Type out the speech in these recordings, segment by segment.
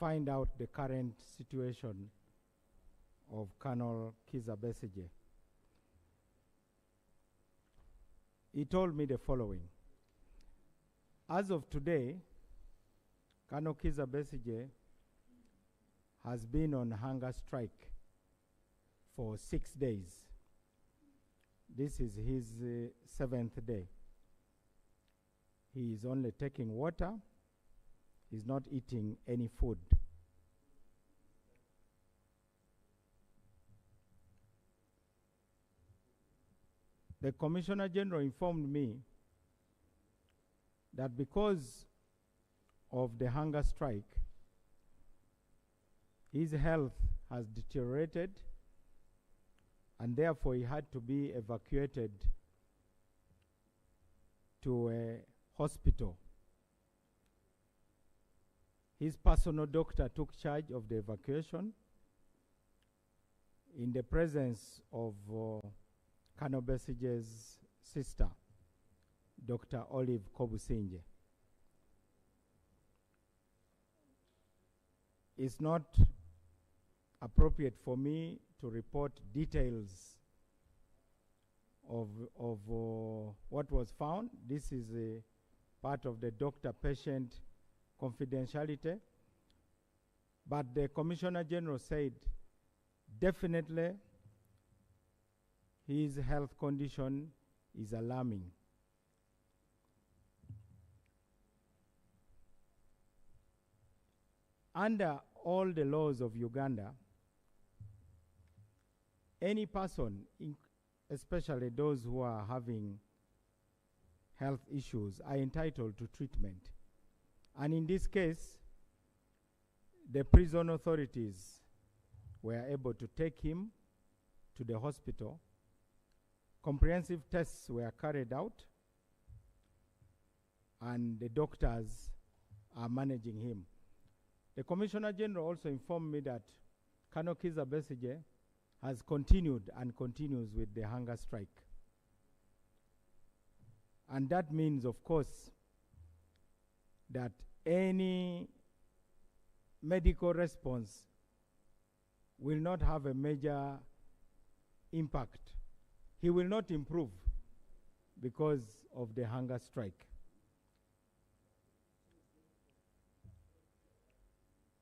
find out the current situation of Colonel KIIZA Besigye. He told me the following. As of today, Colonel KIIZA Besigye has been on hunger strike for 6 days. This is his 7th day. He is only taking water. He's not eating any food. The Commissioner General informed me that because of the hunger strike, his health has deteriorated, and therefore he had to be evacuated to a hospital. His personal doctor took charge of the evacuation in the presence of Colonel Besigye's sister, Dr. Olive Kobusinje. It's not appropriate for me to report details of what was found. This is a part of the doctor-patient confidentiality. But the Commissioner General said definitely his health condition is alarming. Under all the laws of Uganda, any person, especially those who are having health issues, are entitled to treatment. And in this case, the prison authorities were able to take him to the hospital. Comprehensive tests were carried out, and the doctors are managing him. The Commissioner General also informed me that Colonel KIIZA Besigye has continued and continues with the hunger strike. And that means, of course, that any medical response will not have a major impact. He will not improve because of the hunger strike.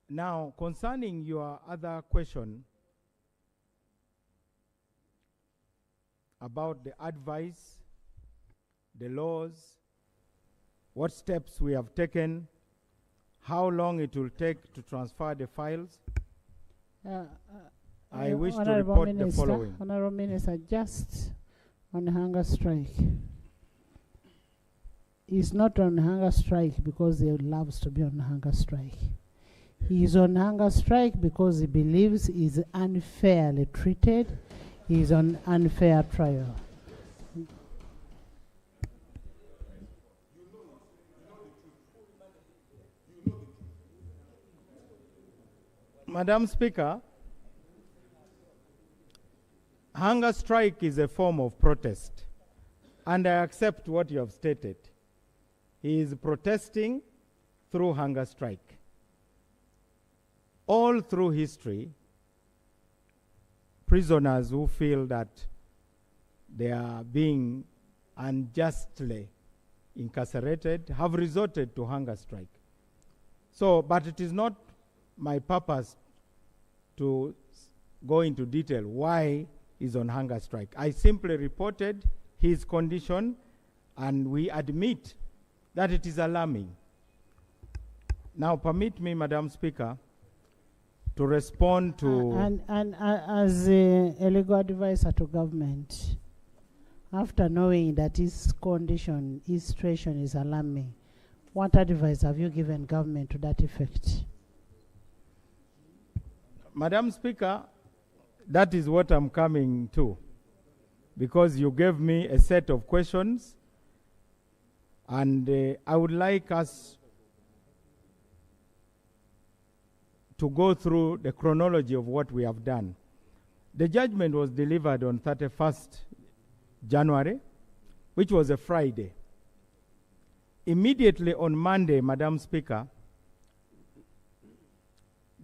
Now, concerning your other question about the advice, the laws, what steps we have taken, how long it will take to transfer the files, I wish to report the following. Honorable Minister, just on hunger strike. He's not on hunger strike because he loves to be on hunger strike. He's on hunger strike because he believes he's unfairly treated. He's on unfair trial. Madam Speaker, hunger strike is a form of protest, and I accept what you have stated. He is protesting through hunger strike. All through history, prisoners who feel that they are being unjustly incarcerated have resorted to hunger strike. So, but it is not my purpose to go into detail why he's on hunger strike. I simply reported his condition, and we admit that it is alarming. Now, permit me, Madam Speaker, to respond to... And as a legal advisor to government, after knowing that his condition, his situation is alarming, what advice have you given government to that effect? Madam Speaker, that is what I'm coming to, because you gave me a set of questions, and I would like us to go through the chronology of what we have done. The judgment was delivered on 31st January, which was a Friday. Immediately on Monday, Madam Speaker,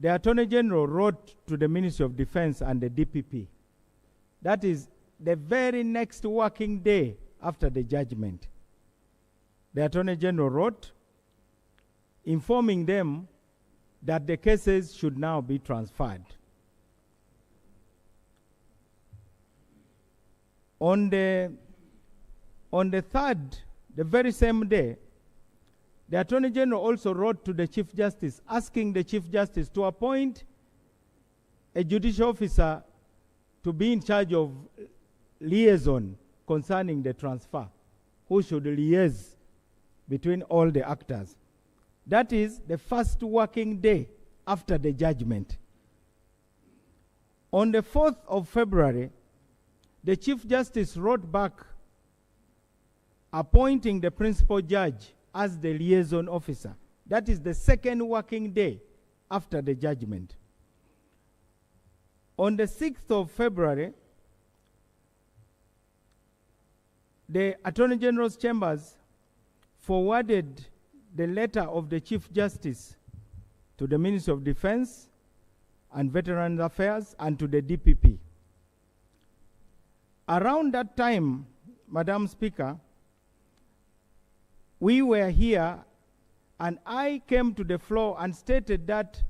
the Attorney General wrote to the Ministry of Defense and the DPP. That is the very next working day after the judgment. The Attorney General wrote informing them that the cases should now be transferred. On the 3rd, the very same day, the Attorney General also wrote to the Chief Justice asking the Chief Justice to appoint a judicial officer to be in charge of liaison concerning the transfer, who should liaise between all the actors. That is the first working day after the judgment. On the 4th of February, the Chief Justice wrote back appointing the principal judge as the liaison officer. That is the second working day after the judgment. On the 6th of February, the Attorney General's chambers forwarded the letter of the Chief Justice to the Ministry of Defense and Veterans Affairs and to the DPP. Around that time, Madam Speaker, we were here and I came to the floor and stated that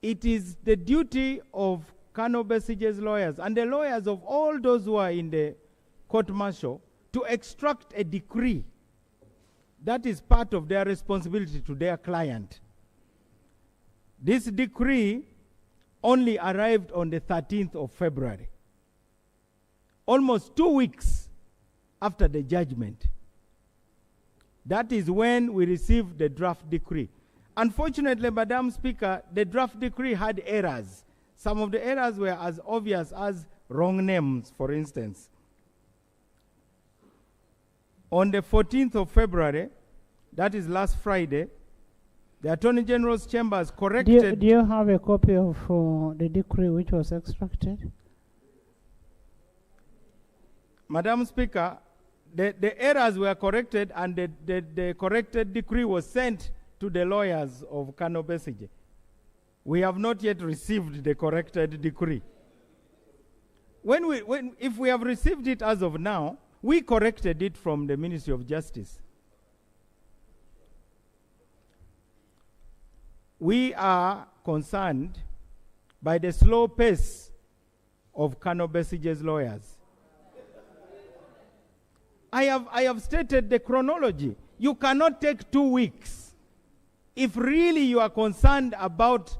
it is the duty of Colonel BESIGYE'S lawyers and the lawyers of all those who are in the court-martial to extract a decree that is part of their responsibility to their client. This decree only arrived on the 13th of February, almost 2 weeks after the judgment. That is when we received the draft decree. Unfortunately, Madam Speaker, the draft decree had errors. Some of the errors were as obvious as wrong names, for instance. On the 14th of February, that is last Friday, the Attorney General's chambers corrected... Do you have a copy of the decree which was extracted? Madam Speaker, the errors were corrected and the corrected decree was sent to the lawyers of Colonel BESIGYE. We have not yet received the corrected decree. If we have received it as of now, we corrected it from the Ministry of Justice. We are concerned by the slow pace of Colonel BESIGYE'S lawyers. I have stated the chronology. You cannot take 2 weeks. If really you are concerned about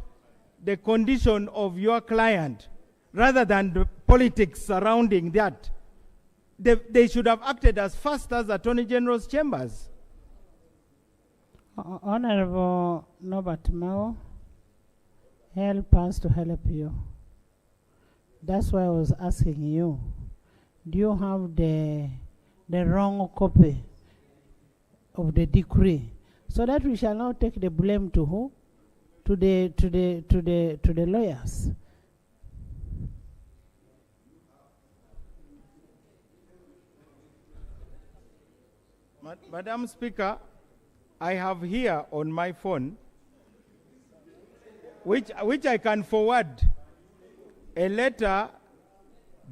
the condition of your client, rather than the politics surrounding that, they should have acted as fast as Attorney General's chambers. Honorable Norbert Mao, help us to help you. That's why I was asking you, do you have the wrong copy of the decree, so that we shall not take the blame to who? To the lawyers. Madam Speaker, I have here on my phone, which I can forward, a letter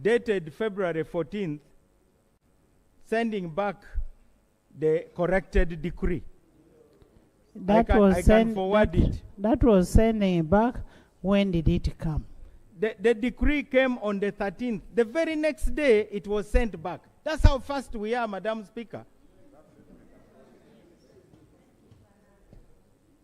dated February 14th, sending back the corrected decree. I can forward it. That was sending back. When did it come? The decree came on the 13th. The very next day, it was sent back. That's how fast we are, Madam Speaker.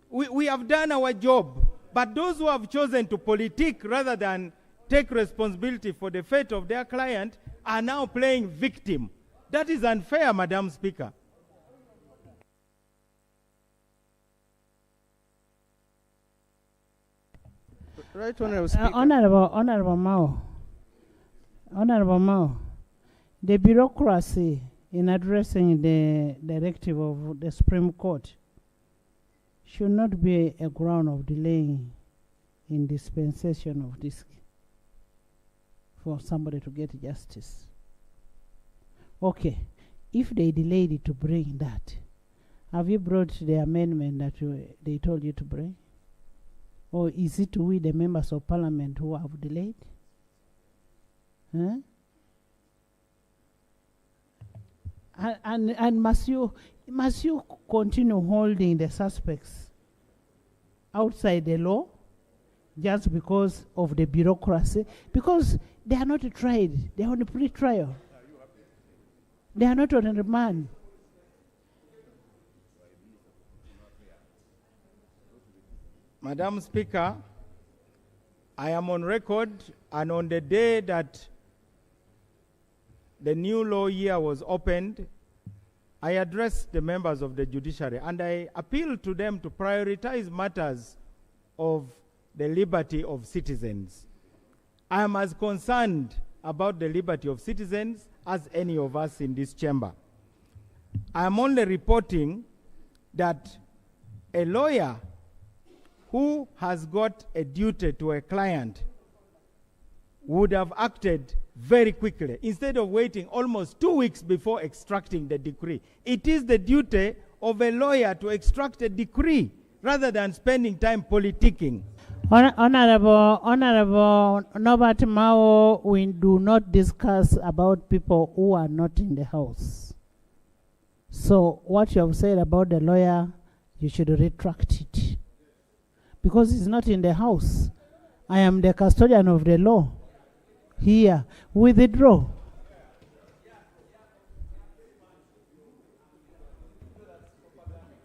We have done our job, but those who have chosen to politic rather than take responsibility for the fate of their client are now playing victim. That is unfair, Madam Speaker. Right, Honorable Speaker. Honorable Mao, the bureaucracy in addressing the directive of the Supreme Court should not be a ground of delaying in dispensation of this for somebody to get justice. Okay, if they delayed it to bring that, have you brought the amendment that they told you to bring? Or is it we, the members of parliament, who have delayed? Huh? And must you continue holding the suspects outside the law just because of the bureaucracy? Because they are not tried, they are on a pre-trial. They are not on remand. Madam Speaker, I am on record, and on the day that the new law year was opened, I addressed the members of the judiciary and I appealed to them to prioritize matters of the liberty of citizens. I am as concerned about the liberty of citizens as any of us in this chamber. I am only reporting that a lawyer who has got a duty to a client would have acted very quickly instead of waiting almost 2 weeks before extracting the decree. It is the duty of a lawyer to extract a decree rather than spending time politicking. Honorable Nobert Mao, we do not discuss about people who are not in the house. So what you have said about the lawyer, you should retract it. Because he's not in the house. I am the custodian of the law. Here, withdraw.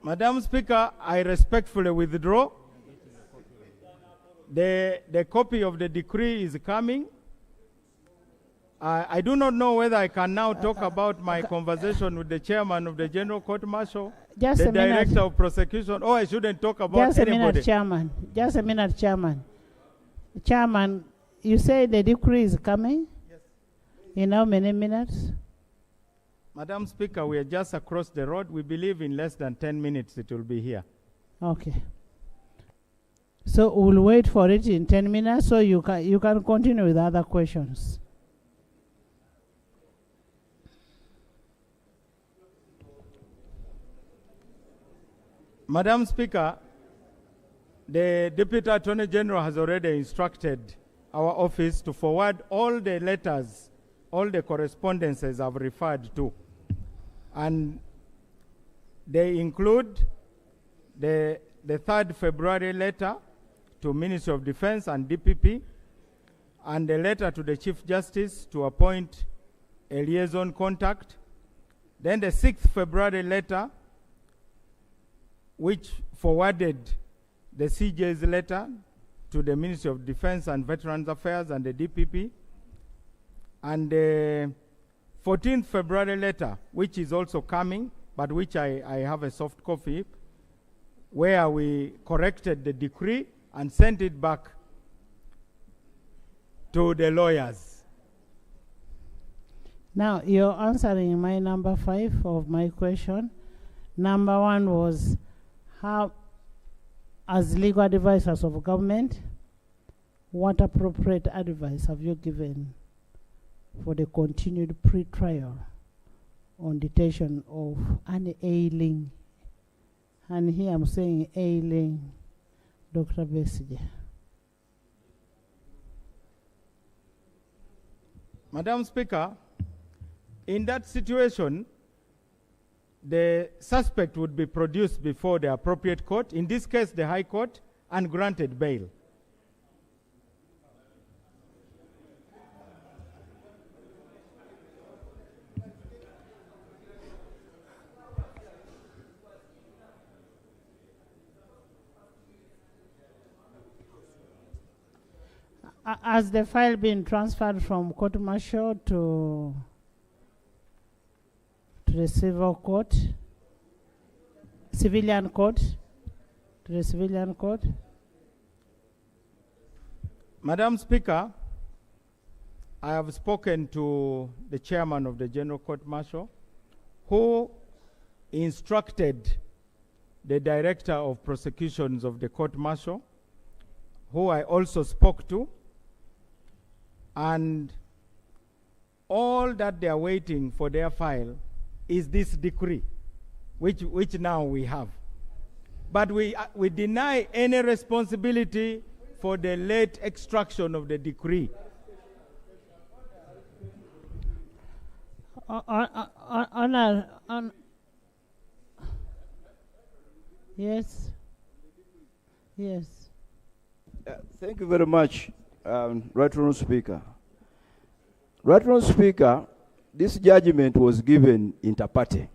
Madam Speaker, I respectfully withdraw. The copy of the decree is coming. I do not know whether I can now talk about my conversation with the chairman of the General Court Martial, the director of prosecution. Oh, I shouldn't talk about just anybody. A minute, Chairman. Just a minute, Chairman. Chairman, you say the decree is coming? Yes. In how many minutes? Madam Speaker, we are just across the road. We believe in less than 10 minutes it will be here. Okay. So we'll wait for it in 10 minutes so you can continue with other questions. Madam Speaker, the Deputy Attorney General has already instructed our office to forward all the letters, all the correspondences I've referred to. And they include the 3rd February letter to Ministry of Defense and DPP, and the letter to the Chief Justice to appoint a liaison contact. Then the 6th February letter, which forwarded the CJ's letter to the Ministry of Defense and Veterans Affairs and the DPP, and the 14th February letter, which is also coming, but which I have a soft copy, where we corrected the decree and sent it back to the lawyers. Now, you're answering my number 5 of my question. Number 1 was, how, as legal advisors of government, what appropriate advice have you given for the continued pre-trial on detention of an ailing, and here I'm saying ailing, Dr. Besigye? Madam Speaker, in that situation, the suspect would be produced before the appropriate court, in this case the High Court, and granted bail. Has the file been transferred from court martial to the civil court, civilian court, to the civilian court? Madam Speaker, I have spoken to the chairman of the General Court Martial, who instructed the director of prosecutions of the court martial, who I also spoke to, and all that they are waiting for their file is this decree, which now we have. But we deny any responsibility for the late extraction of the decree. Yes. Yes. Thank you very much, Right Honourable Speaker. Right Honourable Speaker, this judgment was given inter partes.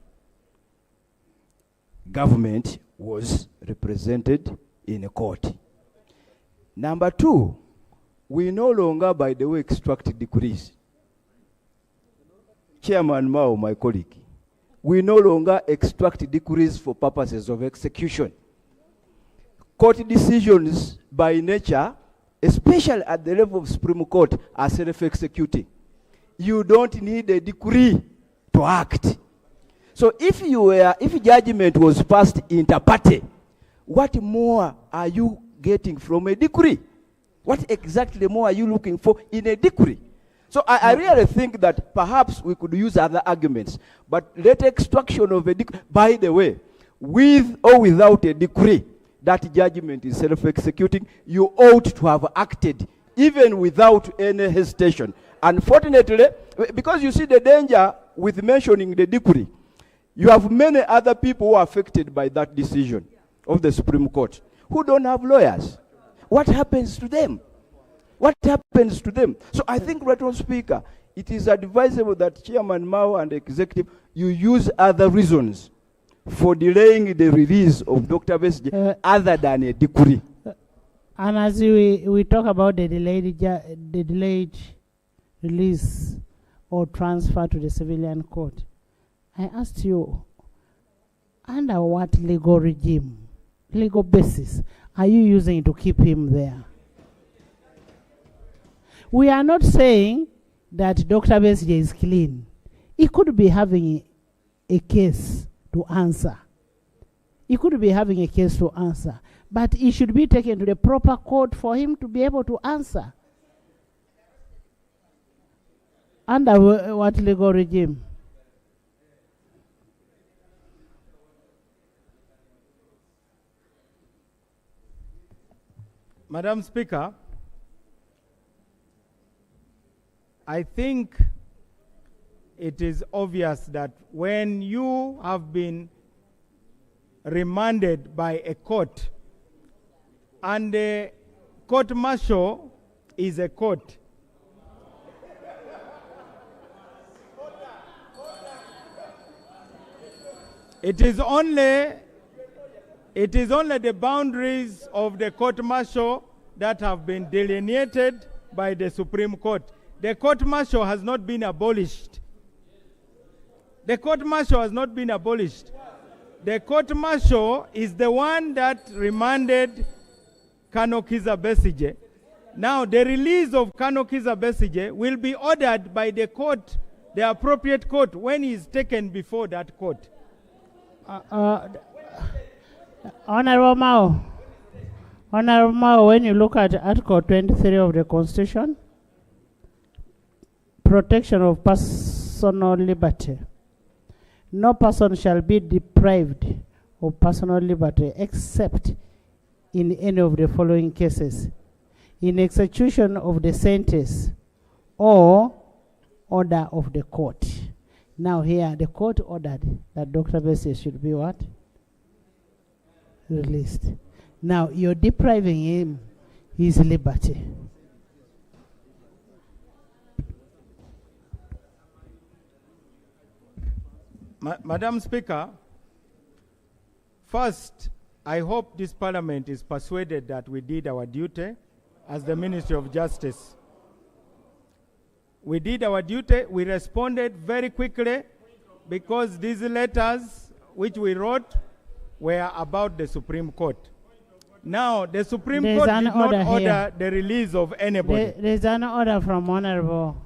Government was represented in a court. Number two, we no longer, by the way, extract decrees. Chairman Mao, my colleague, we no longer extract decrees for purposes of execution. Court decisions by nature, especially at the level of Supreme Court, are self-executing. You don't need a decree to act. So if judgment was passed inter partes, what more are you getting from a decree? What exactly more are you looking for in a decree? So I really think that perhaps we could use other arguments, but late extraction of a decree, by the way, with or without a decree, that judgment is self-executing. You ought to have acted even without any hesitation. Unfortunately, because you see the danger with mentioning the decree, you have many other people who are affected by that decision of the Supreme Court who don't have lawyers. What happens to them? What happens to them? So I think, Right Honourable Speaker, it is advisable that Chairman Mao and Executive, you use other reasons for delaying the release of Dr. Besigye other than a decree. And as we talk about the delayed release or transfer to the civilian court, I asked you, under what legal regime, legal basis, are you using to keep him there? We are not saying that Dr. Besigye is clean. He could be having a case to answer. He could be having a case to answer. But he should be taken to the proper court for him to be able to answer. Under what legal regime? Madam Speaker, I think it is obvious that when you have been remanded by a court and the court martial is a court, it is only the boundaries of the court martial that have been delineated by the Supreme Court. The court martial has not been abolished. The court martial has not been abolished. The court martial is the one that remanded Colonel KIIZA Besigye. Now, the release of Colonel KIIZA Besigye will be ordered by the court, the appropriate court, when he is taken before that court. Honorable Mao, when you look at Article 23 of the Constitution, protection of personal liberty, no person shall be deprived of personal liberty except in any of the following cases: in execution of the sentence or order of the court. Now here, the court ordered that Dr. Besigye should be what? Released. Now you're depriving him his liberty. Madam Speaker, first, I hope this Parliament is persuaded that we did our duty as the Ministry of Justice. We did our duty. We responded very quickly because these letters which we wrote were about the Supreme Court. Now, the Supreme Court did not order the release of anybody. There's an order from Honorable.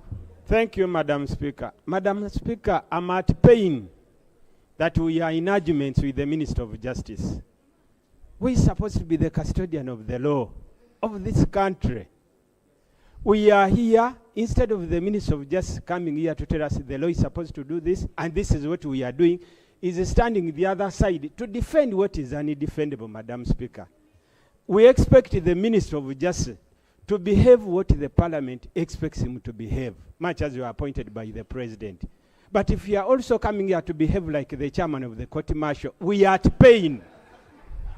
Thank you, Madam Speaker. Madam Speaker, I'm at pain that we are in arguments with the Minister of Justice. We're supposed to be the custodian of the law of this country. We are here, instead of the Minister of Justice coming here to tell us the law is supposed to do this, and this is what we are doing. is standing the other side to defend what is undefendable, Madam Speaker. We expect the Minister of Justice to behave what the Parliament expects him to behave, much as you are appointed by the President. But if you are also coming here to behave like the chairman of the court martial, we are at pain.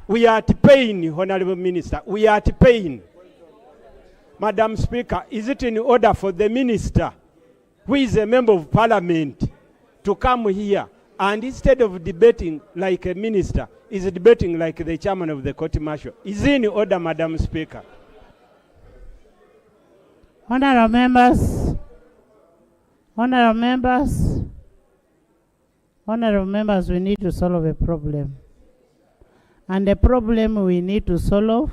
We are at pain, Honorable Minister. We are at pain. Madam Speaker, is it in order for the Minister, who is a member of Parliament, to come here and instead of debating like a minister, is debating like the chairman of the court martial? Is it in order, Madam Speaker? Honorable members, honorable members, honorable members, we need to solve a problem. And the problem we need to solve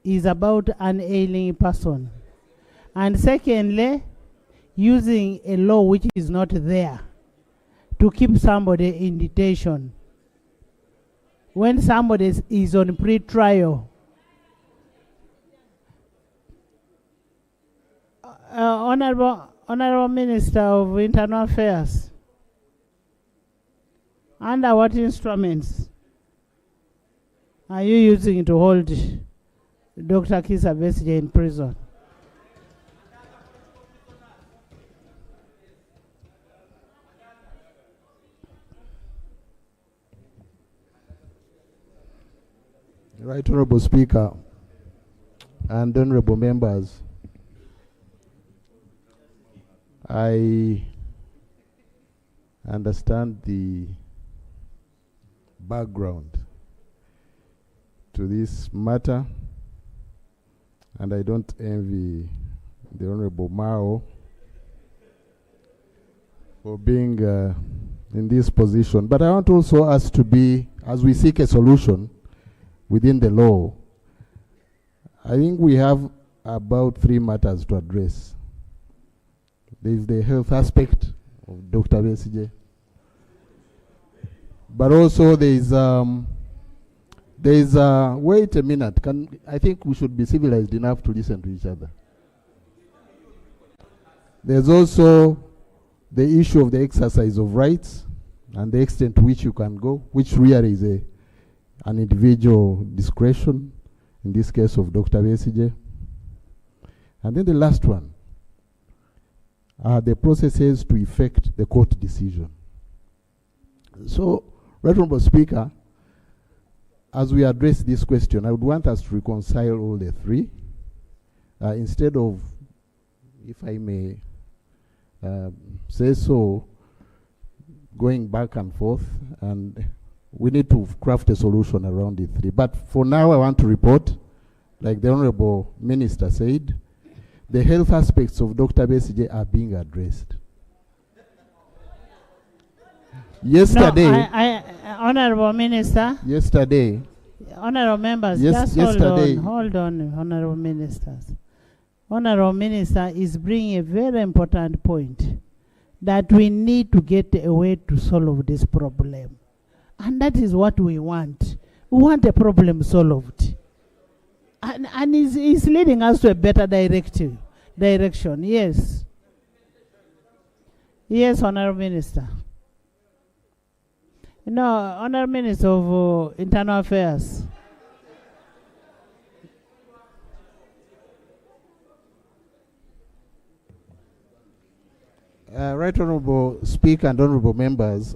is about an ailing person. And secondly, using a law which is not there to keep somebody in detention. When somebody is on pre-trial, Honorable Minister of Internal Affairs, under what instruments are you using to hold Dr. KIIZA BESIGYE in prison? Right Honorable Speaker and honorable members, I understand the background to this matter, and I don't envy the Honorable Mao for being in this position. But I want also us to be, as we seek a solution within the law, I think we have about 3 matters to address. There is the health aspect of Dr. BESIGYE, but also there is wait a minute, I think we should be civilized enough to listen to each other. There's also the issue of the exercise of rights and the extent to which you can go, which really is an individual discretion, in this case of Dr. BESIGYE. And then the last one are the processes to effect the court decision. So, Right Honourable Speaker, as we address this question, I would want us to reconcile all the 3. Instead of, if I may say so, going back and forth, and we need to craft a solution around the 3. But for now, I want to report, like the Honourable Minister said, the health aspects of Dr. BESIGYE are being addressed. Yesterday, no, Honorable Minister. Yesterday, Honorable members, yes, just hold on, Honorable Ministers. Honorable Minister is bringing a very important point, that we need to get a way to solve this problem. And that is what we want. We want a problem solved. And it's leading us to a better direction. Yes. Yes, Honorable Minister. No, Honorable Minister of Internal Affairs. Right Honourable Speaker and honourable members,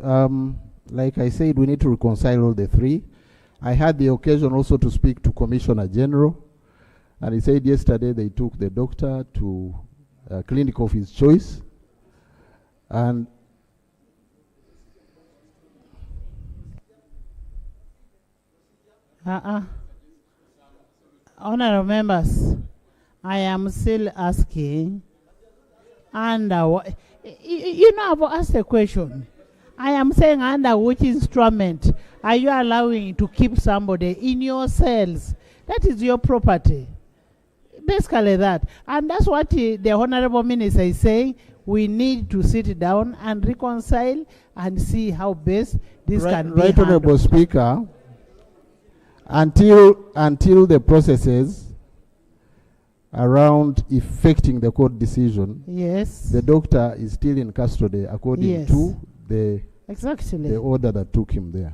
like I said, we need to reconcile all the 3. I had the occasion also to speak to Commissioner General, and he said yesterday they took the doctor to a clinic of his choice, and Honorable members, I am still asking, under you know, I've asked a question. I am saying, under which instrument are you allowing to keep somebody in your cells? That is your property. Basically that. And that's what the Honorable Minister is saying. We need to sit down and reconcile and see how best this can be handled. Right Honourable Speaker, until the processes around effecting the court decision, yes, the doctor is still in custody according to the Exactly. the order that took him there.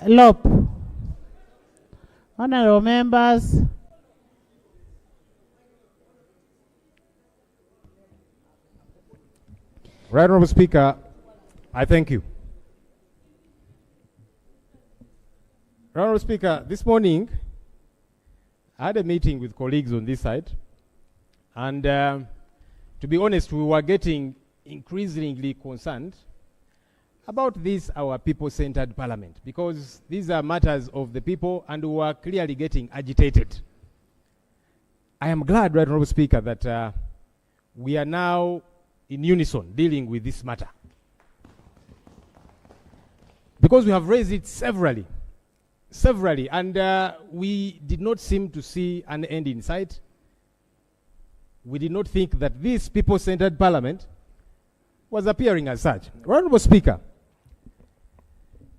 Lop. Honorable members. Right Honourable Speaker, I thank you. Right Honourable Speaker, this morning I had a meeting with colleagues on this side, and to be honest, we were getting increasingly concerned about this, our people-centered parliament, because these are matters of the people and we are clearly getting agitated. I am glad, Right Honourable Speaker, that we are now in unison dealing with this matter, because we have raised it severally, and we did not seem to see an end in sight. We did not think that this people-centered parliament was appearing as such. Honourable Speaker,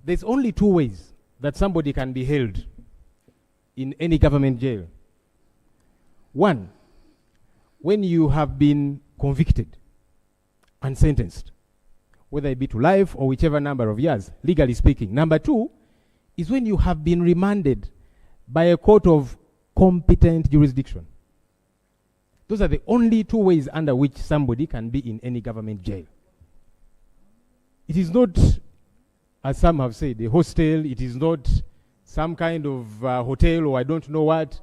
there's only two ways that somebody can be held in any government jail. One, when you have been convicted and sentenced, whether it be to life or whichever number of years, legally speaking. Number two is when you have been remanded by a court of competent jurisdiction. Those are the only two ways under which somebody can be in any government jail. It is not, as some have said, a hostel. It is not some kind of hotel or I don't know what.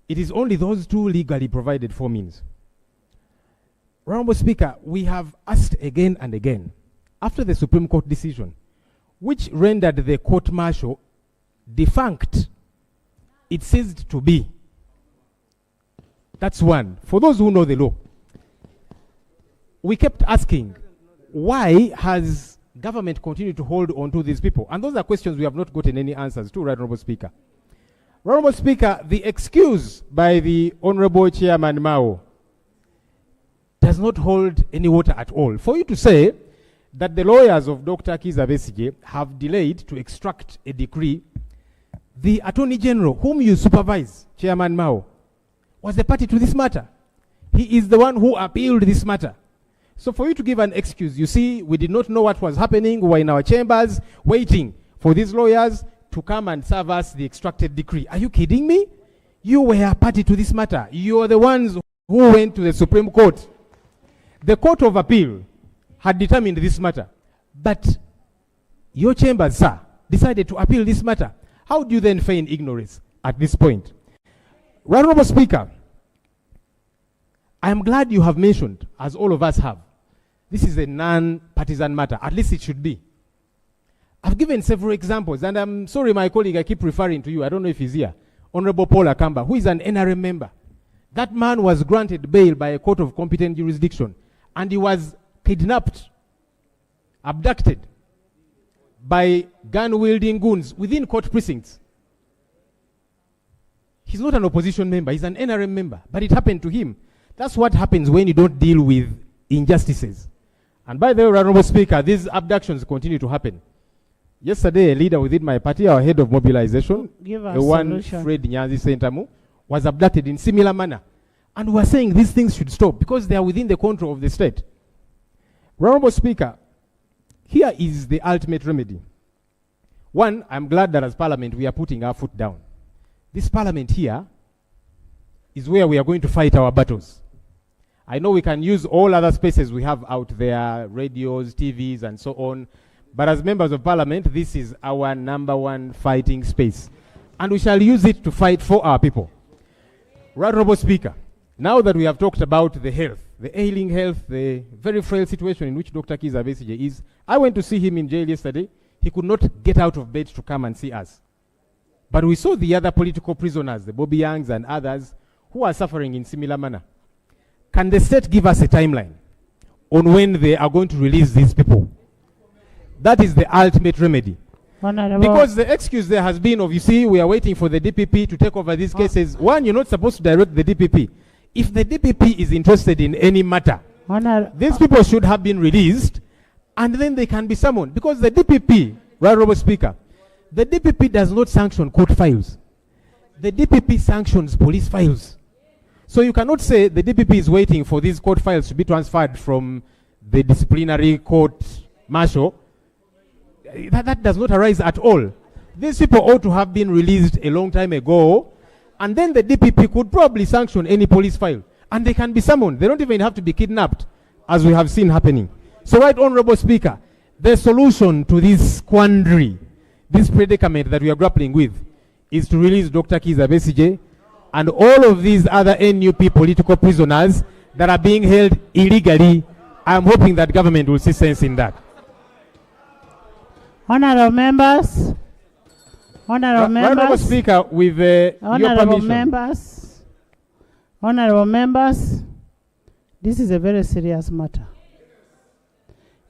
It is only those two legally provided for means. Honourable Speaker, we have asked again and again, after the Supreme Court decision, which rendered the court-martial defunct, it ceased to be. That's one. For those who know the law, we kept asking, why has government continued to hold on to these people? And those are questions we have not gotten any answers to, Right Honourable Speaker. Honourable Speaker, the excuse by the Honourable Chairman Mao does not hold any water at all. For you to say that the lawyers of Dr. KIIZA Besigye have delayed to extract a decree, the Attorney General, whom you supervise, Chairman Mao, was the party to this matter. He is the one who appealed this matter. So for you to give an excuse, you see, we did not know what was happening. We were in our chambers waiting for these lawyers to come and serve us the extracted decree. Are you kidding me? You were a party to this matter. You are the ones who went to the Supreme Court. The Court of Appeal had determined this matter, but your chambers, sir, decided to appeal this matter. How do you then feign ignorance at this point? Right Honourable Speaker, I am glad you have mentioned, as all of us have, this is a non-partisan matter. At least it should be. I've given several examples, and I'm sorry, my colleague, I keep referring to you. I don't know if he's here. Honourable Paul Akamba, who is an NRM member. That man was granted bail by a court of competent jurisdiction, and he was kidnapped, abducted by gun-wielding goons within court precincts. He's not an opposition member, he's an NRM member, but it happened to him. That's what happens when you don't deal with injustices. And by the way, Honourable Speaker, these abductions continue to happen. Yesterday, a leader within my party, our head of mobilization, the one Fred Nyanzi Sentamu, was abducted in similar manner. And we're saying these things should stop because they are within the control of the state. Honourable Speaker, here is the ultimate remedy. One, I'm glad that as Parliament we are putting our foot down. This Parliament here is where we are going to fight our battles. I know we can use all other spaces we have out there, radios, TVs, and so on. But as members of Parliament, this is our #1 fighting space. And we shall use it to fight for our people. Right Honourable Speaker, now that we have talked about the health, the ailing health, the very frail situation in which Dr. KIIZA Besigye is, I went to see him in jail yesterday. He could not get out of bed to come and see us. But we saw the other political prisoners, the Bobby Youngs and others, who are suffering in similar manner. Can the state give us a timeline on when they are going to release these people? That is the ultimate remedy. Honorable. Because the excuse there has been of, you see, we are waiting for the DPP to take over these cases. One, you're not supposed to direct the DPP. If the DPP is interested in any matter, these people should have been released and then they can be summoned. Because the DPP, Right Honourable Speaker, the DPP does not sanction court files. The DPP sanctions police files. So you cannot say the DPP is waiting for these court files to be transferred from the disciplinary court martial. That does not arise at all. These people ought to have been released a long time ago, and then the DPP could probably sanction any police file, and they can be summoned. They don't even have to be kidnapped, as we have seen happening. So, Right Honorable Speaker, the solution to this quandary, this predicament that we are grappling with, is to release Dr. KIIZA Besigye and all of these other NUP political prisoners that are being held illegally. I am hoping that government will see sense in that. Honorable members, Honorable Speaker, with your permission. Honorable members, this is a very serious matter.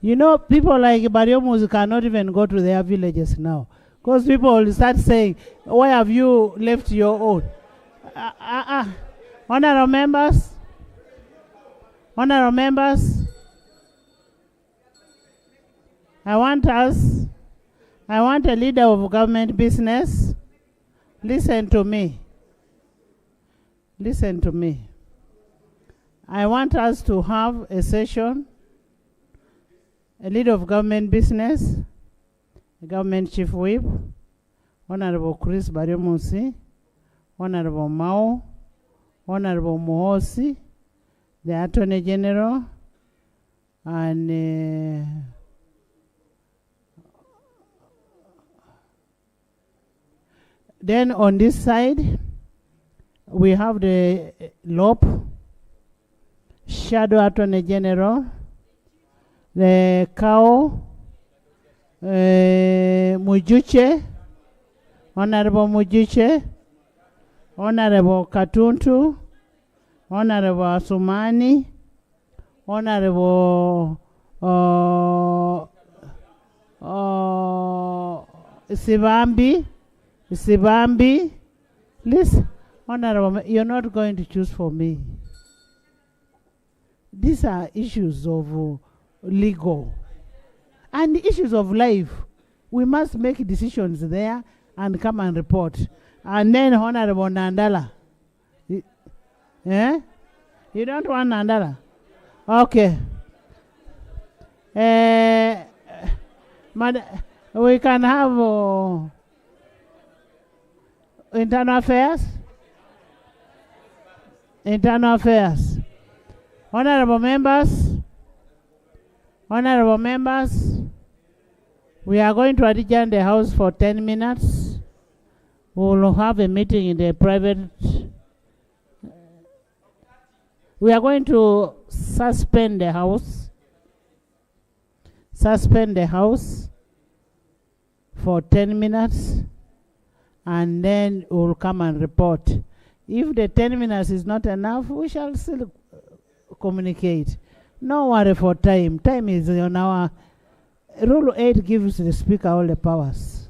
You know, people like Bariomus cannot even go to their villages now, because people will start saying, why have you left your own? Honorable members, I want a leader of government business. Listen to me. Listen to me. I want us to have a session, a leader of government business, a government chief whip, Honorable Chris Bariomusi, Honorable Mao, Honorable Muhosi, the Attorney General, and then on this side, we have the LOP, Shadow Attorney General, the CAO, Mujuche, Honorable Mujuche, Honorable Katuntu, Honorable Asumani, Honorable Sibambi, listen, Honorable, you're not going to choose for me. These are issues of legal and issues of life. We must make decisions there and come and report. And then Honorable Nandala. Eh? You don't want Nandala? Okay. We can have internal affairs. Internal affairs. Honorable members, we are going to adjourn the House for 10 minutes. We will have a meeting in the private. We are going to suspend the House. Suspend the House for 10 minutes, and then we will come and report. If the 10 minutes is not enough, we shall still communicate. No worry for time. Time is on our... Rule 8 gives the Speaker all the powers.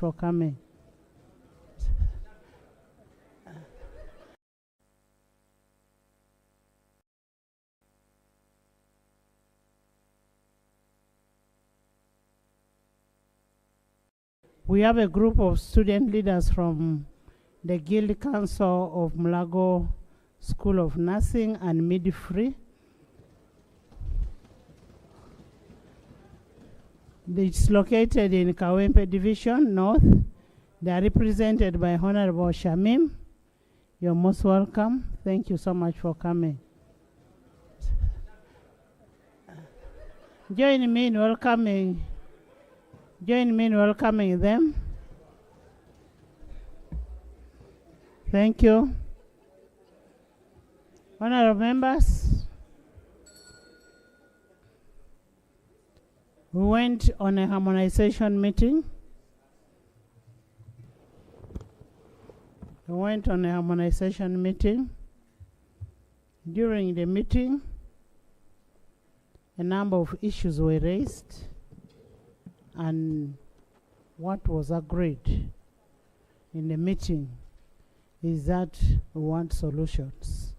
for coming. We have a group of student leaders from the Guild Council of Mulago School of Nursing and Midwifery. It's located in Kawempe Division North. They are represented by Honorable Shamim. You're most welcome. Thank you so much for coming. Join me in welcoming them. Thank you. Honorable members, we went on a harmonization meeting. During the meeting, a number of issues were raised, and what was agreed in the meeting is that we want solutions.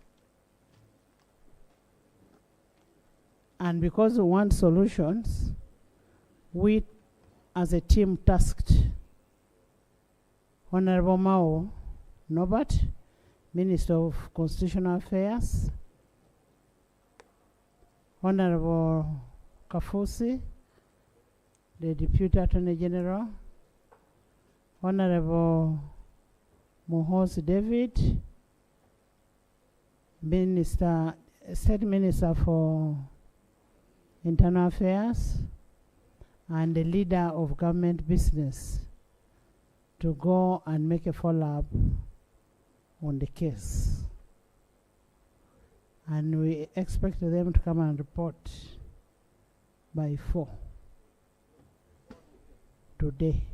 And because we want solutions, we as a team tasked Honorable MOA, NOBERT, Minister of Constitutional Affairs, Honorable Kafusi, the Deputy Attorney General, Honorable Muhoozi David, State Minister for Internal Affairs, and the leader of government business to go and make a follow-up on the case. And we expect them to come and report by 4 today.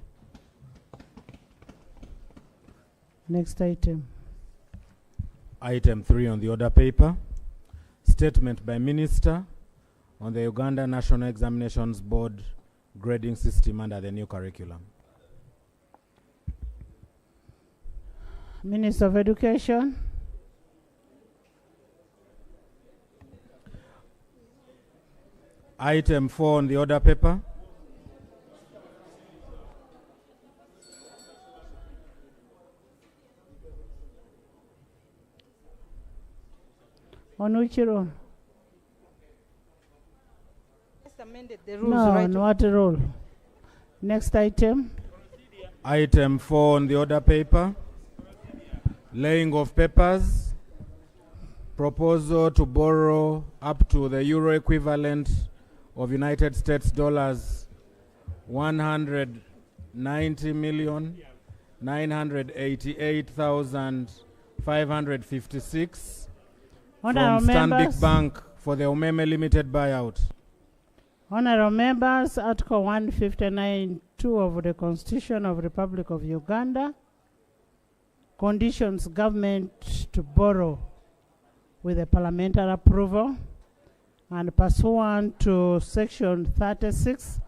Next item. Item 3 on the order paper. Statement by Minister on the Uganda National Examinations Board grading system under the new curriculum. Minister of Education. Item 4 on the order paper. On which rule? Amended the rules, No, right? on what rule? Next item. Item 4 on the order paper. Laying of papers. Proposal to borrow up to the euro equivalent of United States dollars 190,988,556 from Stanbic Bank for the Umeme Limited buyout. Honorable members, Article 159(2) of the Constitution of the Republic of Uganda conditions government to borrow with a parliamentary approval, and pursuant to Section 36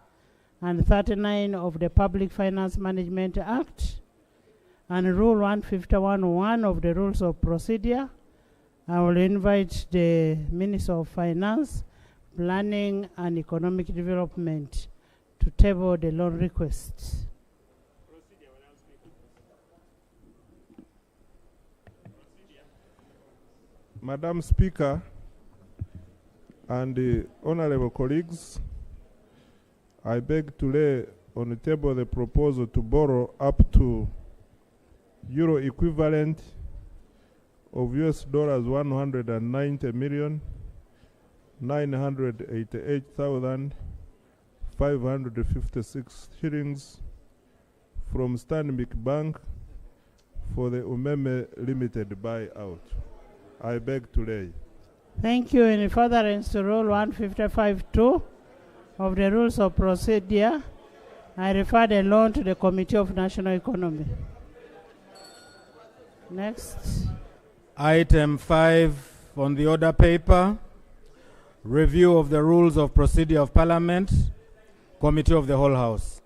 and 39 of the Public Finance Management Act and Rule 151(1) of the Rules of Procedure, I will invite the Minister of Finance, Planning and Economic Development to table the loan request. Madam Speaker and honorable colleagues, I beg to lay on the table the proposal to borrow up to euro equivalent of US dollars 190,988,556 shillings from Stanbic Bank for the Umeme Limited buyout. I beg to lay. Thank you. In furtherance to Rule 155(2) of the Rules of Procedure, I refer the loan to the Committee of National Economy. Next. Item 5 on the order paper. Review of the Rules of Procedure of Parliament, Committee of the Whole House.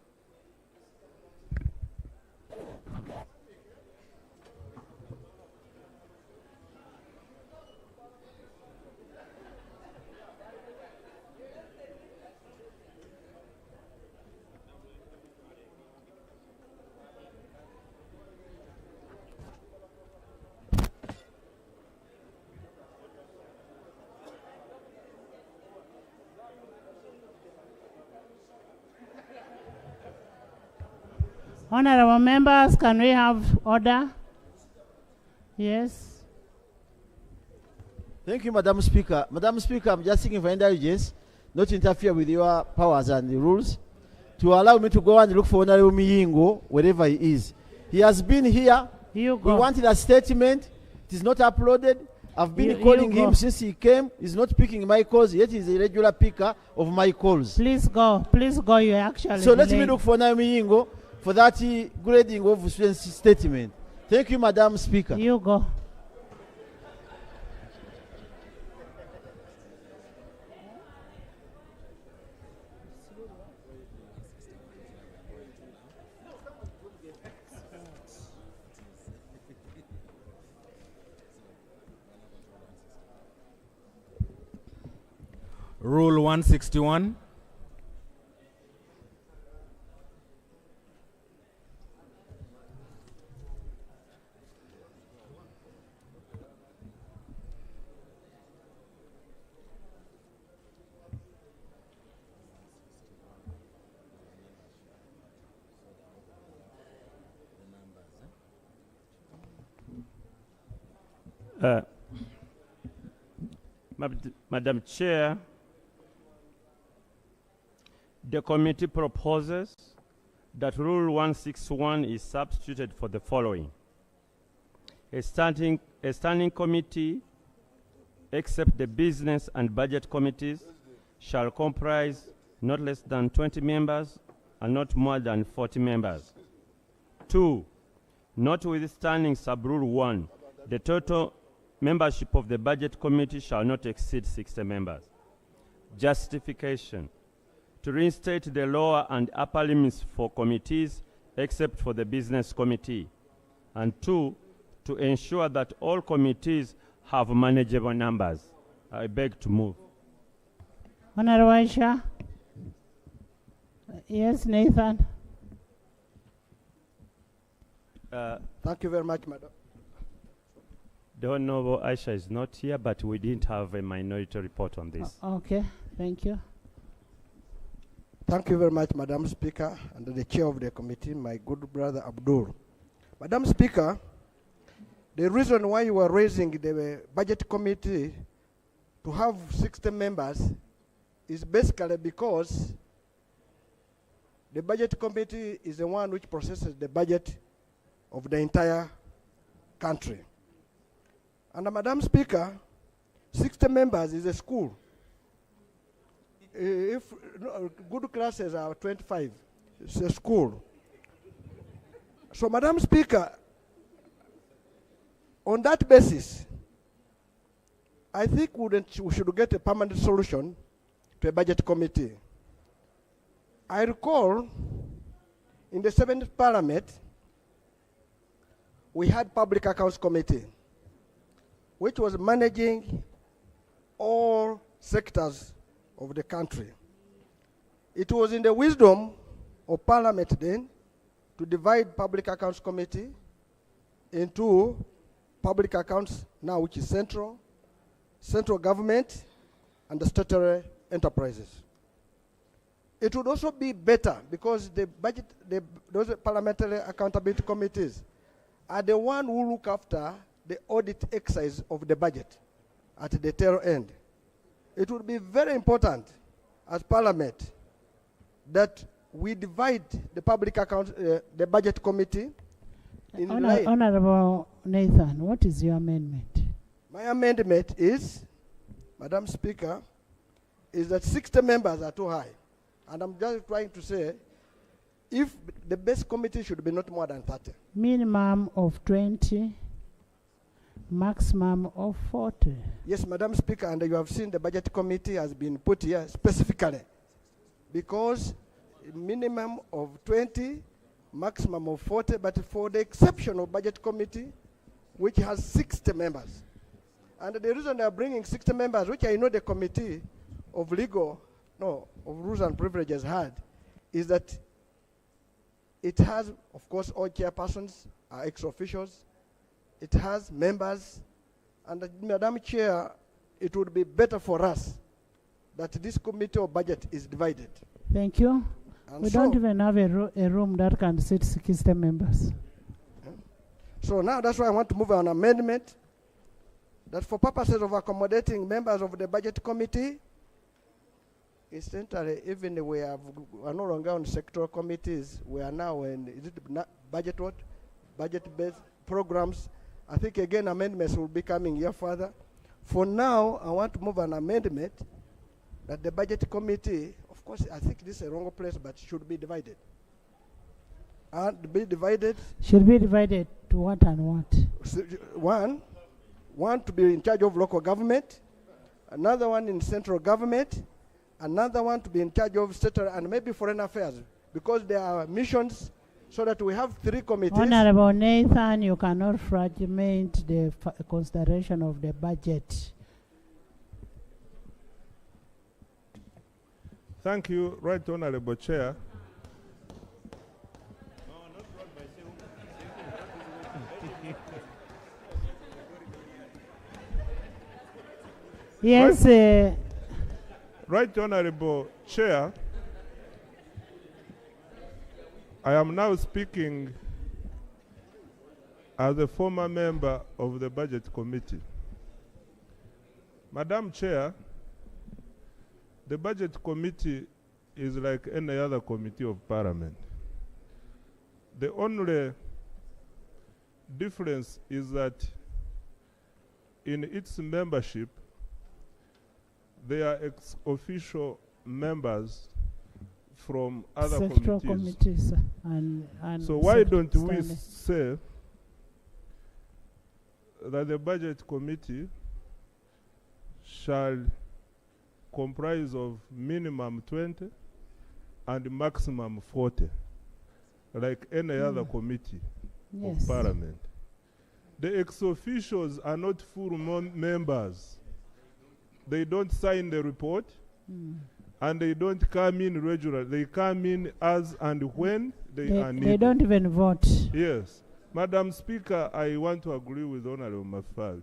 Honorable members, can we have order? Yes. Thank you, Madam Speaker. Madam Speaker, I'm just seeking for indulgence, not to interfere with your powers and the rules, to allow me to go and look for Honorable Miyingo wherever he is. He has been here. You go. We wanted a statement. It is not uploaded. I've been calling him since he came. He's not picking my calls, yet he's a regular picker of my calls. Please go. Please go. You're actually So let me delayed. look for Honorable Miyingo for that grading of student's statement. Thank you, Madam Speaker. You go. Rule 161. Madam Chair, the committee proposes that Rule 161 is substituted for the following. A standing committee, except the business and budget committees, shall comprise not less than 20 members and not more than 40 members. 2, notwithstanding sub-rule 1, the total membership of the budget committee shall not exceed 60 members. Justification: to reinstate the lower and upper limits for committees except for the business committee. And 2, to ensure that all committees have manageable numbers. I beg to move. Honorable Aisha. Yes, Nathan. Thank you very much, Madam. The Honorable Aisha is not here, but we didn't have a minority report on this. Okay, thank you. Thank you very much, Madam Speaker, and the chair of the committee, my good brother Abdul. Madam Speaker, the reason why you are raising the budget committee to have 60 members is basically because the budget committee is the one which processes the budget of the entire country. And Madam Speaker, 60 members is a school. If good classes are 25, it's a school. So Madam Speaker, on that basis, I think we should get a permanent solution to a budget committee. I recall in the 7th Parliament, we had Public Accounts Committee, which was managing all sectors of the country. It was in the wisdom of Parliament then to divide Public Accounts Committee into public accounts now, which is central government, and the statutory enterprises. It would also be better because the budget, those parliamentary accountability committees are the one who look after the audit exercise of the budget at the tail end. It would be very important as Parliament that we divide the public account, the budget committee in line. Honorable Nathan, what is your amendment? My amendment is, Madam Speaker, is that 60 members are too high. And I'm just trying to say, if the best committee should be not more than 30. Minimum of 20, maximum of 40. Yes, Madam Speaker, and you have seen the budget committee has been put here specifically because minimum of 20, maximum of 40, but for the exception of budget committee, which has 60 members. And the reason they are bringing 60 members, which I know the committee of of rules and privileges had, is that it has, of course, all chairpersons are ex-officials. It has members. And Madam Chair, it would be better for us that this committee of budget is divided. Thank you. And We so, don't even have a room that can sit 60 members. So now that's why I want to move an amendment that for purposes of accommodating members of the budget committee, essentially, even we are no longer on sectoral committees, we are now in budget what? Budget-based programs. I think again amendments will be coming here further. For now, I want to move an amendment that the budget committee, of course, I think this is a wrong place, but should be divided. And be divided. Should be divided to what and what? So, one to be in charge of local government, another one in central government, another one to be in charge of state and maybe foreign affairs, because there are missions, so that we have 3 committees. Honorable Nathan, you cannot fragment the consideration of the budget. Thank you, Right Honorable Chair. Yes. Right Honorable Chair, I am now speaking as a former member of the Budget Committee. Madam Chair, the Budget Committee is like any other committee of Parliament. The only difference is that in its membership, there are ex-official members from other committees. And so why don't we say that the Budget Committee shall comprise of minimum 20 and maximum 40, like any other committee of Parliament. The ex-officials are not full members. They don't sign the report, and they don't come in regularly. They come in as and when they are needed. They don't even vote. Yes. Madam Speaker, I want to agree with Honorable Mafali.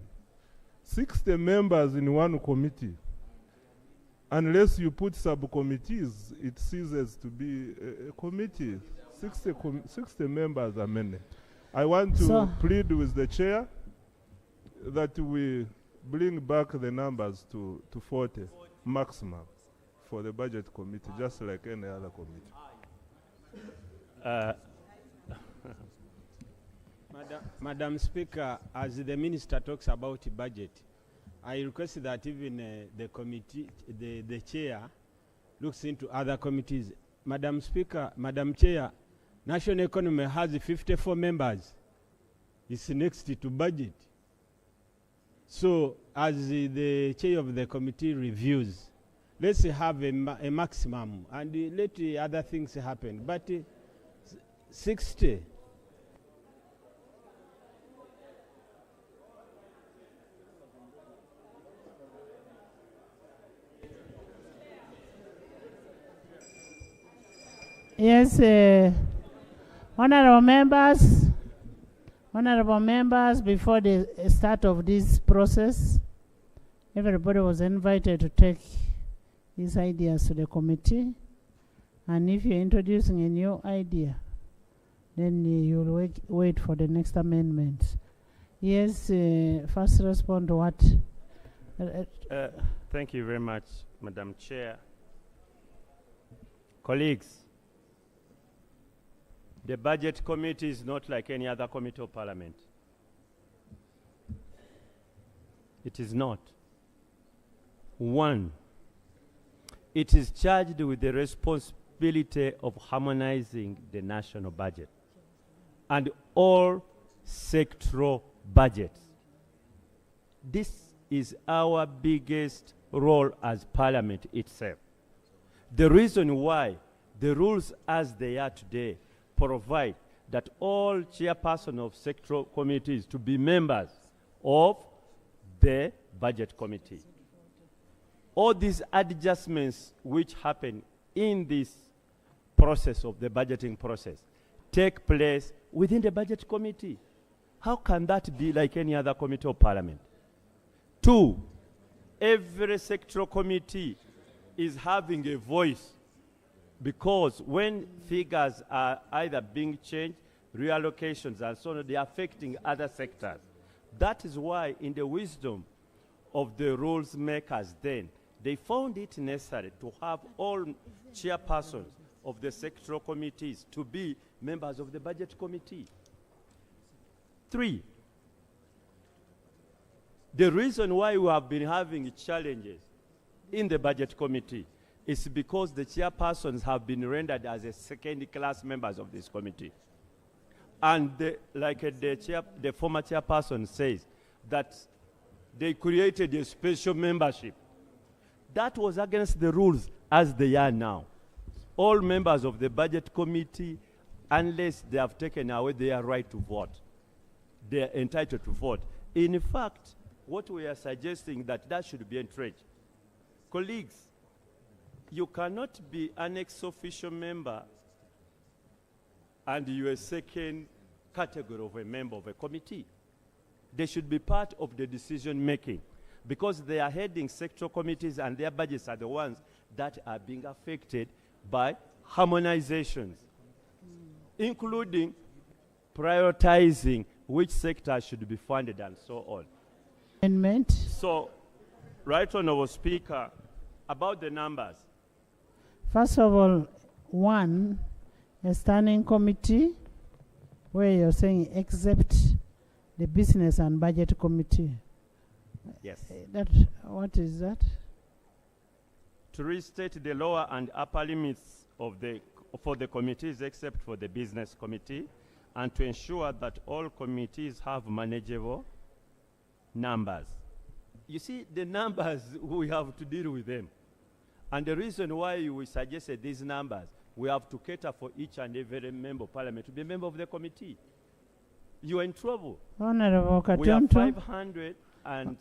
60 members in one committee. Unless you put subcommittees, it ceases to be a committee. 60 members are many. I want to plead with the chair that we bring back the numbers to 40 maximum for the budget committee, just like any other committee. Madam Speaker, as the Minister talks about budget, I request that even the committee, the chair, looks into other committees. Madam Speaker, Madam Chair, National Economy has 54 members. It's next to budget. So, as the chair of the committee reviews, let's have a maximum and let other things happen. But 60. Yes, honorable members, before the start of this process, everybody was invited to take these ideas to the committee. And if you're introducing a new idea, then you'll wait for the next amendment. Yes, first respond to what? Thank you very much, Madam Chair. Colleagues, the Budget Committee is not like any other committee of Parliament. It is not. One, it is charged with the responsibility of harmonizing the national budget and all sectoral budgets. This is our biggest role as Parliament itself. The reason why the rules as they are today provide that all chairpersons of sectoral committees to be members of the budget committee. All these adjustments which happen in this process of the budgeting process take place within the budget committee. How can that be like any other committee of Parliament? Two, every sectoral committee is having a voice Because when figures are either being changed, reallocations and so on, they are affecting other sectors. That is why, in the wisdom of the rules makers then, they found it necessary to have all chairpersons of the sectoral committees to be members of the budget committee. 3, the reason why we have been having challenges in the budget committee is because the chairpersons have been rendered as a second-class members of this committee. And the former chairperson says that they created a special membership. That was against the rules as they are now. All members of the budget committee, unless they have taken away their right to vote, they are entitled to vote. In fact, what we are suggesting that should be entrenched. Colleagues, you cannot be an ex-officio member and you're a second category of a member of a committee. They should be part of the decision making because they are heading sectoral committees and their budgets are the ones that are being affected by harmonizations, including prioritizing which sector should be funded and so on. Amendment. So, Right Honourable Speaker, about the numbers. First of all, 1, a standing committee, where you're saying except the business and budget committee. Yes. What is that? To restate the lower and upper limits of for the committees except for the business committee, and to ensure that all committees have manageable numbers. You see, the numbers, we have to deal with them. And the reason why we suggested these numbers, we have to cater for each and every member of parliament to be a member of the committee. You are in trouble. Honorable Katonto. We have 500 and...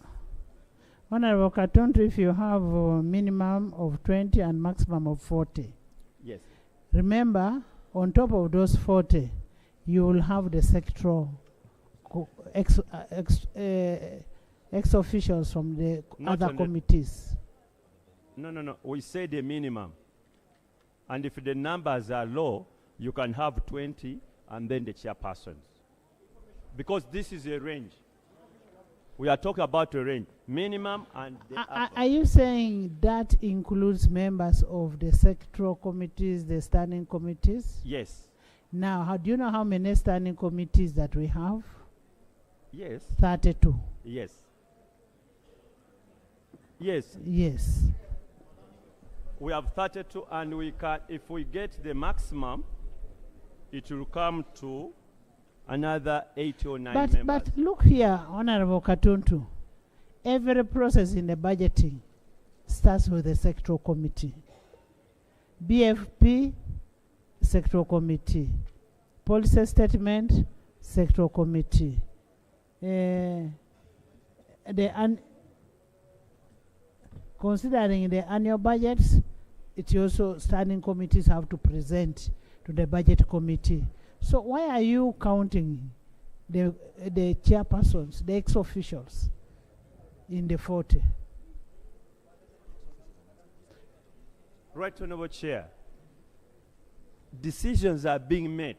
Honorable Katonto, if you have a minimum of 20 and maximum of 40. Yes. Remember, on top of those 40, you will have the sectoral ex-officials from the other committees. No. We say the minimum. And if the numbers are low, you can have 20 and then the chairpersons. Because this is a range. We are talking about a range. Minimum and the upper. Are you saying that includes members of the sectoral committees, the standing committees? Yes. Now, do you know how many standing committees that we have? Yes. 32. Yes. Yes. Yes. We have 32, and we can, if we get the maximum, it will come to another 8 or 9 members. But look here, Honorable Katonto. Every process in the budgeting starts with the sectoral committee. BFP, sectoral committee. Policy statement, sectoral committee. Considering the annual budgets, it also standing committees have to present to the budget committee. So why are you counting the chairpersons, the ex-officials, in the 40? Right Honourable Chair, decisions are being made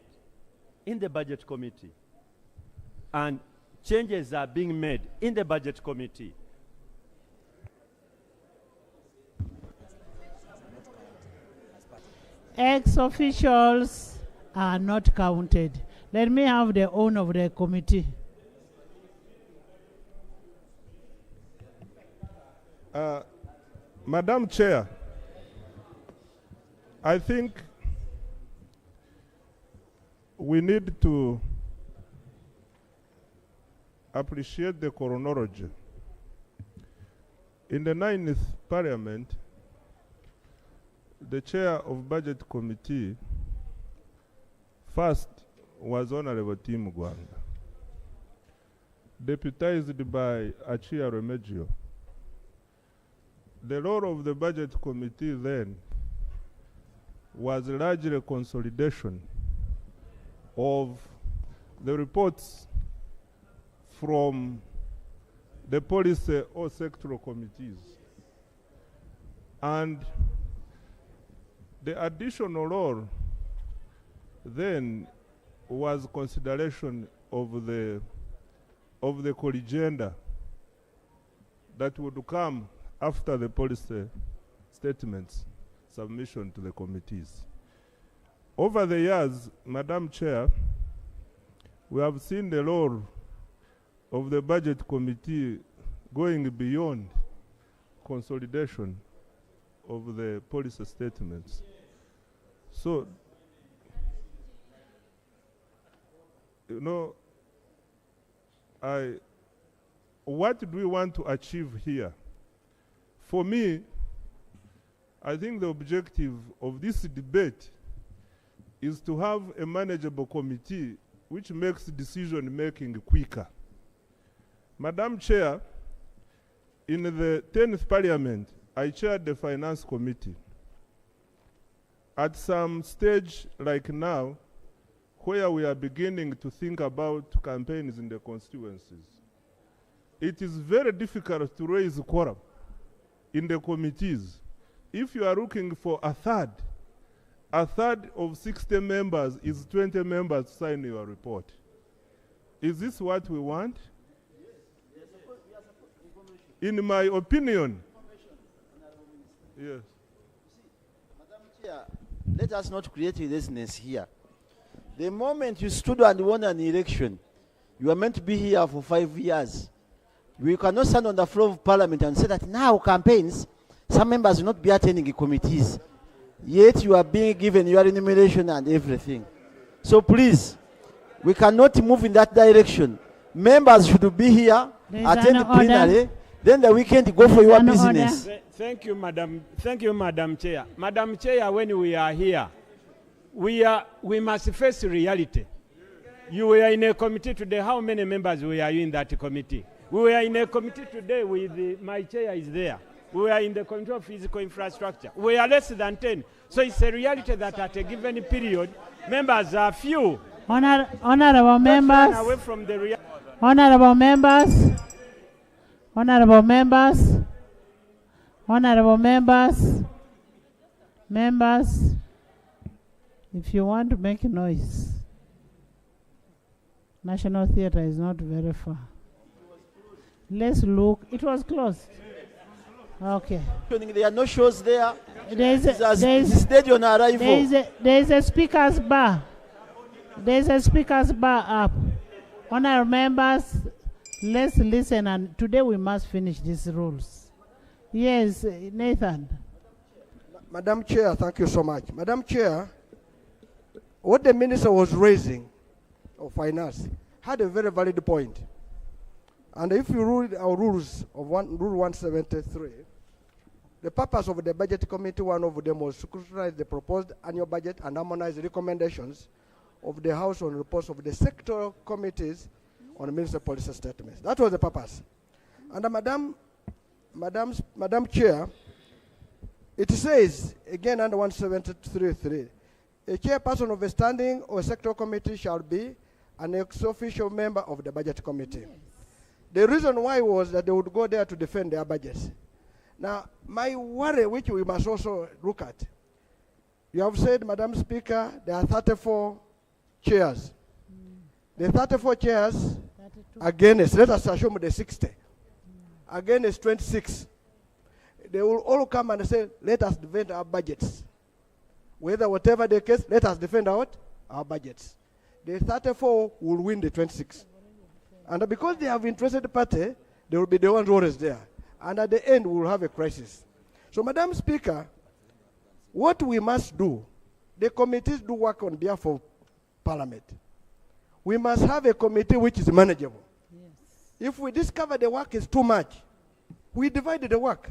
in the budget committee, and changes are being made in the budget committee. Ex-officials are not counted. Let me have the own of the committee. Madam Chair, I think we need to appreciate the chronology. In the 9th Parliament, the chair of Budget Committee first was Honorable Tim Gwanga, deputized by Achia Remegio. The role of the Budget Committee then was largely consolidation of the reports from the policy or sectoral committees. And The additional law then was consideration of the co-agenda that would come after the policy statements submission to the committees. Over the years, Madam Chair, we have seen the role of the Budget Committee going beyond consolidation of the policy statements. So, you know, what do we want to achieve here? For me, I think the objective of this debate is to have a manageable committee which makes decision making quicker. Madam Chair, in the 10th Parliament, I chaired the Finance Committee. At some stage like now, where we are beginning to think about campaigns in the constituencies, it is very difficult to raise quorum in the committees. If you are looking for a third of 60 members is 20 members to sign your report. Is this what we want? In my opinion, yes. Madam Chair, let us not create laziness here. The moment you stood and won an election, you are meant to be here for 5 years. We cannot stand on the floor of Parliament and say that now campaigns, some members will not be attending committees. Yet you are being given your remuneration and everything. So please, we cannot move in that direction. Members should be here, attend plenary, then the weekend go for your business. Thank you, Madam. Thank you, Madam Chair. Madam Chair, when we are here, we must face reality. You were in a committee today. How many members were you in that committee? We were in a committee today with my chair is there. We are in the Committee of Physical Infrastructure. We are less than 10. So it's a reality that at a given period, members are few. Honorable members. Away from the Honorable members. Honorable members. Honorable members. Members. If you want to make noise, National Theatre is not very far. Let's look. It was closed. Okay. There are no shows there. There is a speaker's bar. There is a speaker's bar up. Honorable members, let's listen, and today we must finish these rules. Yes, Nathan. Madam Chair, thank you so much. Madam Chair, what the Minister was raising of Finance had a very valid point. And if you read our rules of Rule 173, the purpose of the Budget Committee, one of them was to scrutinize the proposed annual budget and harmonize the recommendations of the House on reports of the sectoral committees on minister policy statements. That was the purpose. And Madam Chair, it says, again under 173.3, a chairperson of a standing or a sectoral committee shall be an ex-officio member of the Budget Committee. Yes. The reason why was that they would go there to defend their budgets. Now, my worry, which we must also look at, you have said, Madam Speaker, there are 34 chairs. The 34 chairs, against, let us assume the 60. Against 26. They will all come and say, let us defend our budgets. Whatever the case, let us defend our budgets. The 34 will win the 26. And because they have interested party, they will be the ones always there. And at the end, we will have a crisis. So, Madam Speaker, what we must do, the committees do work on behalf of Parliament. We must have a committee which is manageable. Yes. If we discover the work is too much, we divide the work.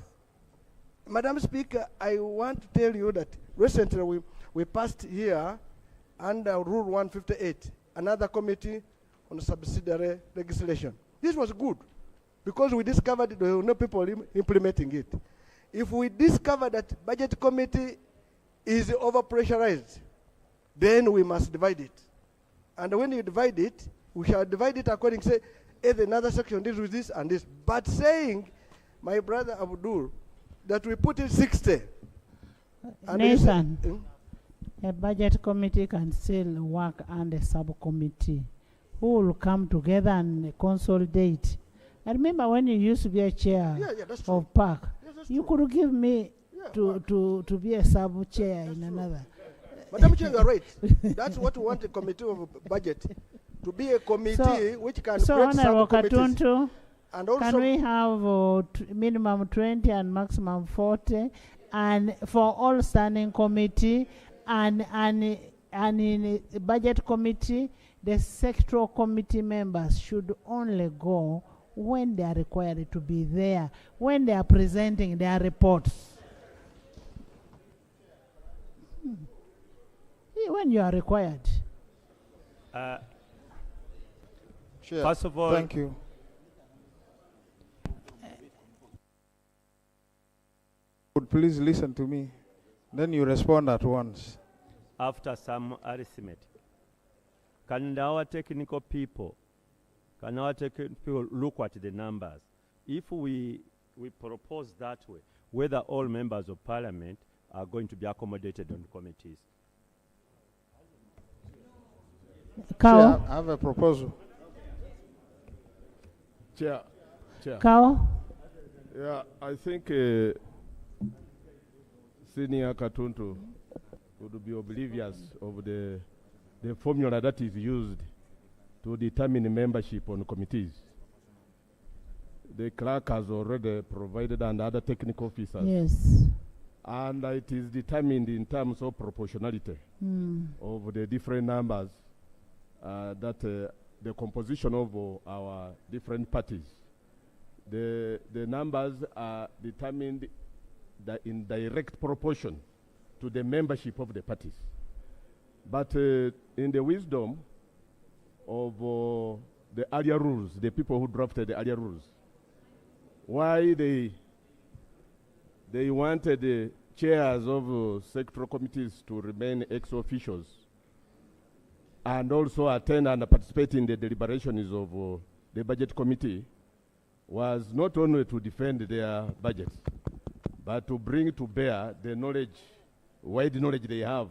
Madam Speaker, I want to tell you that recently we passed here under Rule 158, another committee on subsidiary legislation. This was good because we discovered there were no people implementing it. If we discover that budget committee is over-pressurized, then we must divide it. And when you divide it, we shall divide it according to, say, either another section deals with this and this. But saying, my brother Abdul, that we put in 60, And it is a- Nathan, a budget committee can still work under subcommittee who will come together and consolidate. I remember when you used to be a chair that's true. of PAC, Yes, you could give me to be a sub chair in another. Madam Chair, you are right. That's what we want a committee of budget to be a committee which can So, create Honorable subcommittees. Katuntu, And also, can we have minimum 20 and maximum 40, and for all standing committee and in the budget committee, the sectoral committee members should only go when they are required to be there, when they are presenting their reports. When you are required. Chair, First of all, thank you. Would please listen to me, then you respond at once. after some arithmetic, can our technical people look at the numbers? If we propose that way, whether all members of parliament are going to be accommodated on committees. Cow. Chair, I have a proposal. Chair. Cow. Yeah, I think Senior Katuntu would be oblivious of the formula that is used to determine membership on committees. The clerk has already provided and other technical officers. Yes. And it is determined in terms of proportionality of the different numbers that the composition of our different parties. The numbers are determined in direct proportion to the membership of the parties. But in the wisdom of the earlier rules, the people who drafted the earlier rules, why they wanted the chairs of sectoral committees to remain ex-officials and also attend and participate in the deliberations of the budget committee was not only to defend their budgets, but to bring to bear the knowledge, wide knowledge they have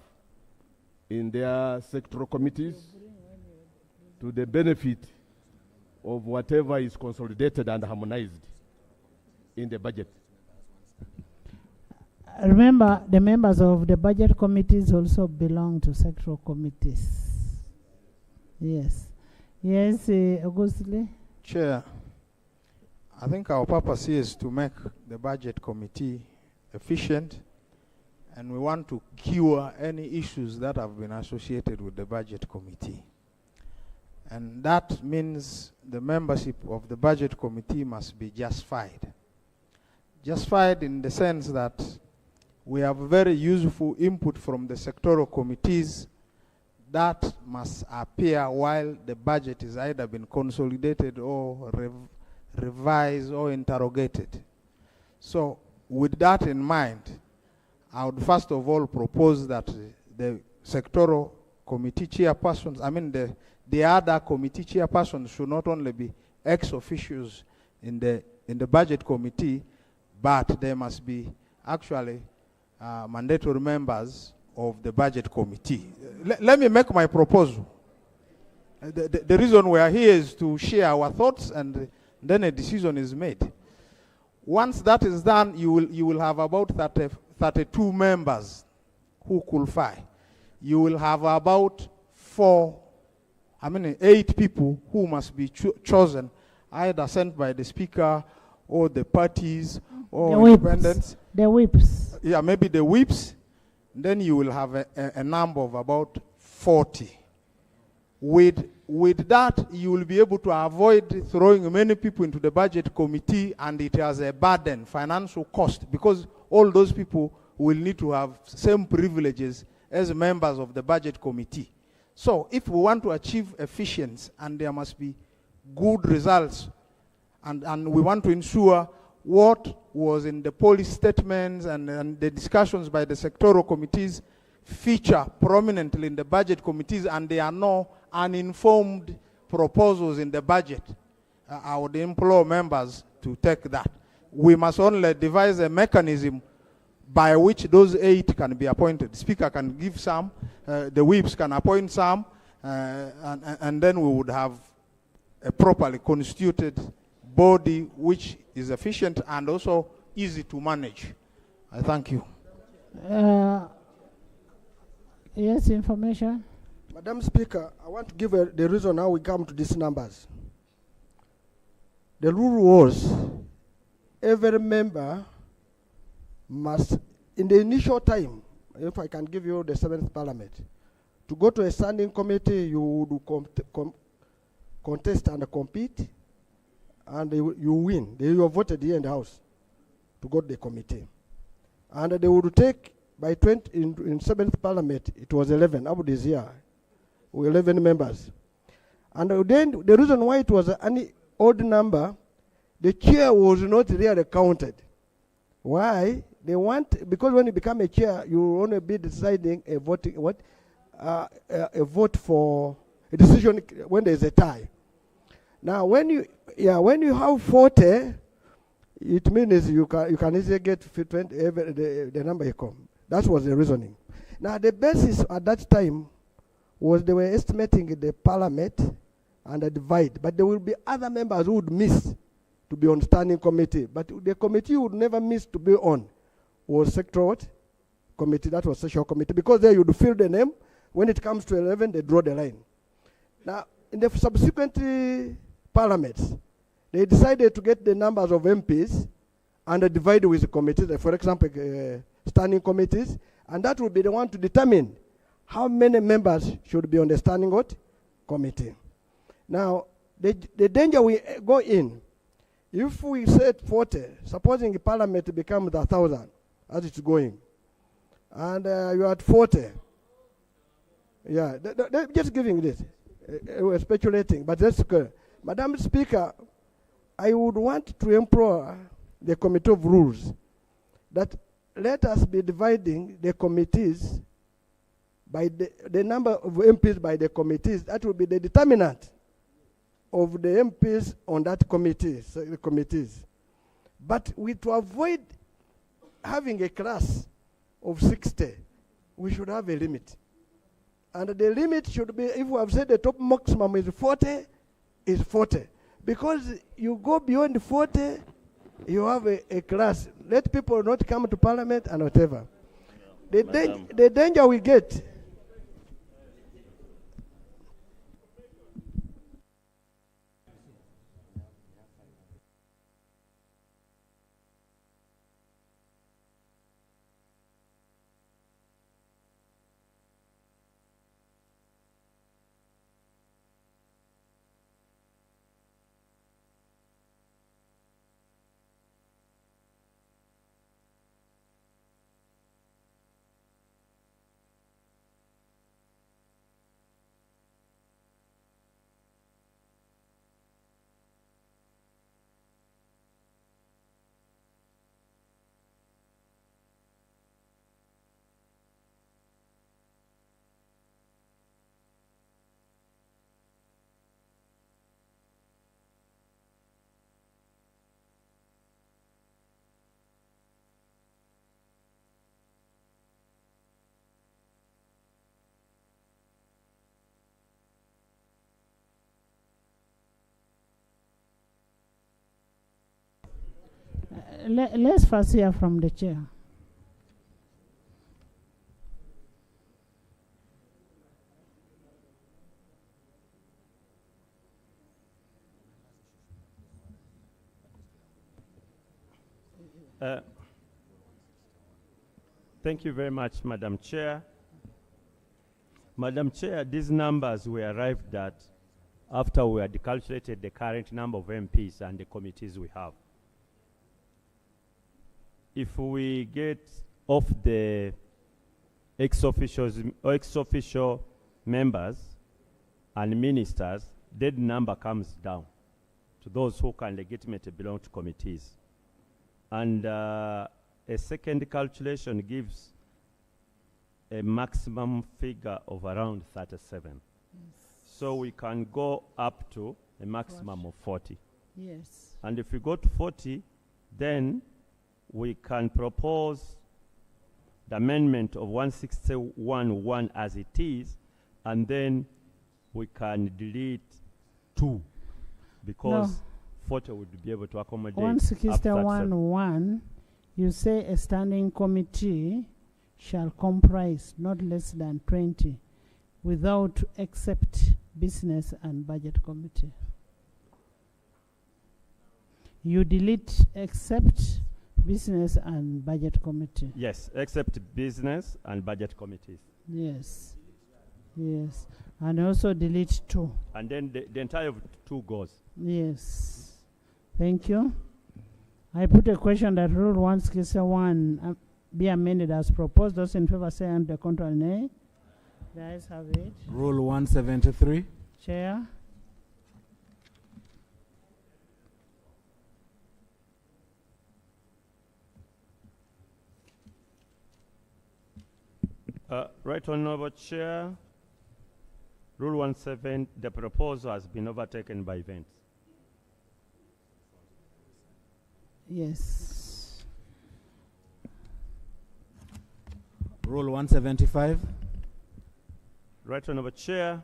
in their sectoral committees to the benefit of whatever is consolidated and harmonized in the budget. Remember, the members of the budget committees also belong to sectoral committees. Yes. Yes, Augustly? Chair, I think our purpose here is to make the budget committee efficient, and we want to cure any issues that have been associated with the budget committee. And that means the membership of the budget committee must be justified. Justified in the sense that we have very useful input from the sectoral committees that must appear while the budget is either been consolidated or revised or interrogated. So with that in mind, I would first of all propose that the sectoral committee chairpersons, the other committee chairpersons should not only be ex-officials in the budget committee, but they must be actually mandatory members of the budget committee. Let me make my proposal. The reason we are here is to share our thoughts, and then a decision is made. Once that is done, you will have about 32 members who qualify. You will have about 8 people who must be chosen, either sent by the speaker or the parties or the independents. The whips. Yeah, maybe the whips. Then you will have a number of about 40. With that, you will be able to avoid throwing many people into the budget committee, and it has a burden, financial cost, because all those people will need to have same privileges as members of the budget committee. So if we want to achieve efficiency, and there must be good results, and we want to ensure what was in the policy statements and the discussions by the sectoral committees feature prominently in the budget committees, and there are no uninformed proposals in the budget, I would implore members to take that. We must only devise a mechanism by which those 8 can be appointed. The Speaker can give some, the whips can appoint some, and then we would have a properly constituted body which is efficient and also easy to manage. I thank you. Yes, information. Madam Speaker, I want to give the reason how we come to these numbers. The rule was every member must, in the initial time, if I can give you the 7th Parliament, to go to a standing committee, you would contest and compete, and you win. You are voted here in the House to go to the committee. And they would take, by 20, in 7th Parliament, it was 11, up this year, 11 members. And then the reason why it was an odd number, the chair was not really counted. Why? They want, because when you become a chair, you only be deciding a voting, a vote for a decision when there's a tie. Now, when you have 40, it means you can easily get 20, the number you come. That was the reasoning. Now, the basis at that time was they were estimating the Parliament and the divide, but there will be other members who would miss to be on standing committee, but the committee would never miss to be on was sectoral committee, that was social committee, because there you would fill the name. When it comes to 11, they draw the line. Now, in the subsequent parliaments, they decided to get the numbers of MPs and divide with the committees, for example, standing committees, and that would be the one to determine how many members should be on the standing committee. Now, the danger we go in, if we set 40, supposing the Parliament becomes 1,000, as it's going, and you're at 40, yeah, they're just giving this. We're speculating, but that's good. Madam Speaker, I would want to implore the Committee of Rules that let us be dividing the committees by the number of MPs by the committees. That will be the determinant of the MPs on that committee, so the committees. But to avoid having a class of 60, we should have a limit. And the limit should be, if we have said the top maximum is 40, is 40. Because you go beyond 40, you have a class. Let people not come to Parliament and whatever. The danger we get, let's first hear from the chair. Thank you very much, Madam Chair. Madam Chair, these numbers were arrived at after we had calculated the current number of MPs and the committees we have. If we get off the ex-official members and ministers, that number comes down to those who can legitimately belong to committees. And a second calculation gives a maximum figure of around 37. Yes. So we can go up to a maximum of 40. Yes. And if we go to 40, then we can propose the amendment of 161.1 as it is, and then we can delete 2 because 40 would be able to accommodate. 161.1, you say a standing committee shall comprise not less than 20 without except business and budget committee. You delete except business and budget committee. Yes, except business and budget committees. Yes. Yes. And also delete 2. And then the entire 2 goes. Yes. Thank you. I put a question that Rule 161 be amended as proposed. Those in favor say and the contrary nay. The ayes have it. Rule 173. Chair. Right Honourable Chair, Rule 17, the proposal has been overtaken by events. Yes. Rule 175. Right Honourable Chair,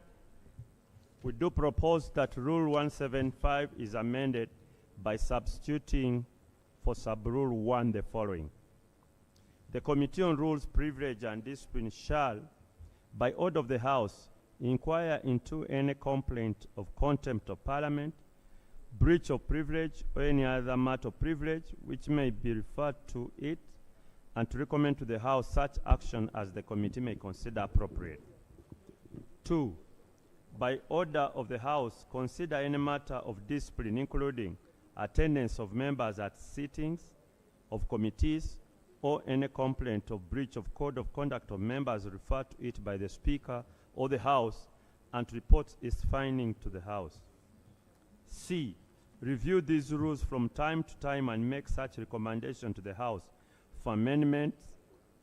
we do propose that Rule 175 is amended by substituting for Sub-Rule 1 the following. The Committee on Rules, Privilege and Discipline shall, by order of the House, inquire into any complaint of contempt of Parliament, breach of privilege, or any other matter of privilege which may be referred to it, and to recommend to the House such action as the committee may consider appropriate. 2. By order of the House, consider any matter of discipline, including attendance of members at sittings of committees, or any complaint of breach of code of conduct of members referred to it by the Speaker or the House, and to report its finding to the House. C. Review these rules from time to time and make such recommendation to the House for amendments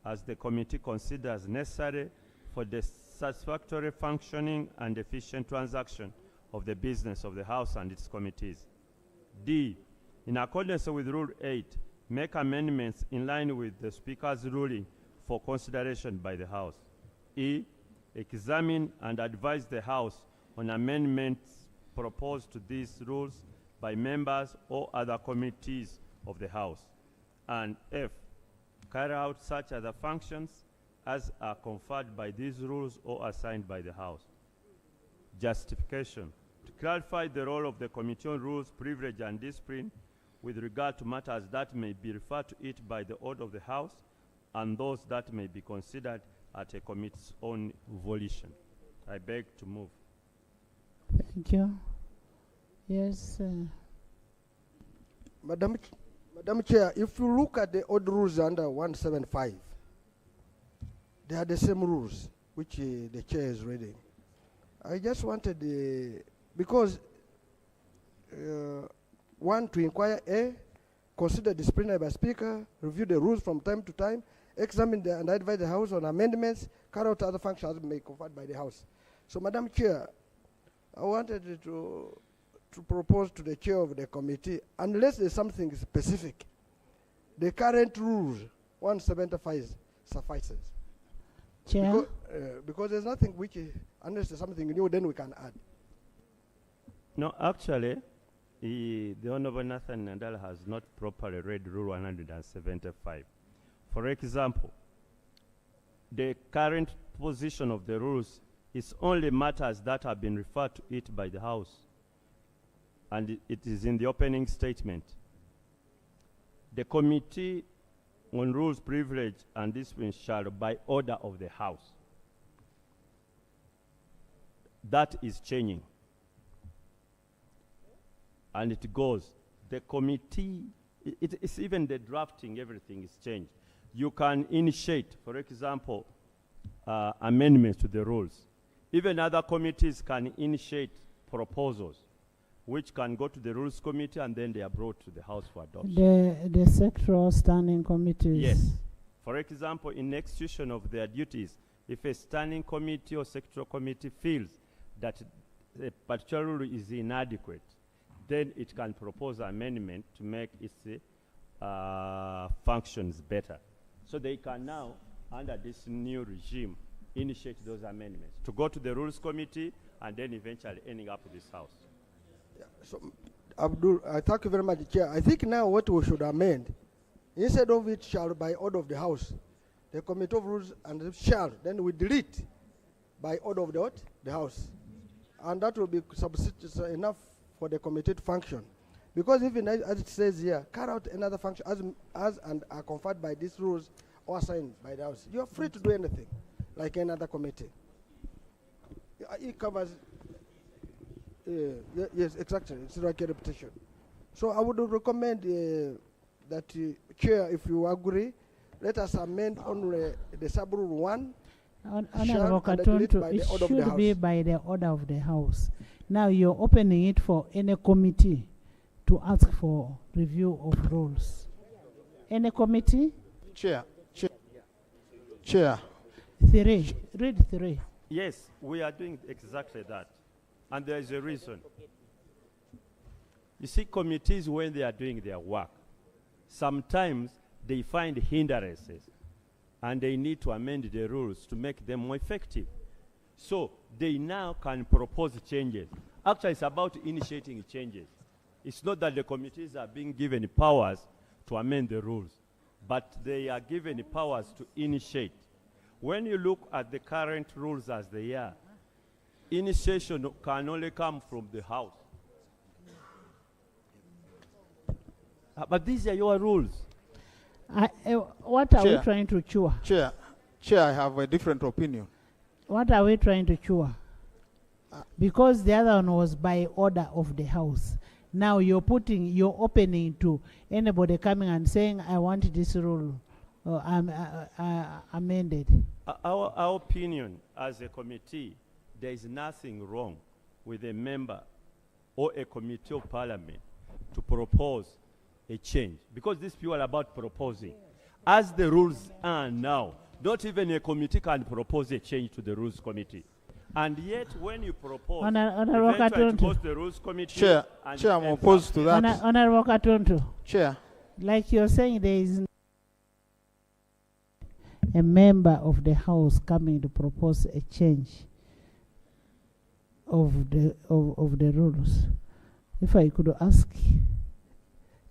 as the committee considers necessary for the satisfactory functioning and efficient transaction of the business of the House and its committees. D. In accordance with Rule 8, make amendments in line with the Speaker's ruling for consideration by the House. E. Examine and advise the House on amendments proposed to these rules by members or other committees of the House. And F. Carry out such other functions as are conferred by these rules or assigned by the House. Justification. To clarify the role of the Committee on Rules, Privilege and Discipline with regard to matters that may be referred to it by the order of the House and those that may be considered at a committee's own volition. I beg to move. Thank you. Yes. Madam Chair, if you look at the old rules under 175, they are the same rules which the Chair is reading. I just wanted because one, to inquire consider disciplinary by Speaker, review the rules from time to time, examine and advise the House on amendments, carry out other functions may be conferred by the House. So, Madam Chair, I wanted to propose to the Chair of the committee, unless there's something specific, the current rules, 175 suffices. Chair? Because there's nothing which, unless there's something new, then we can add. No, actually, the Honorable Nathan Nandala has not properly read Rule 175. For example, the current position of the rules is only matters that have been referred to it by the House, and it is in the opening statement. The Committee on Rules, Privilege and Discipline shall, by order of the House. That is changing. And it goes, the committee, it's even the drafting, everything is changed. You can initiate, for example, amendments to the rules. Even other committees can initiate proposals, which can go to the Rules Committee and then they are brought to the House for adoption. The sectoral standing committees. Yes. For example, in execution of their duties, if a standing committee or sectoral committee feels that a particular rule is inadequate, then it can propose amendment to make its functions better. So they can now under this new regime, initiate those amendments to go to the Rules Committee and then eventually ending up with this House. Yeah, so, Abdul, I thank you very much, Chair. I think now what we should amend, instead of it shall by order of the House, the Committee of Rules and shall, then we delete by order of the what? The House. And that will be enough for the committee to function. Because even as it says here, carry out another function as and are conferred by these rules or assigned by the House. You are free to do anything, like any other committee. It covers, yes, exactly, it's like a repetition. So I would recommend that, Chair, if you agree, let us amend only the sub-rule 1. Honorable Katonto, it should be by the order of the House. Now you're opening it for any committee to ask for review of rules. Any committee? Chair. 3. Read 3. Yes, we are doing exactly that. And there is a reason. You see, committees, when they are doing their work, sometimes they find hindrances and they need to amend the rules to make them more effective. So they now can propose changes. Actually, it's about initiating changes. It's not that the committees are being given powers to amend the rules, but they are given powers to initiate. When you look at the current rules as they are, initiation can only come from the House. But these are your rules. What are we trying to cure? Chair, I have a different opinion. What are we trying to cure? Because the other one was by order of the House. Now you're opening to anybody coming and saying, I want this rule amended. Our opinion as a committee, there is nothing wrong with a member or a committee of Parliament to propose a change, because these people are about proposing. As the rules are now, not even a committee can propose a change to the Rules Committee. And yet, when you propose, eventually it goes to the Rules Committee. Chair, I'm opposed to that. Honorable Katonto. Chair. Like you're saying, there is a member of the House coming to propose a change of the rules. If I could ask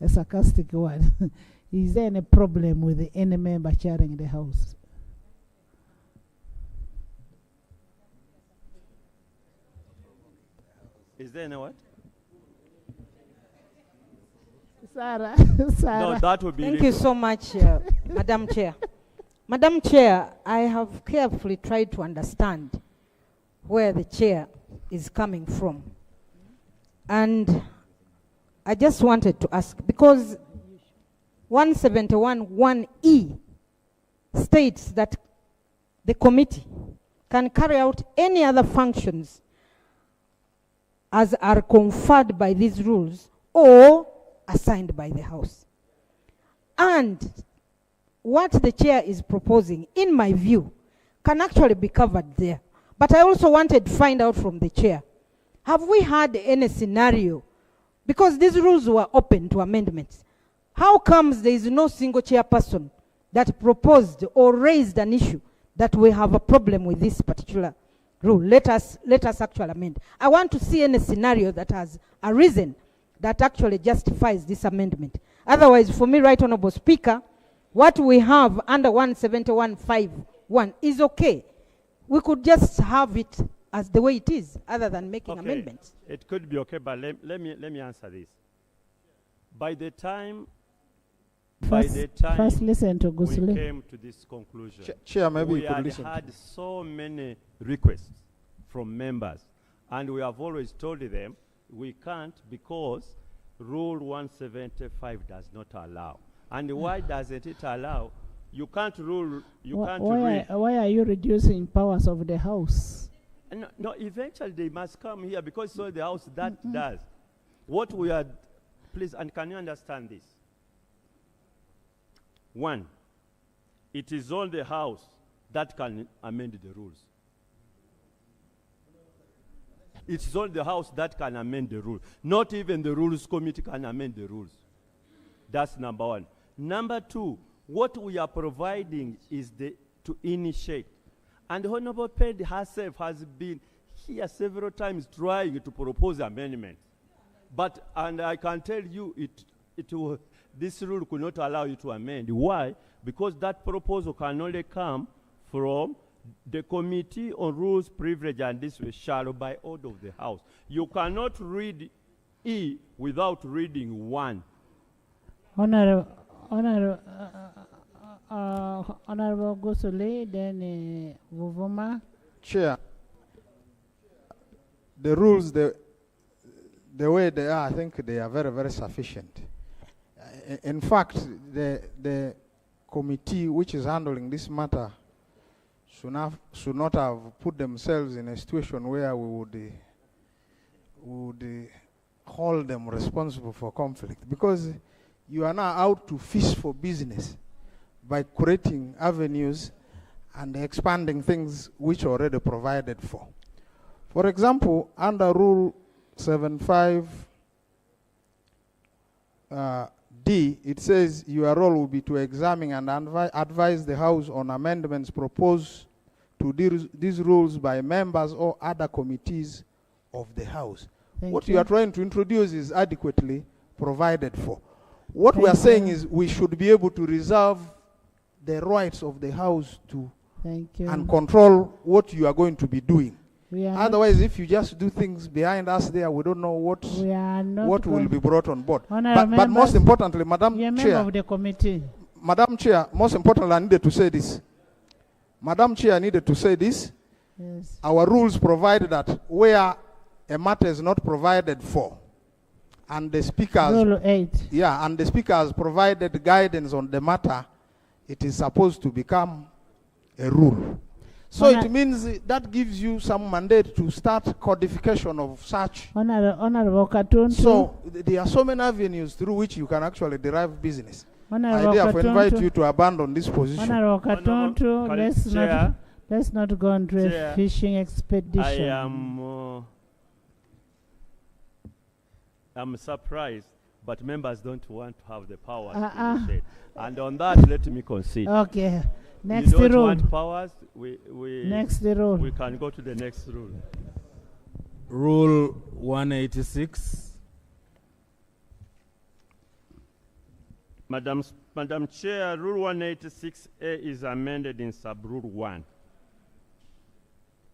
a sarcastic one, is there any problem with any member chairing the House? Is there any what? Sarah. No, that would be Thank you so much, Madam Chair. Madam Chair, I have carefully tried to understand where the chair is coming from. And I just wanted to ask, because 171(1)(e) states that the committee can carry out any other functions as are conferred by these rules or assigned by the House. And what the chair is proposing, in my view, can actually be covered there. But I also wanted to find out from the chair, have we had any scenario, because these rules were open to amendments, how comes there is no single chairperson that proposed or raised an issue that we have a problem with this particular rule? Let us actually amend. I want to see any scenario that has arisen that actually justifies this amendment. Otherwise, for me, Right Honorable Speaker, what we have under 171(5)(1) is okay. We could just have it as the way it is, other than making amendments. It could be okay, but let me answer this. By the time first listen to we Gusule. came to this conclusion, Chair, maybe we you could had listen. had so many requests from members, and we have always told them we can't, because Rule 175 does not allow. And why doesn't it allow? You can't rule, why are you reducing powers of the House? No, eventually they must come here, because it's all the House that does. What we are, please, and can you understand this? One, it is only the House that can amend the rules. It's only the House that can amend the rules. Not even the Rules Committee can amend the rules. That's number one. Number two, what we are providing is the to initiate. And Honorable Pedi herself has been here several times trying to propose amendments. But, and I can tell you, this rule could not allow you to amend. Why? Because that proposal can only come from the Committee on Rules, Privilege, and this shall by order of the House. You cannot read E without reading 1. Honorable Gosole, then Vuvuma. Chair, the rules, the way they are, I think they are very, very sufficient. In fact, the committee which is handling this matter should not have put themselves in a situation where we would hold them responsible for conflict, because you are now out to fish for business by creating avenues and expanding things which are already provided for. For example, under Rule 75 D, it says your role will be to examine and advise the House on amendments proposed to these rules by members or other committees of the House. What you are trying to introduce is adequately provided for. What we are saying is we should be able to reserve the rights of the House to and control what you are going to be doing. Otherwise, if you just do things behind us there, we don't know what will be brought on board. But most importantly, Madam Chair, of the committee. Madam Chair, most importantly, I needed to say this. Madam Chair needed to say this. Yes. Our rules provide that where a matter is not provided for, and the speakers, Rule 8. Yeah, and the speaker has provided guidance on the matter, it is supposed to become a rule. So it means that gives you some mandate to start codification of such. Honorable Katuntu. So there are so many avenues through which you can actually derive business. Honorable I therefore Katuntu. invite you to abandon this position. Honorable Katuntu, let's not go into a fishing expedition. I'm surprised, but members don't want to have the power to initiate. And on that, let me concede. Okay. Next you don't rule. Want powers, Next rule. We can go to the next rule. Rule 186. Madam Chair, Rule 186A is amended in Sub-Rule 1.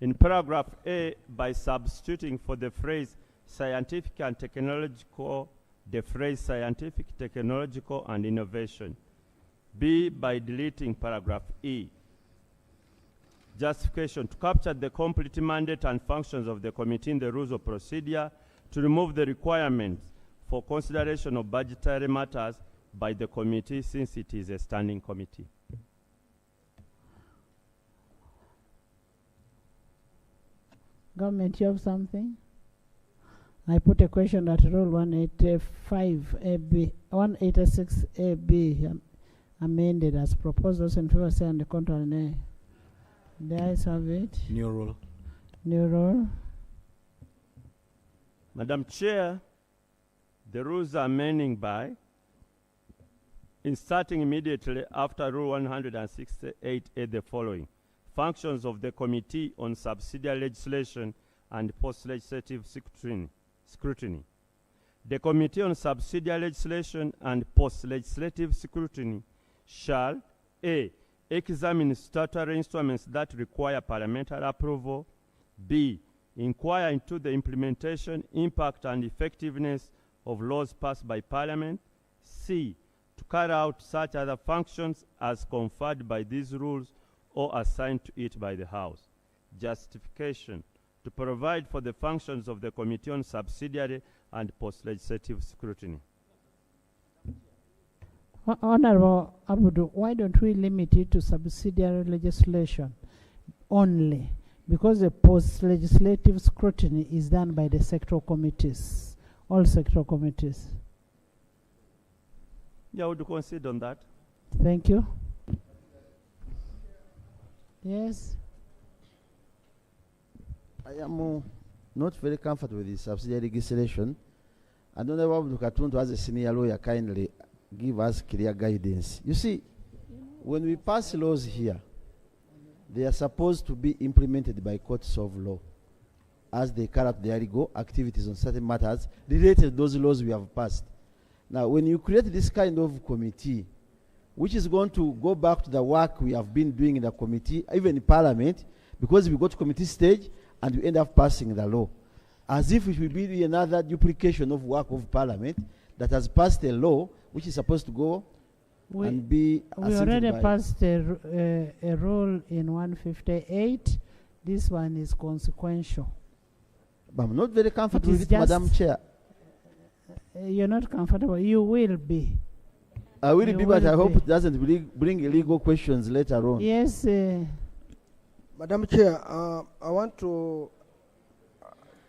In paragraph A, by substituting for the phrase scientific and technological, the phrase scientific, technological, and innovation. B, by deleting paragraph E. Justification: to capture the complete mandate and functions of the committee in the rules of procedure, to remove the requirements for consideration of budgetary matters by the committee since it is a standing committee. Government, you have something? I put a question that Rule 185AB, 186AB amended as proposed. Those in favor say on the contrary nay. The ayes have it. New rule. New rule. Madam Chair, the rules are amending by inserting immediately after Rule 168A the following: functions of the Committee on Subsidiary Legislation and Post-Legislative Scrutiny. The Committee on Subsidiary Legislation and Post-Legislative Scrutiny shall A, examine statutory instruments that require parliamentary approval, B, inquire into the implementation, impact, and effectiveness of laws passed by Parliament, C, to carry out such other functions as conferred by these rules or assigned to it by the House. Justification: to provide for the functions of the Committee on Subsidiary and Post-Legislative Scrutiny. Honorable Abudu, why don't we limit it to subsidiary legislation only? Because the post-legislative scrutiny is done by the sectoral committees, all sectoral committees. Yeah, would you concede on that? Thank you. Yes. I am not very comfortable with the subsidiary legislation. I don't know what Katuntu, as a senior lawyer, kindly give us clear guidance. You see, when we pass laws here, they are supposed to be implemented by courts of law as they carry out their legal activities on certain matters related to those laws we have passed. Now, when you create this kind of committee, which is going to go back to the work we have been doing in the committee, even in Parliament, because we go to committee stage and we end up passing the law, as if it will be another duplication of work of Parliament that has passed a law which is supposed to go and be We already passed a rule in 158. This one is consequential. But I'm not very comfortable with it, Madam Chair. You're not comfortable. You will be. I will be, but I hope it doesn't bring illegal questions later on. Yes. Madam Chair, I want to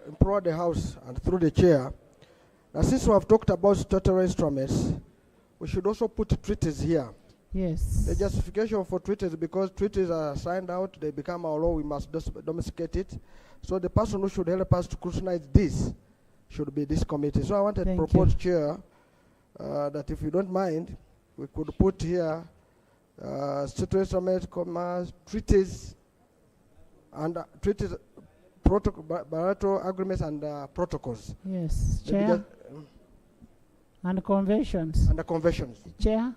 implore the House and through the Chair that since we have talked about statutory instruments, we should also put treaties here. Yes. The justification for treaties, because treaties are signed out, they become our law, we must domesticate it. So the person who should help us to scrutinize this should be this committee. So I wanted to propose, Chair, that if you don't mind, we could put here statutory instruments, treaties, and treaties, bilateral agreements, and protocols. Yes, Chair. And conventions. And the conventions. Chair.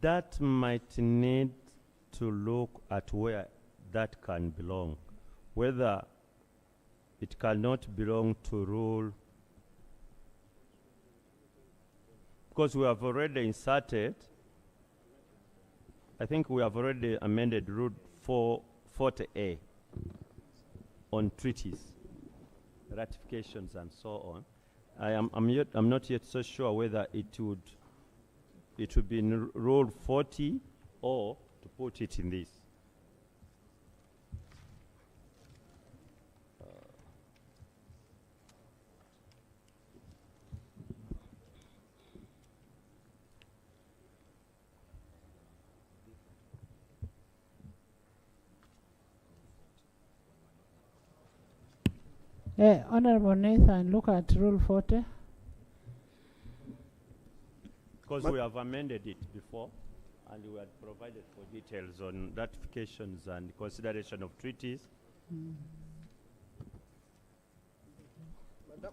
That might need to look at where that can belong, whether it cannot belong to rule, because we have already inserted, I think we have already amended Rule 440A on treaties, ratifications, and so on. I'm not yet so sure whether it would be in Rule 40 or to put it in this. Honorable Nathan, look at Rule 40. Because we have amended it before, and we had provided for details on ratifications and consideration of treaties.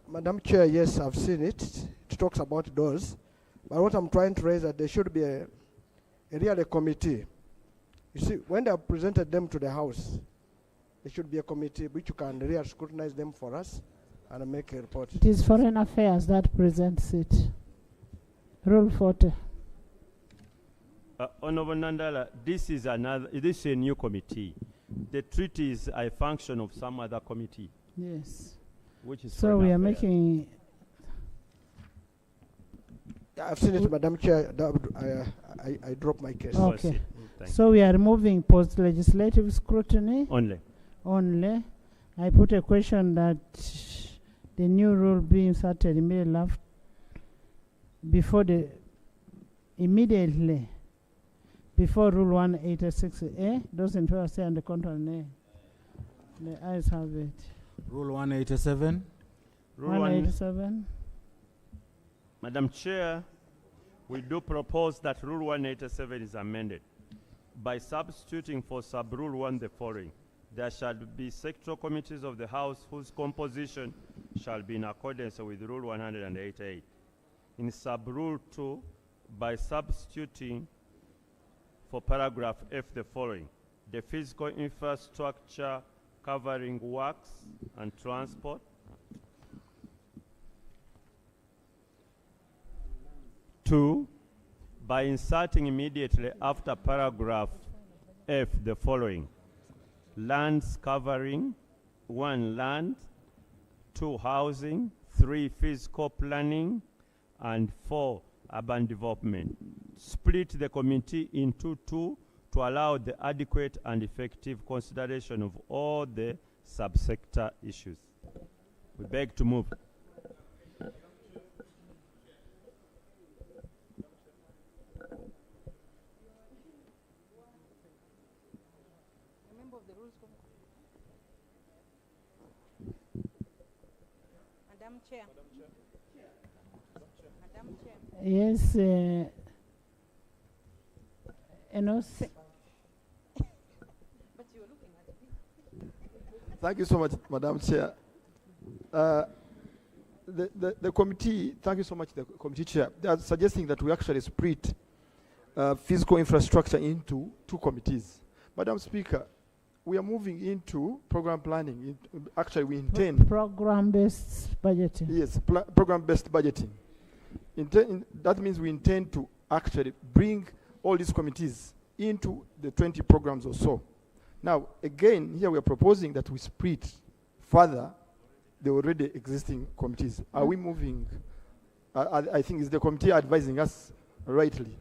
Madam Chair, yes, I've seen it. It talks about those. But what I'm trying to raise is that there should be a real committee. You see, when they have presented them to the House, there should be a committee which you can really scrutinize them for us and make a report. It is Foreign Affairs that presents it. Rule 40. Honorable Nandala, this is a new committee. The treaty is a function of some other committee. Yes. Which is so we are making. I've seen it, Madam Chair. I dropped my case. Okay. So we are removing post-legislative scrutiny. Only. I put a question that the new rule be inserted immediately immediately before Rule 186A. Those in favor say on the contrary, nay. The ayes have it. Rule 187. Rule 187. Madam Chair, we do propose that Rule 187 is amended by substituting for Sub-Rule 1 the following. There shall be sectoral committees of the House whose composition shall be in accordance with Rule 188. In Sub-Rule 2, by substituting for paragraph F the following. The physical infrastructure covering works and transport. Two, by inserting immediately after paragraph F the following. Lands covering: 1, land; 2, housing; 3, physical planning; and 4, urban development. Split the committee into 2 to allow the adequate and effective consideration of all the subsector issues. We beg to move. Madam Chair. Madam Chair. Yes, Enos. Thank you so much, Madam Chair. The committee, thank you so much, the committee chair. They are suggesting that we actually split physical infrastructure into two committees. Madam Speaker, we are moving into program planning. Actually, we intend... Program-based budgeting. Yes, program-based budgeting. That means we intend to actually bring all these committees into the 20 programs or so. Now, again, here we are proposing that we split further the already existing committees. Are we moving? I think is the committee advising us rightly?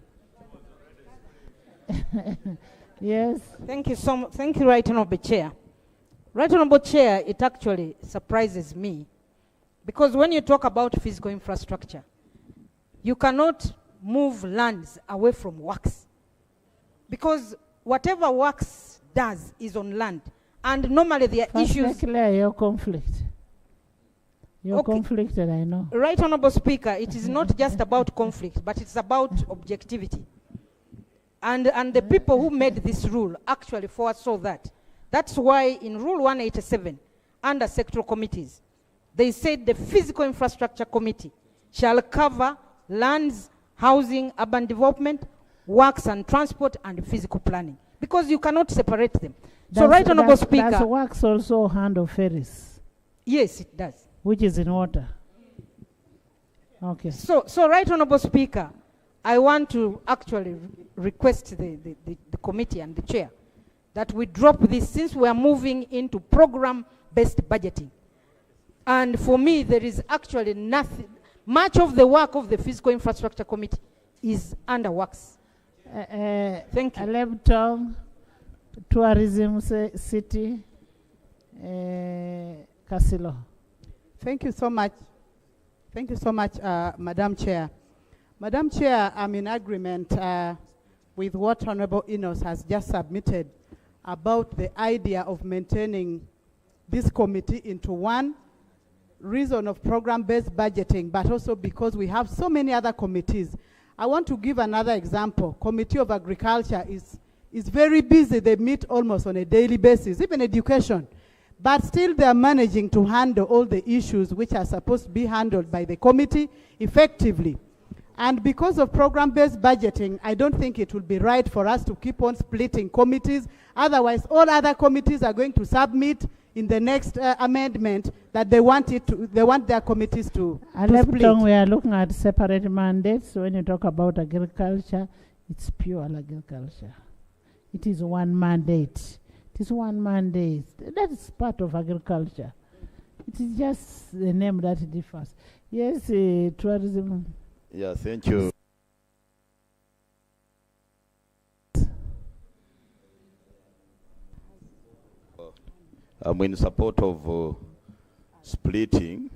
Yes. Thank you so much. Thank you, Right Honourable Chair. Right Honourable Chair, it actually surprises me because when you talk about physical infrastructure, you cannot move lands away from works because whatever works does is on land, and normally there are issues. Clear your conflict. You're conflicted, I know. Right Honourable Speaker, it is not just about conflict, but it's about objectivity. And the people who made this rule actually foresaw that. That's why in Rule 187, under sectoral committees, they said the Physical Infrastructure Committee shall cover lands, housing, urban development, works and transport, and physical planning. Because you cannot separate them. So Right Honourable Speaker... Does works also handle ferries? Yes, it does. Which is in water. Okay. So Right Honourable Speaker, I want to actually request the committee and the chair that we drop this since we are moving into program-based budgeting. And for me, there is actually nothing. Much of the work of the Physical Infrastructure Committee is under works. Thank you. Lepton, tourism city, Casilo. Thank you so much. Thank you so much, Madam Chair. Madam Chair, I'm in agreement with what Honorable Enos has just submitted about the idea of maintaining this committee into one reason of program-based budgeting, but also because we have so many other committees. I want to give another example. Committee of Agriculture is very busy. They meet almost on a daily basis, even education. But still they are managing to handle all the issues which are supposed to be handled by the committee effectively. And because of program-based budgeting, I don't think it will be right for us to keep on splitting committees. Otherwise, all other committees are going to submit in the next amendment that they want their committees to split. We are looking at separate mandates. When you talk about agriculture, it's pure agriculture. It is one mandate. It is one mandate. That is part of agriculture. It is just the name that differs. Yes, tourism. Yeah, thank you. I'm in support of splitting.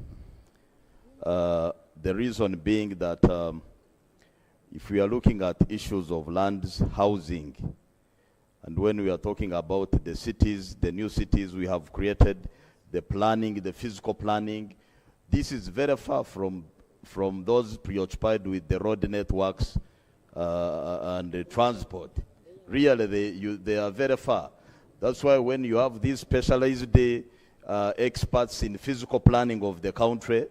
The reason being that if we are looking at issues of lands, housing, and when we are talking about the cities, the new cities we have created, the planning, the physical planning, this is very far from those preoccupied with the road networks and the transport. Really, they are very far. That's why when you have these specialized experts in physical planning of the country,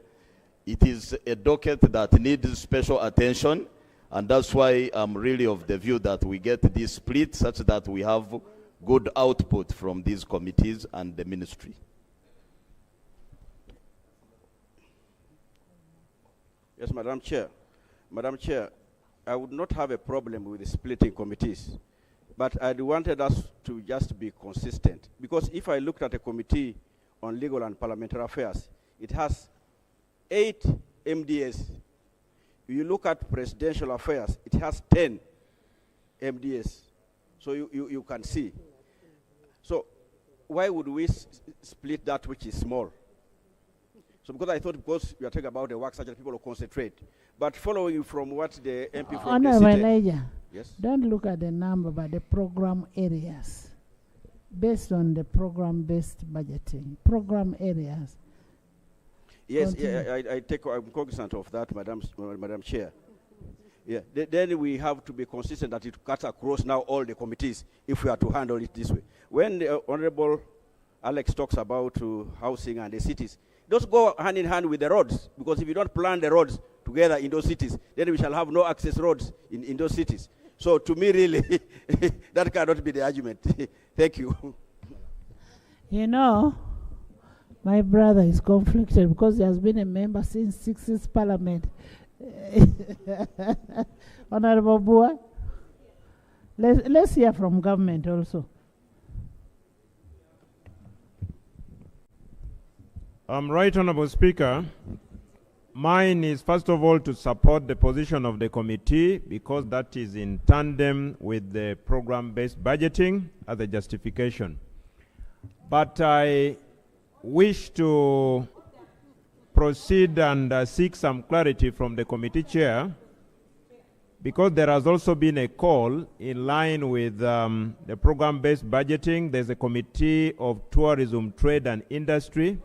it is a docket that needs special attention, and that's why I'm really of the view that we get this split such that we have good output from these committees and the ministry. Yes, Madam Chair. Madam Chair, I would not have a problem with the splitting committees, but I wanted us to just be consistent. Because if I looked at a committee on legal and parliamentary affairs, it has 8 MDS. If you look at presidential affairs, it has 10 MDS. So you can see. So why would we split that which is small? So because I thought because we are talking about the work such that people will concentrate. But following from what the MP from Honorable Elijah, yes? Don't look at the number, but the program areas. Based on the program-based budgeting, program areas. Yes, Continue. I'm cognizant of that, Madam Chair. Yeah, then we have to be consistent that it cuts across now all the committees if we are to handle it this way. When the Honorable Alex talks about housing and the cities, those go hand in hand with the roads, because if you don't plan the roads together in those cities, then we shall have no access roads in those cities. So to me, really, that cannot be the argument. Thank you. You know, my brother is conflicted because he has been a member since 60s Parliament. Honorable Bua, let's hear from government also. Right, Honorable Speaker. Mine is, first of all, to support the position of the committee because that is in tandem with the program-based budgeting as a justification. But I wish to proceed and seek some clarity from the committee chair, because there has also been a call in line with the program-based budgeting. There's a committee of tourism, trade and industry.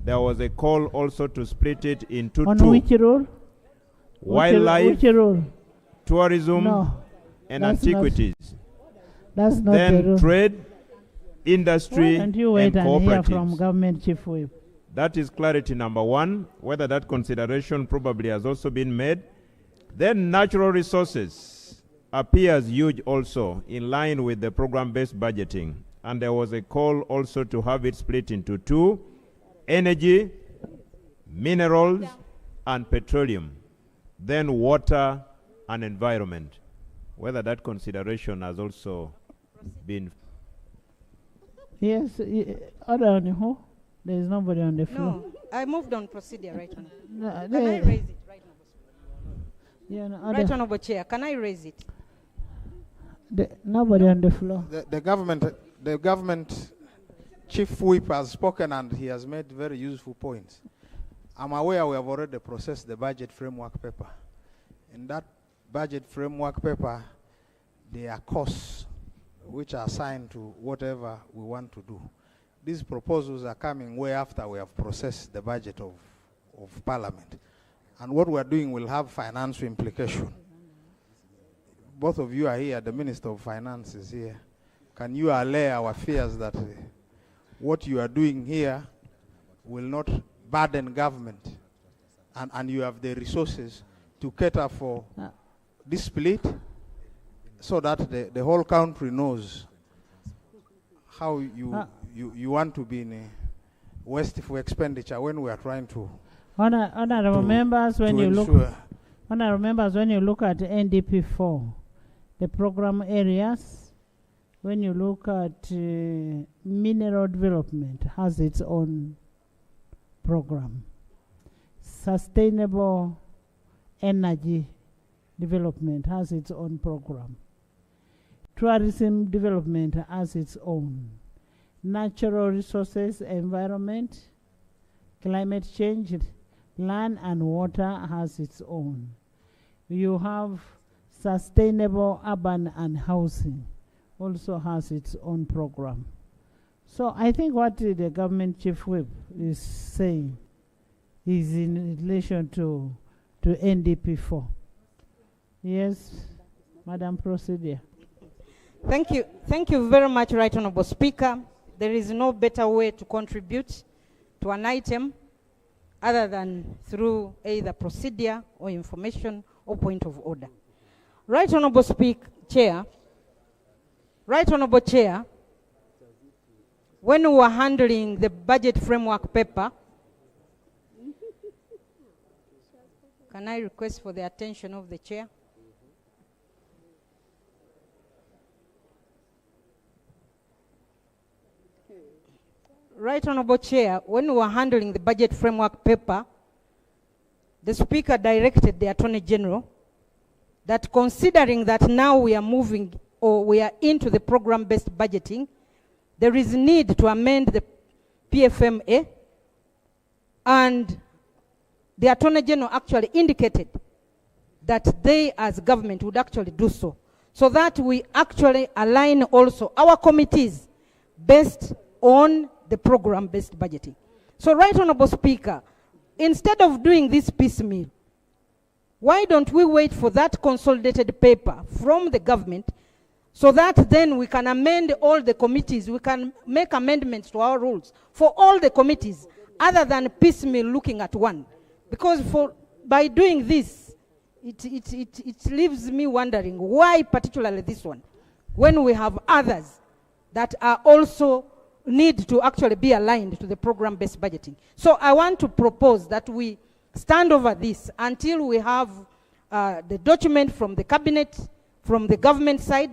There was a call also to split it into On two. which role? Wildlife, which role? tourism, No, and that's antiquities. That's not the Then role. trade, industry, Why don't you wait and and hear cooperatives. from government chief whip? That is clarity number one, whether that consideration probably has also been made. Then natural resources appears huge also in line with the program-based budgeting. And there was a call also to have it split into two: energy, minerals, and petroleum. Then water and environment. Whether that consideration has also been. Yes, order on who? There is nobody on the floor. No, I moved on procedure, right on. No, Can I raise it, right Yeah, no, Right order. Honorable Chair, can I raise it? Nobody on the floor. The government chief whip has spoken and he has made very useful points. I'm aware we have already processed the budget framework paper. In that budget framework paper, there are costs which are assigned to whatever we want to do. These proposals are coming way after we have processed the budget of Parliament. And what we're doing will have financial implication. Both of you are here, the Minister of Finance is here. Can you allay our fears that what you are doing here will not burden government, and you have the resources to cater for this split so that the whole country knows how you want to be in a wasteful expenditure when we are trying to Honorable members, when you look, honorable members, when you look at NDP 4, the program areas, when you look at mineral development, has its own program. Sustainable energy development has its own program. Tourism development has its own. Natural resources, environment, climate change, land and water has its own. You have sustainable urban and housing also has its own program. So I think what the government chief whip is saying is in relation to NDP 4. Yes, Madam Procedure. Thank you. Thank you very much, Right Honorable Speaker. There is no better way to contribute to an item other than through either procedure or information or point of order. Right Honorable Chair, Right Honorable Chair, when we were handling the budget framework paper, can I request for the attention of the chair? Right Honorable Chair, when we were handling the budget framework paper, the Speaker directed the Attorney General that considering that now we are moving or we are into the program-based budgeting, there is need to amend the PFMA, and the Attorney General actually indicated that they as government would actually do so, so that we actually align also our committees based on the program-based budgeting. So, Right Honorable Speaker, instead of doing this piecemeal, why don't we wait for that consolidated paper from the government so that then we can amend all the committees, we can make amendments to our rules for all the committees other than piecemeal looking at one. Because by doing this, it leaves me wondering why particularly this one, when we have others that are also need to actually be aligned to the program-based budgeting. So I want to propose that we stand over this until we have the document from the cabinet, from the government side,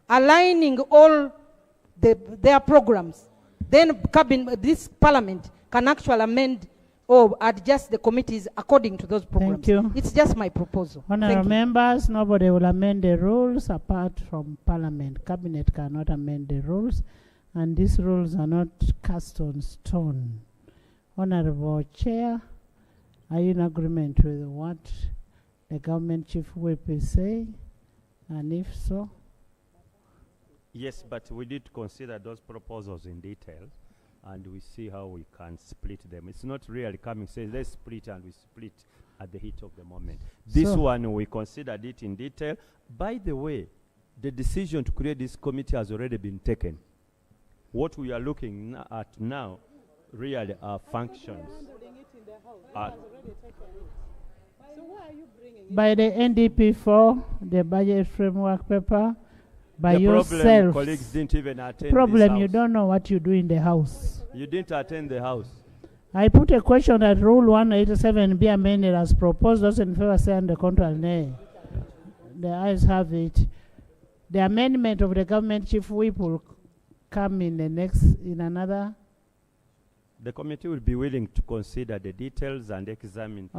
aligning all their programs. Then this parliament can actually amend or adjust the committees according to those programs. Thank you. It's just my proposal. Honourable members, nobody will amend the rules apart from Parliament. Cabinet cannot amend the rules, and these rules are not cast on stone. Honourable Chair, are you in agreement with what the government chief whip is saying? And if so? Yes, but we did consider those proposals in detail, and we see how we can split them. It's not really coming, say, let's split, and we split at the heat of the moment. This one, we considered it in detail. By the way, the decision to create this committee has already been taken. What we are looking at now really are functions. By the NDP4, the budget framework paper, by yourself. Problem, colleagues didn't even attend problem, this house. you don't know what you do in the house. You didn't attend the house. I put a question that Rule 187 be amended as proposed. Those in favor say, and the contrary nay. The ayes have it. The amendment of the government chief whip will come in another. The committee will be willing to consider the details and examine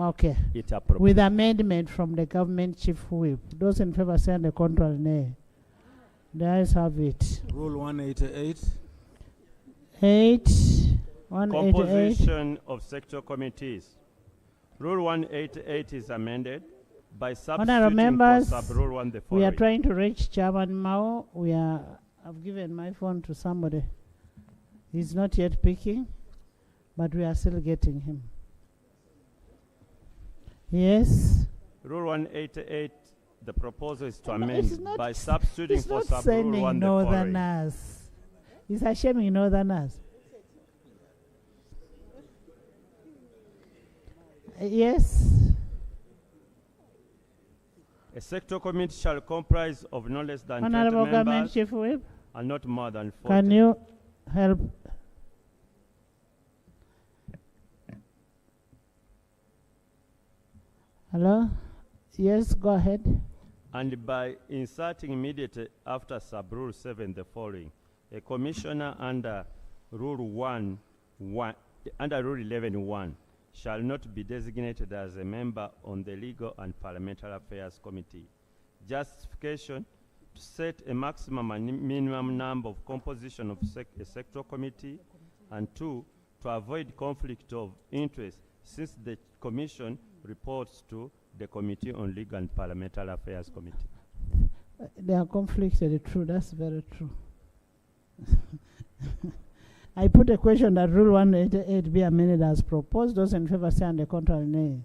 it appropriately. With amendment from the government chief whip. Those in favor say, and the contrary nay. The ayes have it. Rule 188. 188. Composition of sector committees. Rule 188 is amended by substituting for sub-rule 1 the following. We are trying to reach Chairman Mao. I've given my phone to somebody. He's not yet picking, but we are still getting him. Yes? Rule 188, the proposal is to amend by substituting for sub-rule 1 the following. It's not sending northerners. It's ashaming northerners. Yes. A sector committee shall comprise of no less than 20 Honourable Government members Chief Whip, and not more than 40. can you help? Hello? Yes, go ahead. And by inserting immediately after sub-rule 7 the following. A commissioner under Rule 11.1 shall not be designated as a member on the Legal and Parliamentary Affairs Committee. Justification: to set a maximum and minimum number of composition of a sector committee, and 2, to avoid conflict of interest since the Commission reports to the Committee on Legal and Parliamentary Affairs Committee. They are conflicted, true, that's very true. I put a question that Rule 188 be amended as proposed. Those in favor say, and the contrary nay.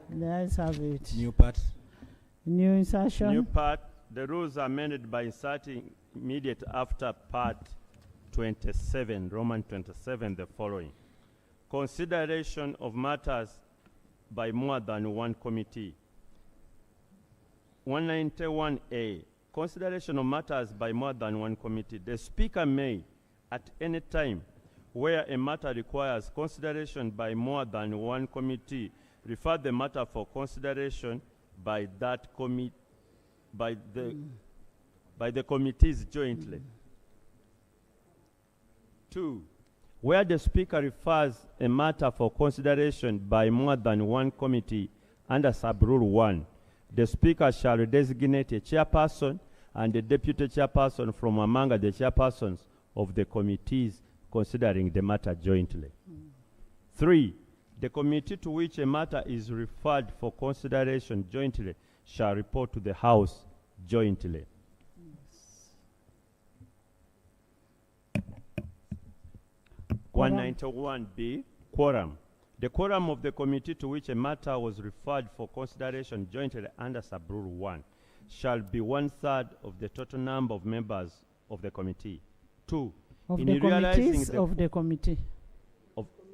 The ayes have it. New part. New insertion. New part. The rules are amended by inserting immediate after part 27, Roman 27, the following. Consideration of matters by more than one committee. 191A. Consideration of matters by more than one committee. The Speaker may, at any time where a matter requires consideration by more than one committee, refer the matter for consideration by that committee, by the committees jointly. 2, where the Speaker refers a matter for consideration by more than one committee under sub-rule 1, the Speaker shall designate a chairperson and a deputy chairperson from among the chairpersons of the committees considering the matter jointly. 3, the committee to which a matter is referred for consideration jointly shall report to the House jointly. Yes. 191B, quorum. The quorum of the committee to which a matter was referred for consideration jointly under Sub-Rule 1 shall be 1/3 of the total number of members of the committee. 2. Of In the realizing committees, of the committee.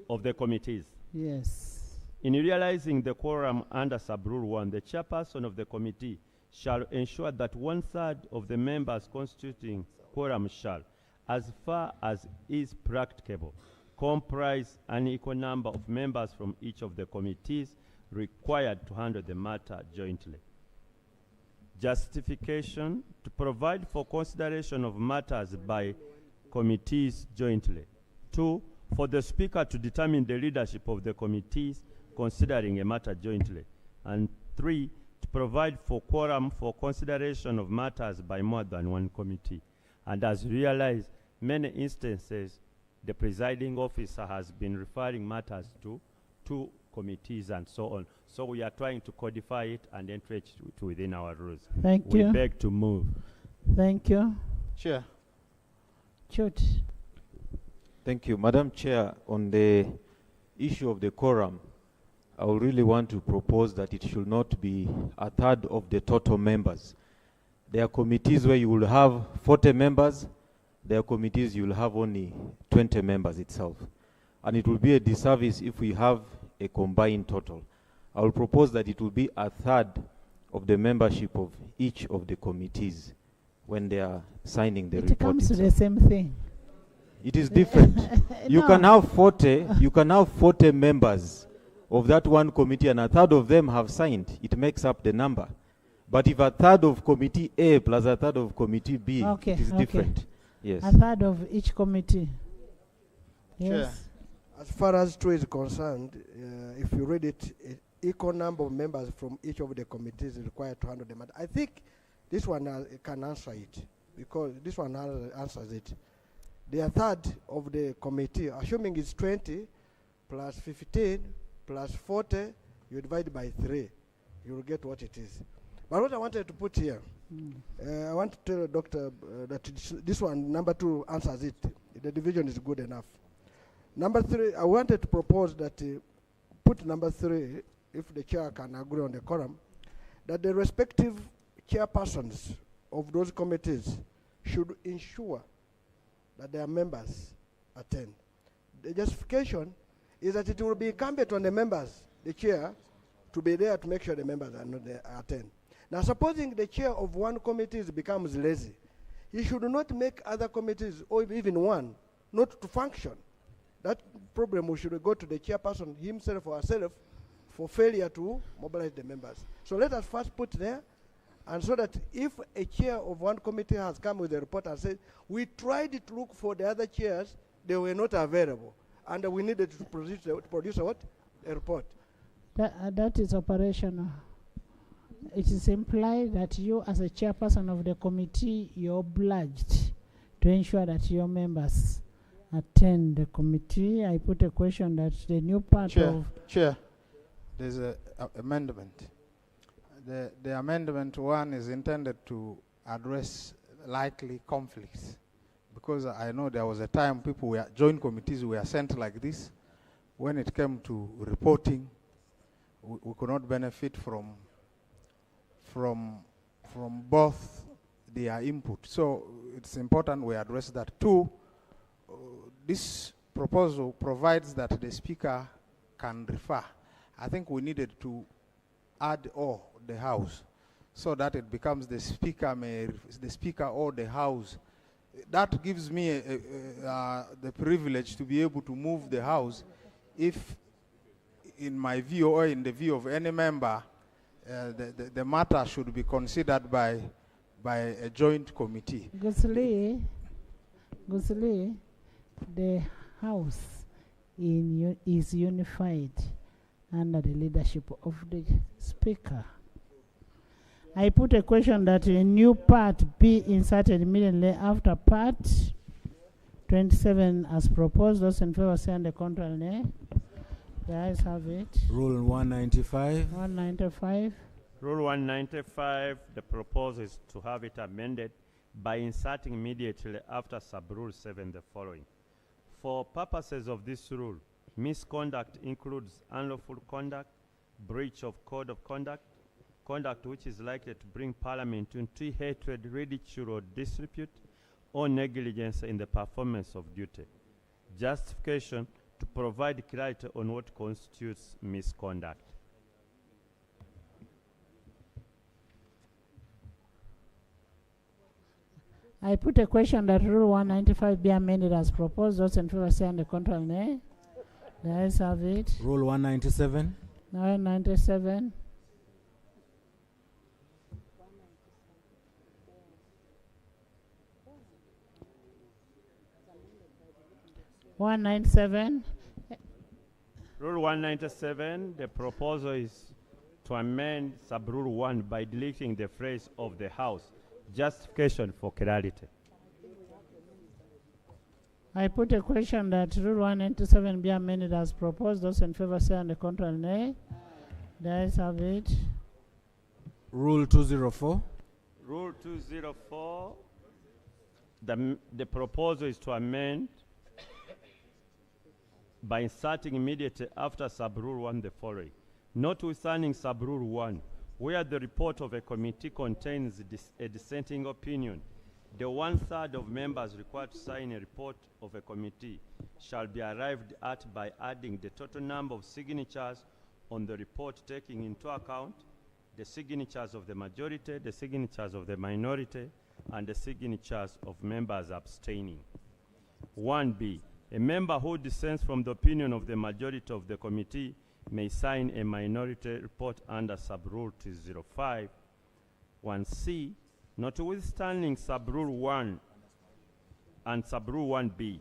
Of the committees. Yes. In realizing the quorum under Sub-Rule 1, the chairperson of the committee shall ensure that 1/3 of the members constituting quorum shall, as far as is practicable, comprise an equal number of members from each of the committees required to handle the matter jointly. Justification: to provide for consideration of matters by committees jointly. 2, for the Speaker to determine the leadership of the committees considering a matter jointly. And 3, to provide for quorum for consideration of matters by more than one committee. And as you realize, many instances, the presiding officer has been referring matters to 2 committees and so on. So we are trying to codify it and enter it to within our rules. Thank you. We beg to move. Thank you. Chair. Chut. Thank you. Madam Chair, on the issue of the quorum, I would really want to propose that it should not be 1/3 of the total members. There are committees where you will have 40 members. There are committees you will have only 20 members itself. And it will be a disservice if we have a combined total. I will propose that it will be 1/3 of the membership of each of the committees when they are signing the report. It comes to itself. the same thing. It is different. You No. can have 40. You can have 40 members of that one committee, and 1/3 of them have signed. It makes up the number. But if 1/3 of committee A plus 1/3 of committee B, Okay, it is okay. different. Yes. 1/3 of each committee. Yes. As far as 2 is concerned, if you read it, equal number of members from each of the committees is required to handle the matter. I think this one can answer it, because this one answers it. The 1/3 of the committee, assuming it's 20 plus 15 plus 40, you divide by 3, you will get what it is. But what I wanted to put here, I want to tell the doctor that this one, number 2, answers it. The division is good enough. Number 3, I wanted to propose that put number 3, if the chair can agree on the quorum, that the respective chairpersons of those committees should ensure that their members attend. The justification is that it will be incumbent on the members, the chair, to be there to make sure the members are not there, attend. Now, supposing the chair of one committee becomes lazy, he should not make other committees, or even one, not to function. That problem we should go to the chairperson himself or herself for failure to mobilize the members. So let us first put there, and so that if a chair of one committee has come with a report and said, we tried to look for the other chairs, they were not available, and we needed to produce a what? A report. That is operational. It is implied that you, as a chairperson of the committee, you're obliged to ensure that your members attend the committee. I put a question that the new part of... Chair, there's an amendment. The amendment 1 is intended to address likely conflicts, because I know there was a time people were joint committees were sent like this. When it came to reporting, we could not benefit from both their input. So it's important we address that. 2, this proposal provides that the speaker can refer. I think we needed to add or the house, so that it becomes the speaker or the house. That gives me the privilege to be able to move the house if, in my view or in the view of any member, the matter should be considered by a joint committee. Gusli, the House is unified under the leadership of the Speaker. I put a question that a new part be inserted immediately after part 27 as proposed. Those in favor say on the contrary, nay. The ayes have it. Rule 195. 195. Rule 195, the proposal is to have it amended by inserting immediately after sub-rule 7 the following. For purposes of this rule, Misconduct includes unlawful conduct, breach of code of conduct, conduct which is likely to bring Parliament into hatred, ridicule, or disrepute, or negligence in the performance of duty. Justification to provide clarity on what constitutes misconduct. I put a question that Rule 195 be amended as proposed. Those in favor say on the contrary, nay. The ayes have it. Rule 197. 997. 197. Rule 197, the proposal is to amend sub-rule 1 by deleting the phrase of the House. Justification for clarity. I put a question that Rule 197 be amended as proposed. Those in favor say on the contrary, nay. The ayes have it. Rule 204. Rule 204, the proposal is to amend by inserting immediately after sub-rule 1 the following. Notwithstanding sub-rule 1, where the report of a committee contains a dissenting opinion, the 1/3 of members required to sign a report of a committee shall be arrived at by adding the total number of signatures on the report, taking into account the signatures of the majority, the signatures of the minority, and the signatures of members abstaining. 1B, a member who dissents from the opinion of the majority of the committee may sign a minority report under sub-rule 205. 1C, notwithstanding sub-rule 1 and sub-rule 1B,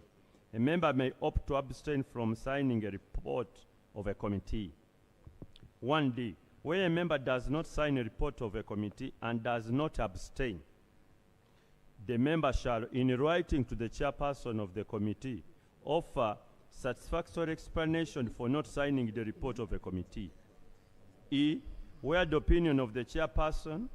a member may opt to abstain from signing a report of a committee. 1D, where a member does not sign a report of a committee and does not abstain, the member shall, in writing to the chairperson of the committee, offer satisfactory explanation for not signing the report of a committee. E, where the opinion of the chairperson,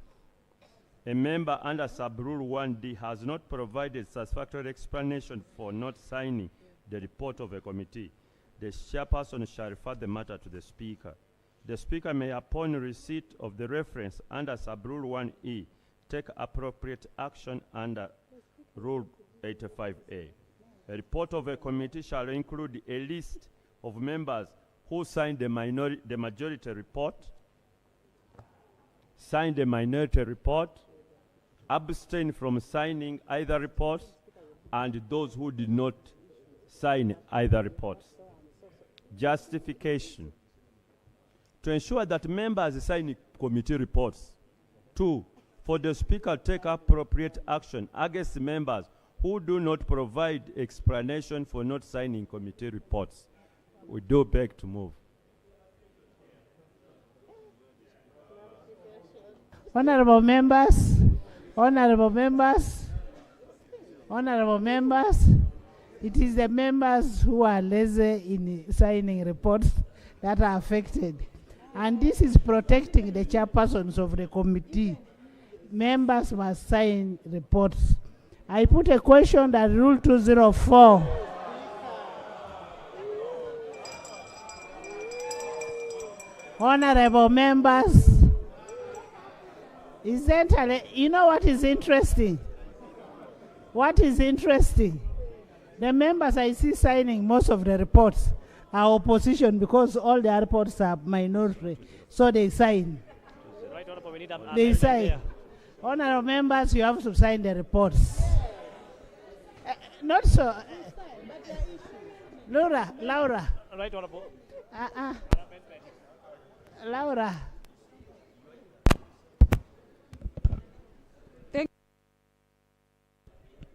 a member under sub-rule 1D, has not provided satisfactory explanation for not signing the report of a committee, the chairperson shall refer the matter to the Speaker. The Speaker may, upon receipt of the reference under sub-rule 1E, take appropriate action under Rule 85A. A report of a committee shall include a list of members who signed the majority report, signed the minority report, abstained from signing either report, and those who did not sign either report. Justification. To ensure that members sign committee reports. 2, for the Speaker to take appropriate action against members who do not provide explanation for not signing committee reports. We do beg to move. Honorable members, honorable members, honorable members, it is the members who are lazy in signing reports that are affected. And this is protecting the chairpersons of the committee. Members must sign reports. I put a question that Rule 204. Honorable members, you know what is interesting? What is interesting? The members I see signing most of the reports are opposition because all the reports are minority, so they sign. Right, Honorable, we need they sign. Honorable members, you have to sign the reports. Not so. Laura. Right, Honorable. Laura.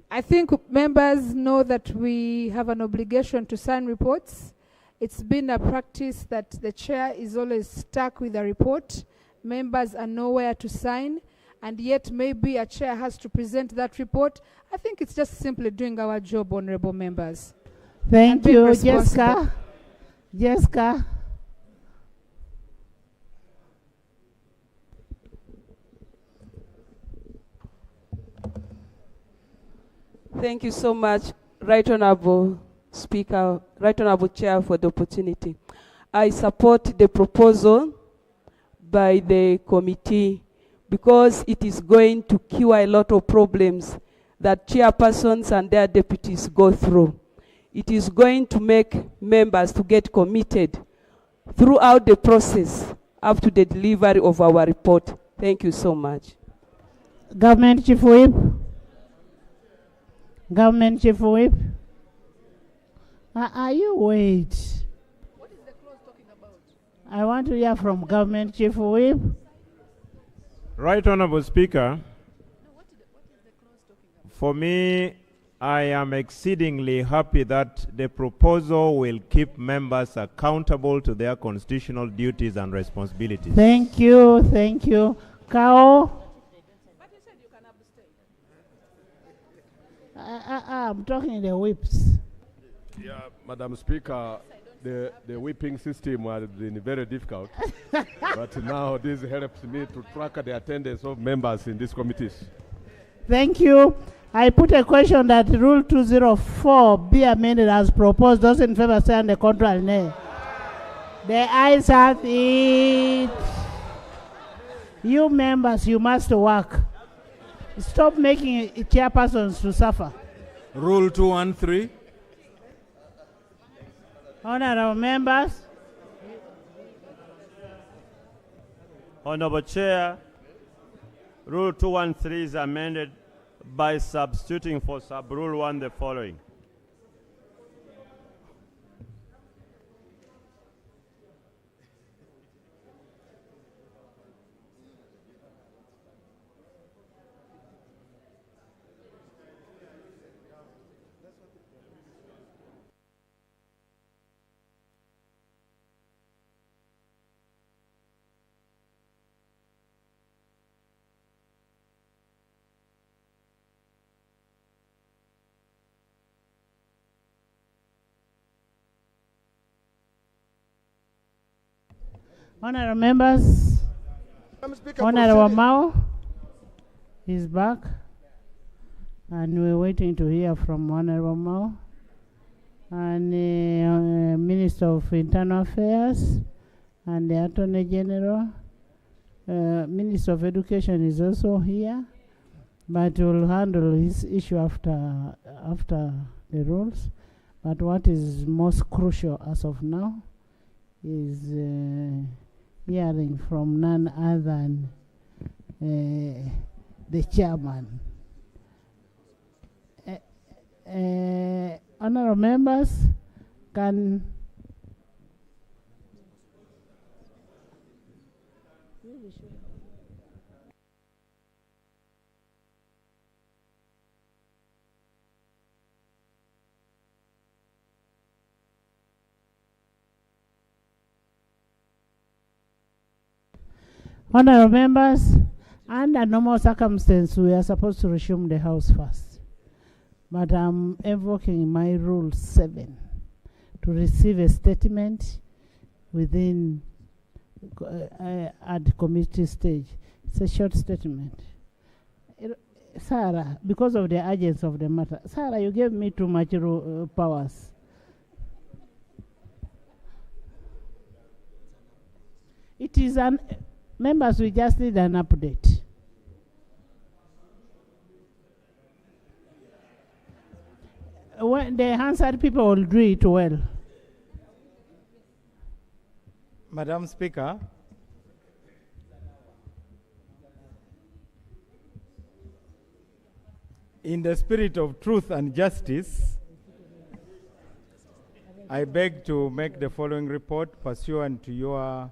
I think members know that we have an obligation to sign reports. It's been a practice that the chair is always stuck with a report. Members are nowhere to sign, and yet maybe a chair has to present that report. I think it's just simply doing our job, honorable members. Thank you, Jessica. Jessica. Thank you so much, Right Honorable Speaker Right Honorable Chair, for the opportunity. I support the proposal by the committee because it is going to cure a lot of problems that chairpersons and their deputies go through. It is going to make members to get committed throughout the process up to the delivery of our report. Thank you so much. Government Chief Whip. Government Chief Whip. You wait. What is the clause talking about? I want to hear from Government Chief Whip. Right Honorable Speaker, for me, I am exceedingly happy that the proposal will keep members accountable to their constitutional duties and responsibilities. Thank you, thank you. Kao? I'm talking the whips. Yeah, Madam Speaker, the whipping system has been very difficult. But now this helps me to track the attendance of members in these committees. Thank you. I put a question that Rule 204 be amended as proposed. Those in favor say on the contrary, nay. The ayes have it. You members, you must work. Stop making chairpersons to suffer. Rule 213. Honorable members. Honorable Chair, Rule 213 is amended by substituting for sub-rule 1 the following. Honorable members, Honorable Mao is back, and we're waiting to hear from Honorable Mao, and Minister of Internal Affairs, and the Attorney General. Minister of Education is also here, but we'll handle his issue after the rules. But what is most crucial as of now is hearing from none other than the chairman. Honorable members, can Honorable members, under normal circumstances, we are supposed to resume the House first. But I'm invoking my Rule 7 to receive a statement within at the committee stage. It's a short statement. Sarah, because of the urgency of the matter, Sarah, you gave me too much powers. It is an... Members, we just need an update. When the Hansard people will do it well. Madam Speaker, in the spirit of truth and justice, I beg to make the following report pursuant to your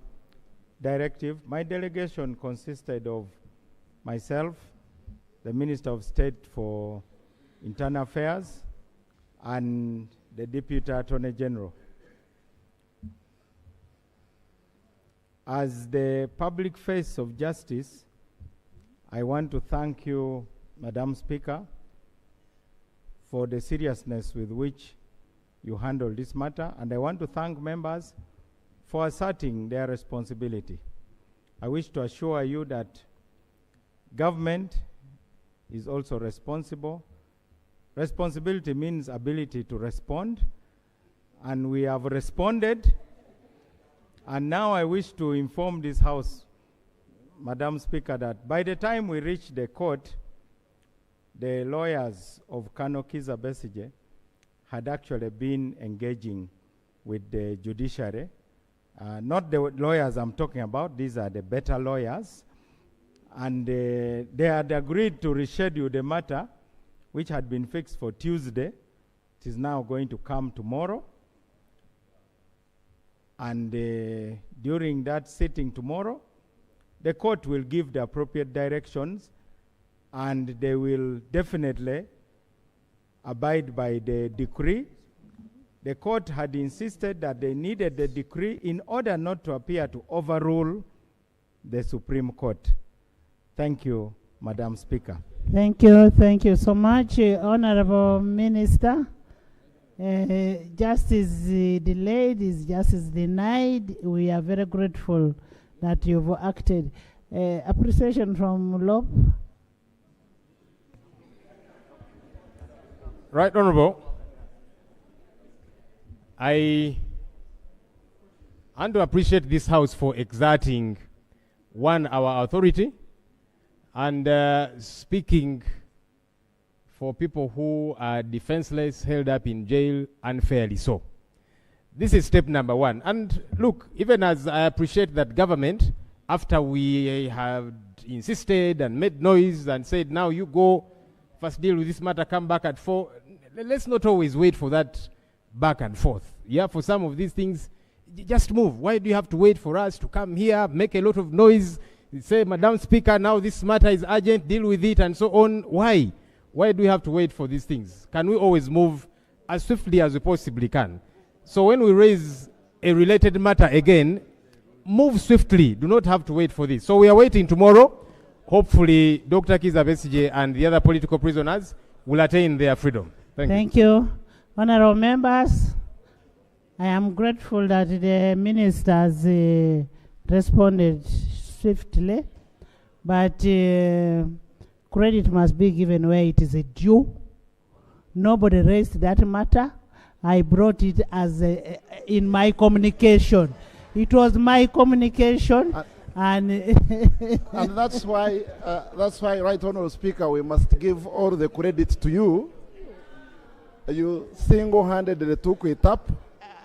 directive. My delegation consisted of myself, the Minister of State for Internal Affairs, and the Deputy Attorney General. As the public face of justice, I want to thank you, Madam Speaker, for the seriousness with which you handle this matter, and I want to thank members for asserting their responsibility. I wish to assure you that government is also responsible. Responsibility means ability to respond, and we have responded. And now I wish to inform this House, Madam Speaker, that by the time we reach the court, the lawyers of KIIZA BESIGYE had actually been engaging with the judiciary. Not the lawyers I'm talking about, these are the better lawyers. And they had agreed to reschedule the matter, which had been fixed for Tuesday. It is now going to come tomorrow. And during that sitting tomorrow, the court will give the appropriate directions, and they will definitely abide by the decree. The court had insisted that they needed the decree in order not to appear to overrule the Supreme Court. Thank you, Madam Speaker. Thank you so much, Honorable Minister. Justice delayed is justice denied. We are very grateful that you've acted. Appreciation from Lob. Right, Honorable. I want to appreciate this House for exerting, one, our authority, and speaking for people who are defenseless, held up in jail unfairly so. This is step number one. And look, even as I appreciate that government, after we have insisted and made noise and said, now you go, first deal with this matter, come back at 4, let's not always wait for that back and forth. Yeah, for some of these things, just move. Why do you have to wait for us to come here, make a lot of noise, say, Madam Speaker, now this matter is urgent, deal with it, and so on? Why? Why do we have to wait for these things? Can we always move as swiftly as we possibly can? So when we raise a related matter again, move swiftly. Do not have to wait for this. So we are waiting tomorrow. Hopefully, Dr. KIIZA BESIGYE and the other political prisoners will attain their freedom. Thank you. Honorable members, I am grateful that the ministers responded swiftly, but credit must be given where it is due. Nobody raised that matter. I brought it as in my communication. It was my communication, and and that's why, Right Honourable Speaker, we must give all the credit to you. You single-handedly took it up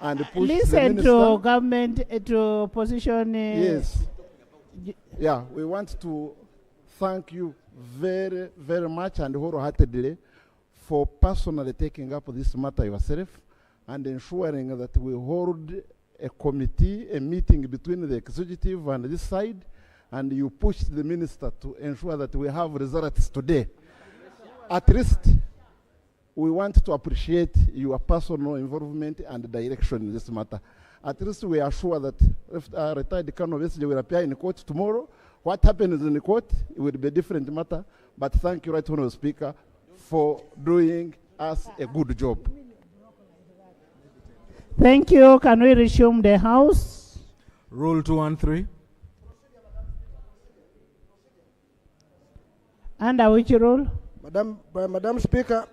and pushed listen the to government, to position. Yes. Yeah, we want to thank you very, very much and wholeheartedly for personally taking up this matter yourself and ensuring that we hold a committee, a meeting between the executive and this side, and you pushed the minister to ensure that we have results today. At least we want to appreciate your personal involvement and direction in this matter. At least we are sure that if retired Colonel BESIGYE will appear in court tomorrow, what happens in the court, it will be a different matter. But thank you, Right Honourable Speaker, for doing us a good job. Thank you. Can we resume the House? Rule 213. Under which rule? Madam Speaker,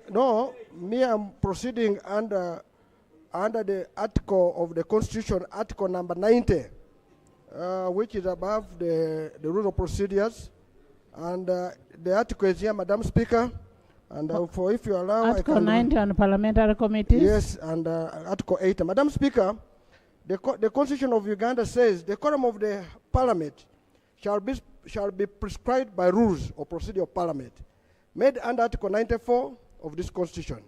no, me I'm proceeding under the article of the Constitution, Article number 90, which is above the rules of procedures. And the article is here, Madam Speaker. And for if you allow, Article 90 on parliamentary committees. Yes, and Article 80. Madam Speaker, the Constitution of Uganda says the quorum of the Parliament shall be prescribed by rules of procedure of Parliament, made under Article 94 of this Constitution.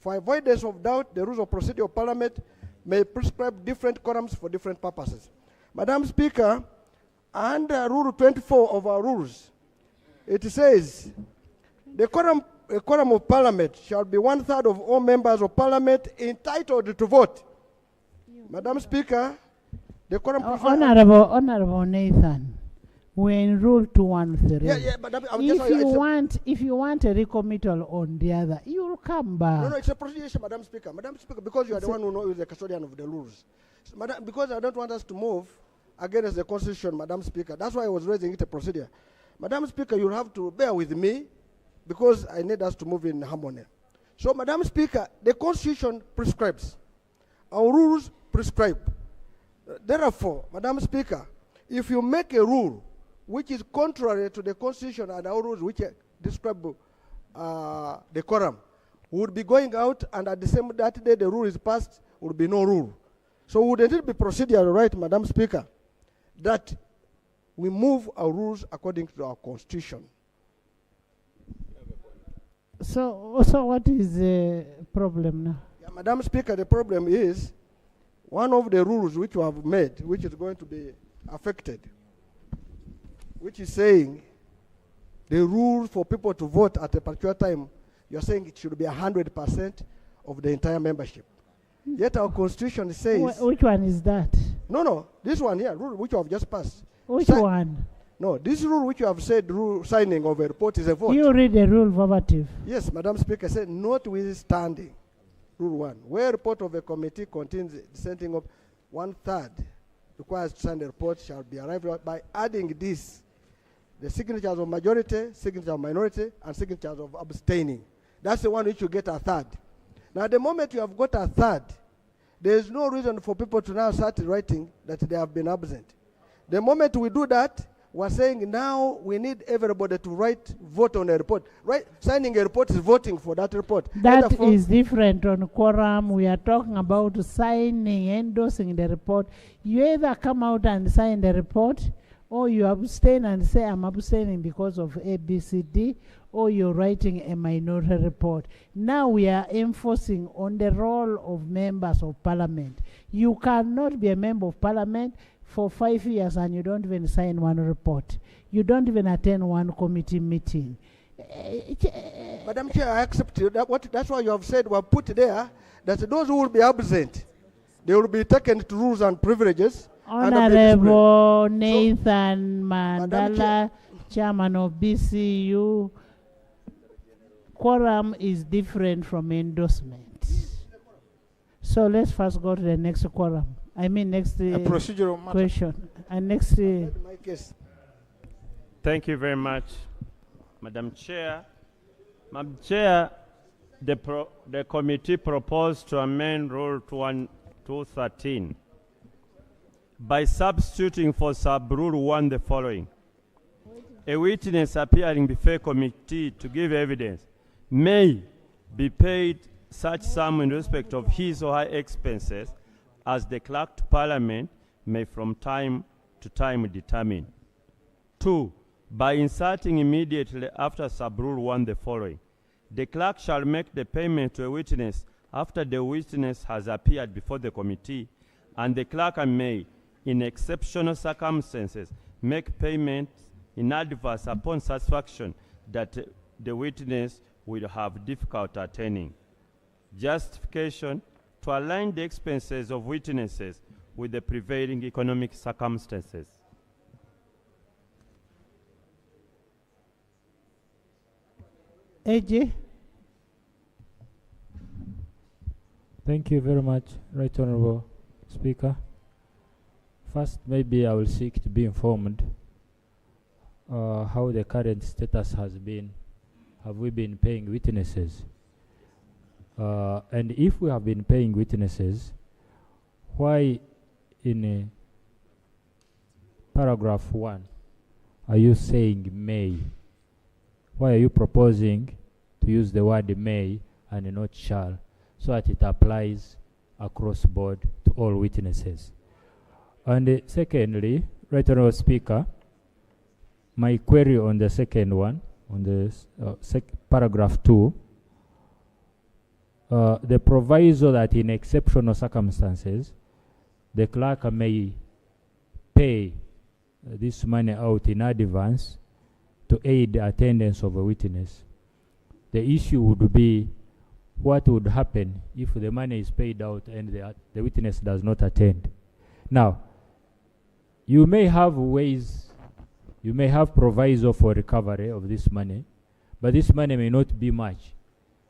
For avoidance of doubt, the rules of procedure of Parliament may prescribe different quorums for different purposes. Madam Speaker, under Rule 24 of our rules, it says the quorum of Parliament shall be 1/3 of all members of Parliament entitled to vote. Madam Speaker, the quorum... Honorable Nathan, we're in Rule 213. Yeah, but if you want a recommittal on the other, you'll come back. No, it's a procedure, Madam Speaker. Madam Speaker, because you are the one who knows the custodian of the rules. So, Madam, because I don't want us to move against the Constitution, Madam Speaker. That's why I was raising it a procedure. Madam Speaker, you'll have to bear with me because I need us to move in harmony. So, Madam Speaker, the Constitution prescribes our rules prescribe. Therefore, Madam Speaker, if you make a rule which is contrary to the Constitution and our rules which describe the quorum, we would be going out, and at the same that day the rule is passed, would be no rule. So wouldn't it be procedural right, Madam Speaker, that we move our rules according to our Constitution? So what is the problem now? Yeah, Madam Speaker, the problem is one of the rules which you have made, which is going to be affected, which is saying the rule for people to vote at a particular time, you're saying it should be 100% of the entire membership. Yet our Constitution says... Which one is that? No, this one here, rule which you have just passed. Which one? No, this rule which you have said, rule signing of a report is a vote. You read the rule verbatim. Yes, Madam Speaker said, notwithstanding, Rule 1, where report of a committee contains dissenting of 1/3 requires to sign the report shall be arrived at by adding this, the signatures of majority, signature of minority, and signatures of abstaining. That's the one which you get 1/3. Now, the moment you have got 1/3, there is no reason for people to now start writing that they have been absent. The moment we do that, we're saying now we need everybody to vote on a report. Right? Signing a report is voting for that report. That is different on quorum. We are talking about signing, endorsing the report. You either come out and sign the report, or you abstain and say, I'm abstaining because of A, B, C, D, or you're writing a minority report. Now we are enforcing on the role of members of parliament. You cannot be a member of parliament for 5 years and you don't even sign one report. You don't even attend one committee meeting. Madam Chair, I accept you. That's why you have said, well, put there, that those who will be absent, they will be taken to rules and privileges. Honorable Nathan Mandala, Chairman of BCU, quorum is different from endorsement. So let's first go to the next quorum. I mean next procedural question. And next... Thank you very much, Madam Chair. Madam Chair, the committee proposed to amend Rule 213 by substituting for sub-Rule 1 the following. A witness appearing before a committee to give evidence may be paid such sum in respect of his or her expenses as the clerk to Parliament may from time to time determine. 2. By inserting immediately after sub-Rule 1 the following. The clerk shall make the payment to a witness after the witness has appeared before the committee, and the clerk may, in exceptional circumstances, make payment in advance upon satisfaction that the witness will have difficulty attending. Justification: to align the expenses of witnesses with the prevailing economic circumstances. AJ. Thank you very much, Right Honorable Speaker. First, maybe I will seek to be informed how the current status has been. Have we been paying witnesses? And if we have been paying witnesses, why in paragraph 1 are you saying may? Why are you proposing to use the word may and not shall, so that it applies across board to all witnesses? And secondly, Right Honourable Speaker, my query on the second one, on the paragraph 2, the proviso that in exceptional circumstances, the clerk may pay this money out in advance to aid the attendance of a witness. The issue would be what would happen if the money is paid out and the witness does not attend. Now, you may have ways, you may have proviso for recovery of this money, but this money may not be much,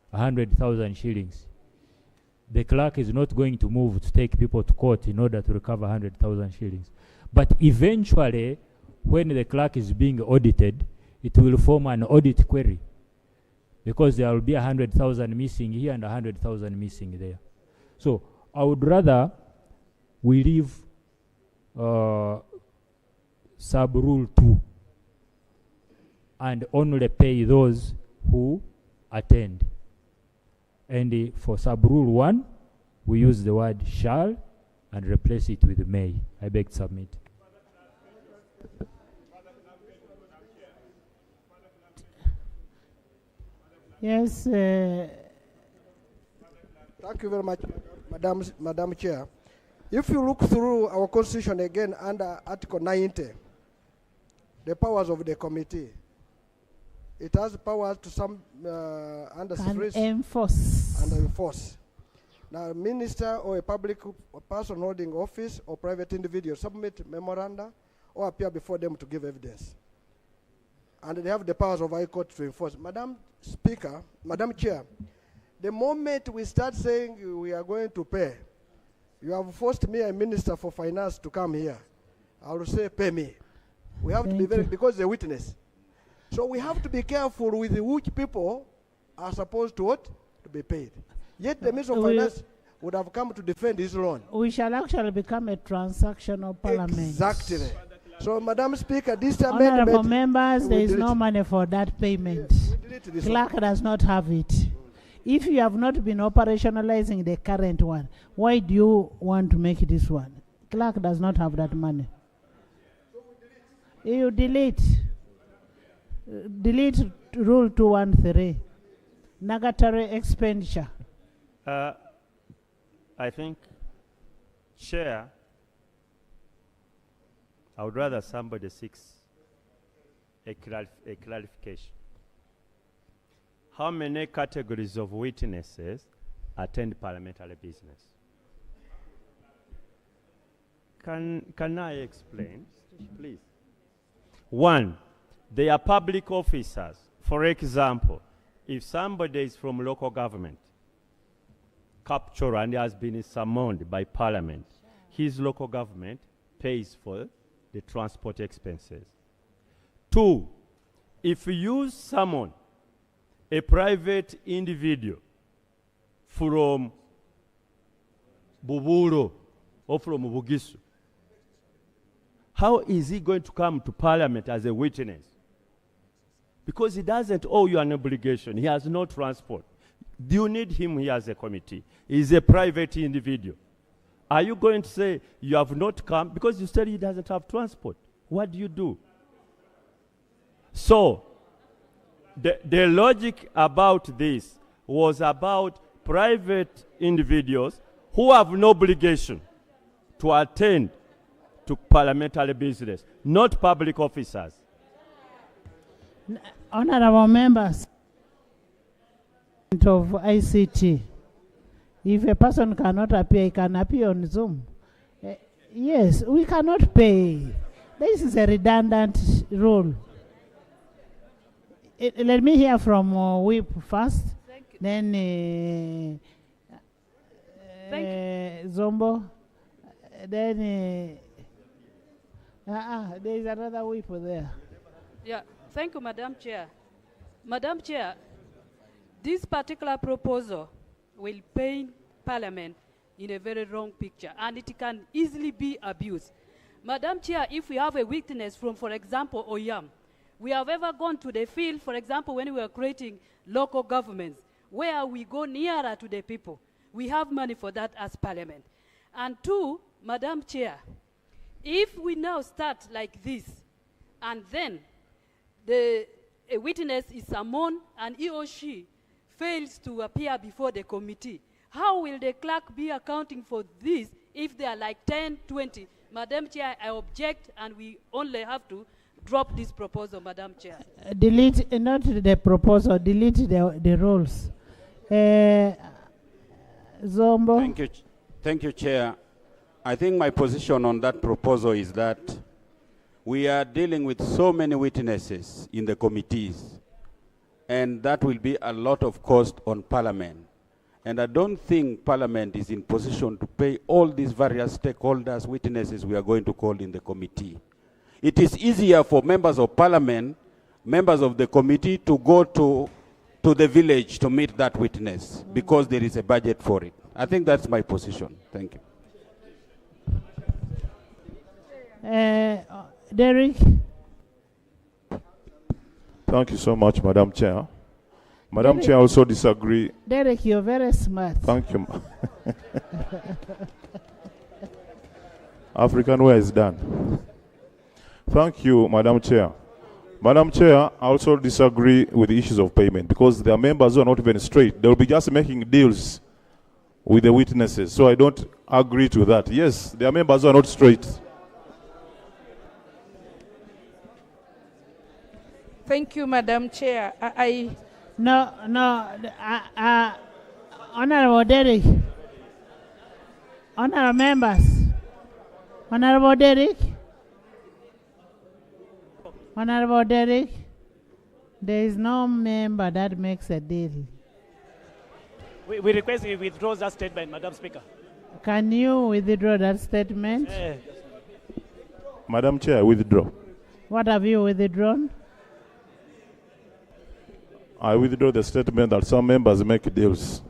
100,000 shillings. The clerk is not going to move to take people to court in order to recover 100,000 shillings. But eventually, when the clerk is being audited, it will form an audit query, because there will be 100,000 missing here and 100,000 missing there. So I would rather we leave sub-rule 2 and only pay those who attend. And for sub-rule 1, we use the word shall and replace it with may. I beg to submit. Yes. Thank you very much, Madam Chair. If you look through our constitution again under Article 90, the powers of the committee, it has powers to some enforce. Now, a minister or a public person holding office or private individual submit memoranda or appear before them to give evidence. And they have the powers of High Court to enforce. Madam Speaker, Madam Chair, the moment we start saying we are going to pay, you have forced me, a minister for finance, to come here. I will say, pay me. We have to be very, because the witness. So we have to be careful with which people are supposed to what? To be paid. Yet the Minister of Finance would have come to defend his loan. We shall actually become a transactional parliament. Exactly. So, Madam Speaker, this Honorable amendment... members, there is no money for that payment. Clerk does not have it. If you have not been operationalizing the current one, why do you want to make this one? Clerk does not have that money. You delete. Delete Rule 213. Negatory expenditure. I think, Chair, I would rather somebody seeks a clarification. How many categories of witnesses attend parliamentary business? Can I explain, please? One, they are public officers. For example, if somebody is from local government, captured and has been summoned by Parliament, his local government pays for the transport expenses. Two, if you summon a private individual from Buburo or from Bugisu, how is he going to come to Parliament as a witness? Because he doesn't owe you an obligation. He has no transport. Do you need him here as a committee? He's a private individual. Are you going to say you have not come because you said he doesn't have transport? What do you do? So, the logic about this was about private individuals who have no obligation to attend to parliamentary business, not public officers. Honorable members of ICT, if a person cannot appear, he can appear on Zoom. Yes, we cannot pay. This is a redundant rule. Let me hear from Whip first, then Zombo, then there is another Whip there. Yeah, thank you, Madam Chair. Madam Chair, this particular proposal will paint Parliament in a very wrong picture, and it can easily be abused. Madam Chair, if we have a witness from, for example, Oyam, we have ever gone to the field, for example, when we were creating local governments, where we go nearer to the people. We have money for that as Parliament. And two, Madam Chair, if we now start like this, and then a witness is summoned and he or she fails to appear before the committee, how will the clerk be accounting for this if there are like 10, 20? Madam Chair, I object, and we only have to drop this proposal, Madam Chair. Delete, not the proposal, delete the rules. Zombo. Thank you, Chair. I think my position on that proposal is that we are dealing with so many witnesses in the committees, and that will be a lot of cost on Parliament. And I don't think Parliament is in position to pay all these various stakeholders, witnesses we are going to call in the committee. It is easier for members of Parliament, members of the committee, to go to the village to meet that witness because there is a budget for it. I think that's my position. Thank you. Derek? Thank you so much, Madam Chair. Madam Chair, I also disagree. Derek, you're very smart. Thank you. African way is done. Thank you, Madam Chair. Madam Chair, I also disagree with the issues of payment because there are members who are not even straight. They will be just making deals with the witnesses. So I don't agree to that. Yes, there are members who are not straight. Thank you, Madam Chair. Honorable Derek. Honorable members. Honorable Derek. Honorable Derek. There is no member that makes a deal. We request you withdraw that statement, Madam Speaker. Can you withdraw that statement? Madam Chair, I withdraw. What have you withdrawn? I withdraw the statement that some members make deals.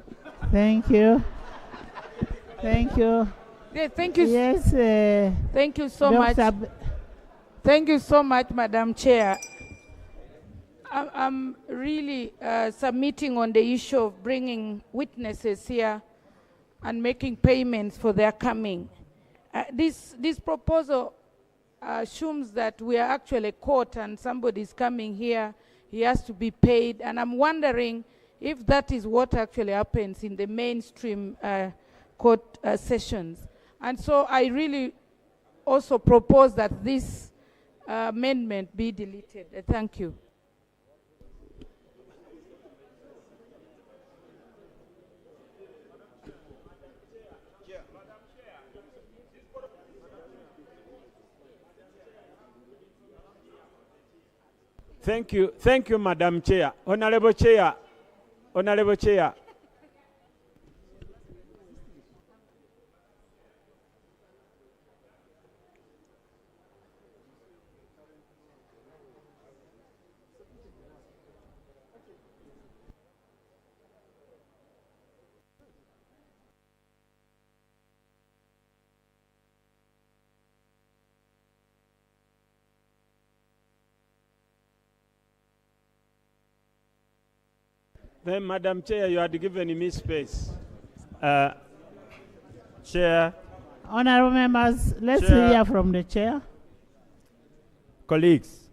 Thank you. Thank you. Yeah, thank you. Yes. Thank you so much. Thank you so much, Madam Chair. I'm really submitting on the issue of bringing witnesses here and making payments for their coming. This proposal assumes that we are actually court and somebody's coming here, he has to be paid, and I'm wondering if that is what actually happens in the mainstream court sessions. And so I really also propose that this amendment be deleted. Thank you. Thank you, Madam Chair. Honorable Chair, Honorable Chair. Then, Madam Chair, you had given me space. Chair. Honorable members, let's hear from the chair. Colleagues,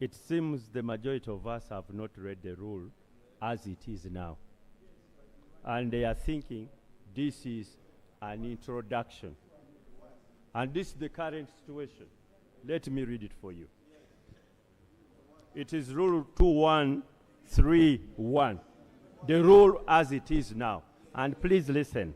it seems the majority of us have not read the rule as it is now. And they are thinking this is an introduction. And this is the current situation. Let me read it for you. It is Rule 2131, the rule as it is now. And please listen.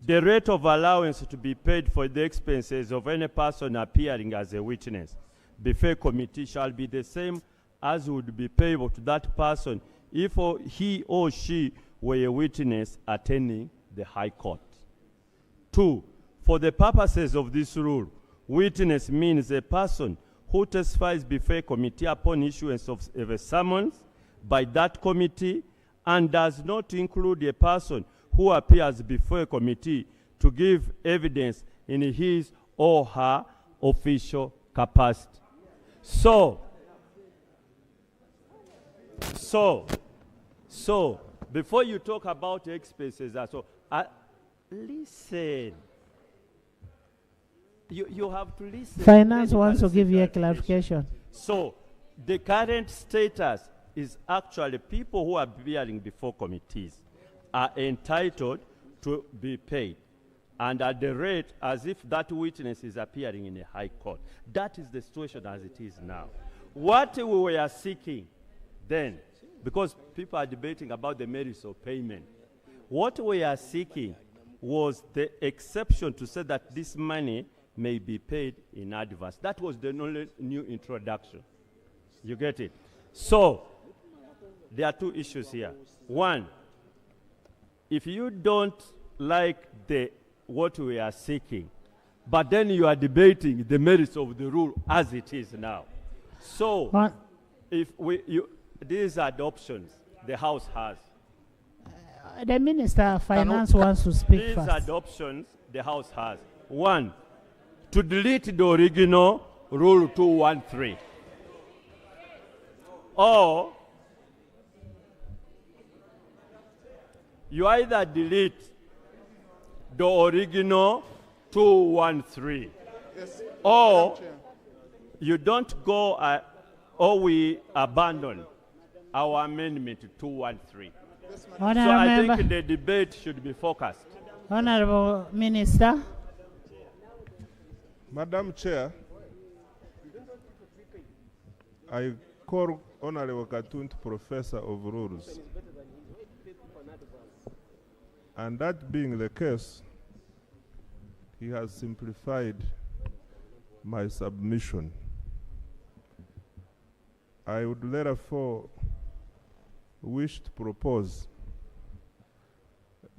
The rate of allowance to be paid for the expenses of any person appearing as a witness before a committee shall be the same as would be payable to that person if he or she were a witness attending the High Court. 2, for the purposes of this rule, witness means a person who testifies before a committee upon issuance of a summons by that committee and does not include a person who appears before a committee to give evidence in his or her official capacity. So, before you talk about expenses, listen. You have to listen. Finance wants to give you a clarification. So, the current status is actually people who are appearing before committees are entitled to be paid, and at the rate as if that witness is appearing in a high court. That is the situation as it is now. What we were seeking then, because people are debating about the merits of payment, what we are seeking was the exception to say that this money may be paid in advance. That was the only new introduction. You get it? So, there are two issues here. One, if you don't like what we are seeking, but then you are debating the merits of the rule as it is now. So, these are the options the House has. The Minister of Finance wants to speak These first. are the options the House has. One, to delete the original Rule 213. Or you either delete the original 213, Yes, or Madam Chair. you don't go, or we abandon our amendment to 213. So Honourable I Member. think the debate should be focused. Honourable Minister. Madam Chair, I call Honorable Katunt Professor of Rules. And that being the case, he has simplified my submission. I would therefore wish to propose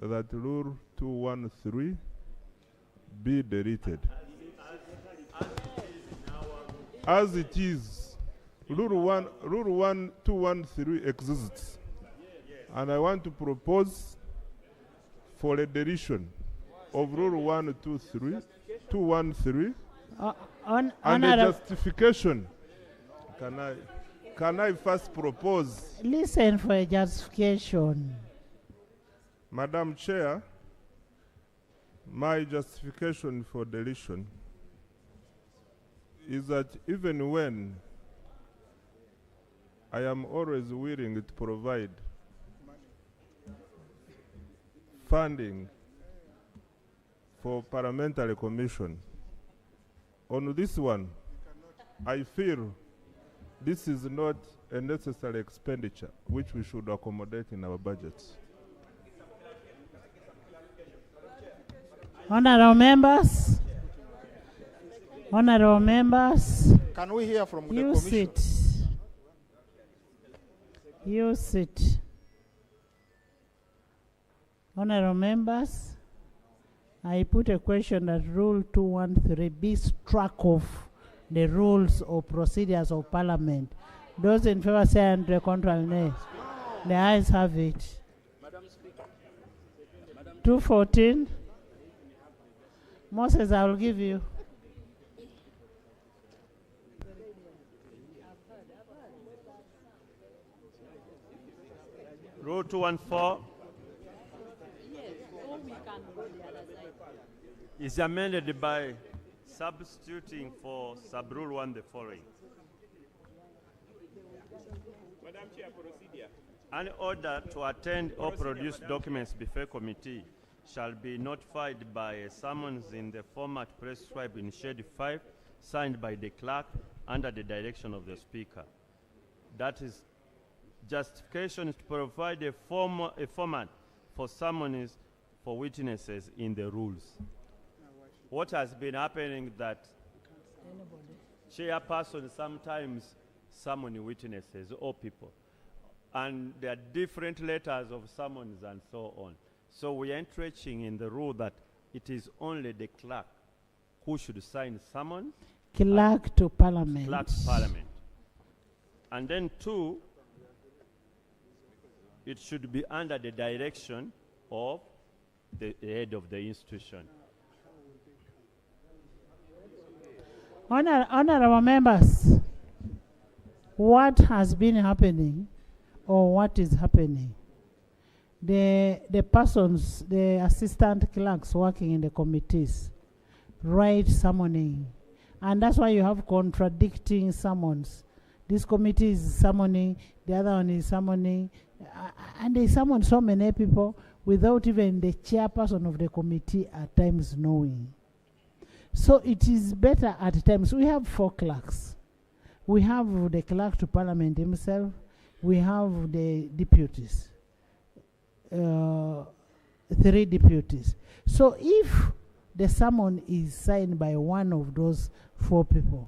that Rule 213 be deleted. As it is, Rule 213 exists. And I want to propose for a deletion of Rule 213, and a justification. Can I first propose? Listen for a justification. Madam Chair, my justification for deletion is that even when I am always willing to provide funding for parliamentary commission, on this one, I feel this is not a necessary expenditure which we should accommodate in our budgets. Honourable members. Honourable members. Can we hear from the You Commission? sit. You sit. Honourable members, I put a question that Rule 213 be struck off the rules or procedures of Parliament. Those in favour say and contrary nay. The ayes have it. 214. Moses, I will give you. Rule 214 is amended by substituting for sub-rule 1 the following. Madam Chair, procedure. An order to attend or produce documents before committee shall be notified by a summons in the format prescribed in Schedule 5, signed by the clerk under the direction of the Speaker. That is justification is to provide a format for summons for witnesses in the rules. What has been happening that chairperson sometimes summon witnesses or people, and there are different letters of summons and so on. So we are entrenching in the rule that it is only the clerk who should sign summons. Clerk to Parliament. Clerk to Parliament. And then 2, it should be under the direction of the head of the institution. Honourable members, what has been happening or what is happening? The persons, the assistant clerks working in the committees write summoning, and that's why you have contradicting summons. This committee is summoning, the other one is summoning, and they summon so many people without even the chairperson of the committee at times knowing. So it is better at times. We have 4 clerks. We have the clerk to Parliament himself. We have the deputies. 3 deputies. So if the summon is signed by one of those 4 people,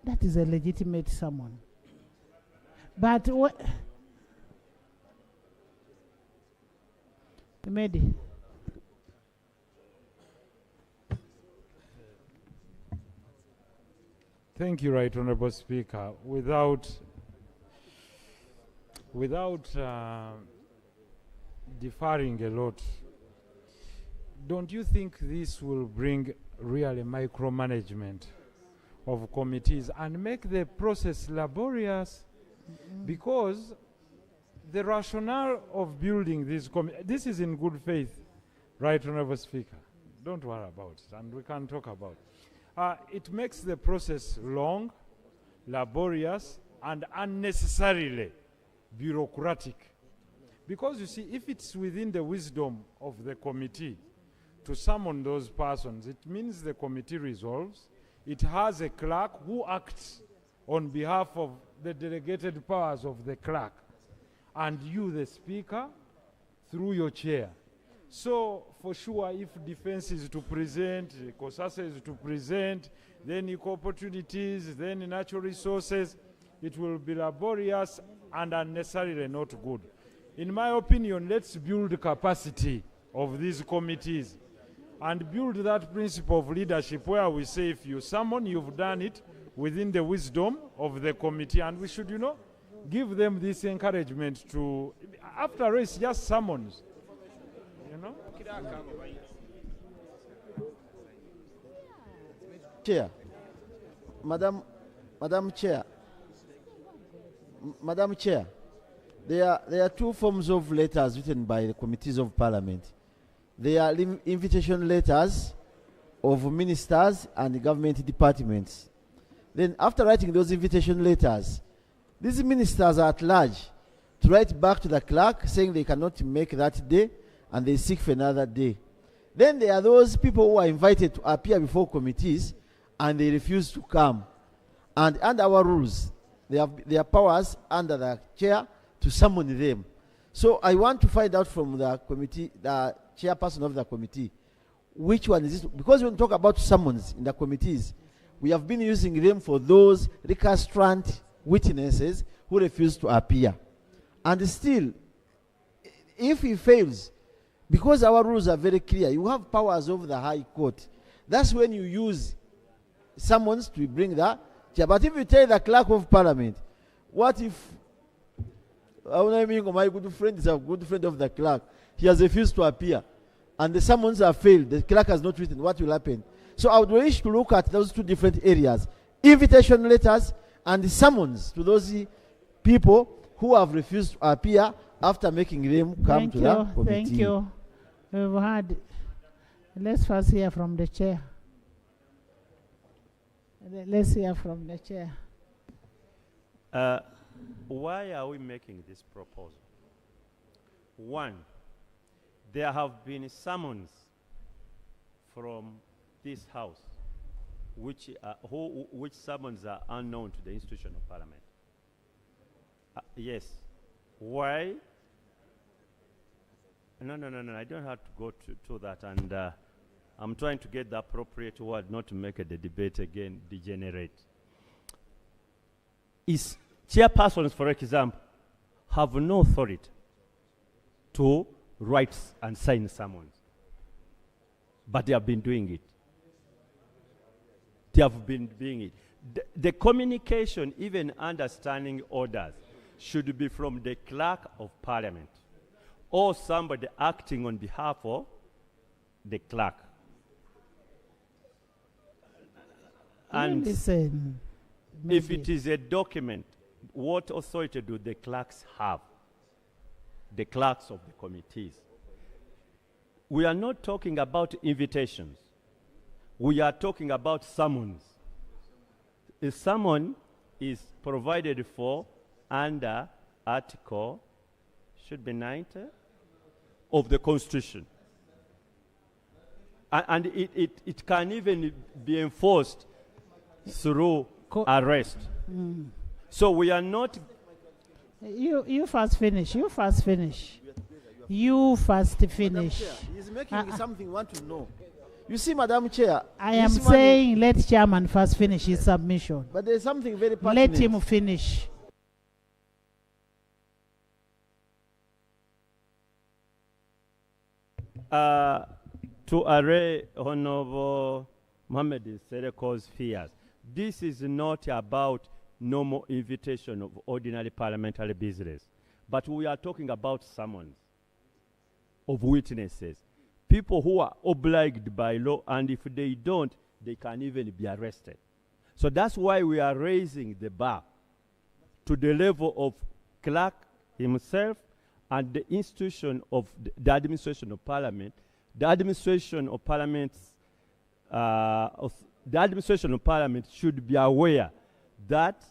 that is a legitimate summon. But what? Mehdi. Thank you, Right Honourable Speaker. Without differing a lot. Don't you think this will bring really micromanagement of committees and make the process laborious? Because the rationale of building this committee, this is in good faith, right, Honorable Speaker? Don't worry about it, and we can talk about it. It makes the process long, laborious, and unnecessarily bureaucratic. Because you see, if it's within the wisdom of the committee to summon those persons, it means the committee resolves. It has a clerk who acts on behalf of the delegated powers of the clerk, and you, the speaker, through your chair. So, for sure, if defense is to present, COSASA is to present, then equal opportunities, then natural resources, it will be laborious and unnecessarily not good. In my opinion, let's build capacity of these committees and build that principle of leadership where we say if you summon, you've done it within the wisdom of the committee, and we should, give them this encouragement to, after all, it's just summons, Chair, Madam Chair, Madam Chair, there are two forms of letters written by the committees of Parliament. They are invitation letters of ministers and government departments. Then after writing those invitation letters, these ministers are at large to write back to the clerk saying they cannot make that day and they seek for another day. Then there are those people who are invited to appear before committees and they refuse to come. And under our rules, they have their powers under the chair to summon them. So I want to find out from the committee, the chairperson of the committee, which one is this? Because when we talk about summons in the committees, we have been using them for those recalcitrant witnesses who refuse to appear. And still, if he fails, because our rules are very clear, you have powers over the High Court. That's when you use summons to bring the chair. But if you tell the clerk of Parliament, what if my good friend is a good friend of the clerk, he has refused to appear, and the summons have failed, the clerk has not written, what will happen? So I would wish to look at those two different areas, invitation letters and the summons to those people who have refused to appear after making them come to the committee. Thank you. We've had, let's first hear from the chair. Let's hear from the chair. Why are we making this proposal? One, there have been summons from this House which summons are unknown to the institution of Parliament. Yes. Why? No, I don't have to go to that, and I'm trying to get the appropriate word not to make the debate again degenerate. Is chairpersons, for example, have no authority to write and sign summons, but they have been doing it. They have been doing it. The communication, even understanding orders, should be from the clerk of Parliament or somebody acting on behalf of the clerk. And listen, if it is a document, what authority do the clerks have? The clerks of the committees. We are not talking about invitations. We are talking about summons. A summon is provided for under Article, should be 90, of the Constitution. And it can even be enforced through arrest. So we are not... You first finish. You first finish. You first finish. He's making something you want to know. You see, Madam Chair. I am saying let Chairman first finish his submission. But there's something very pertinent. Let him finish. To array Honorable Mohamed Sereko's fears, this is not about normal invitation of ordinary parliamentary business, but we are talking about summons. of witnesses. People who are obliged by law, and if they don't, they can even be arrested. So that's why we are raising the bar to the level of clerk himself and the institution of the administration of parliament. The administration of parliament should be aware that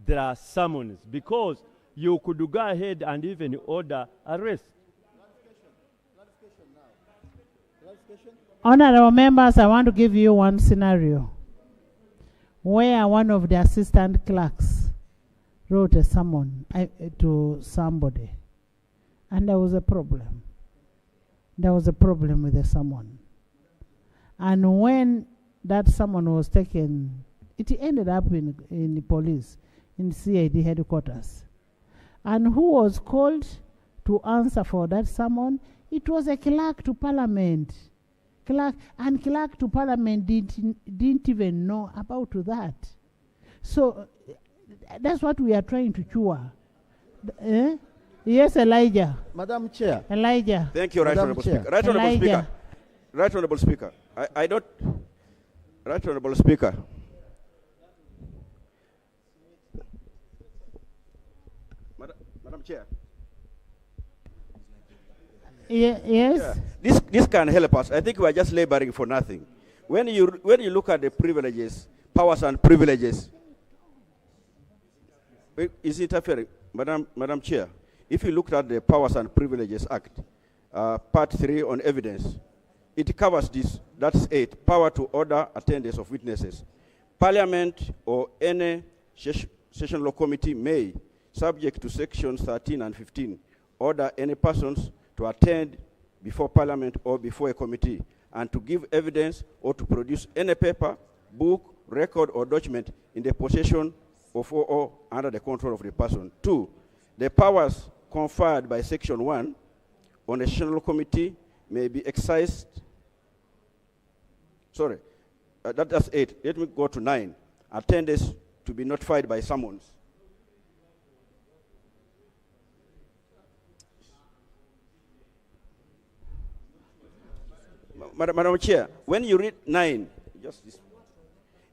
there are summons, because you could go ahead and even order arrest. Honorable members, I want to give you one scenario where one of the assistant clerks wrote a summon to somebody, and there was a problem. There was a problem with the summon. And when that summon was taken, it ended up in the police, in CID headquarters. And who was called to answer for that summon? It was a clerk to parliament. Clerk to parliament didn't even know about that. So that's what we are trying to cure. Yes, Elijah. Madam Chair. Elijah. Thank you, Right Honourable Speaker. Right Honourable Speaker. Right Honourable Speaker. I don't. Right Honourable Speaker. Madam Chair. Yes. Yeah. This can help us. I think we are just laboring for nothing. When you look at the privileges, powers and privileges, is interfering, Madam Chair. If you look at the Powers and Privileges Act, Part 3 on evidence, it covers this. That's 8. Power to order attendance of witnesses. Parliament or any session law committee may, subject to sections 13 and 15, order any persons to attend before Parliament or before a committee, and to give evidence or to produce any paper, book, record, or document in the possession of or under the control of the person. 2, the powers conferred by Section 1 on a session law committee may be exercised. Sorry, that's 8. Let me go to 9. Attendance to be notified by summons. Madam Chair, when you read 9, just this,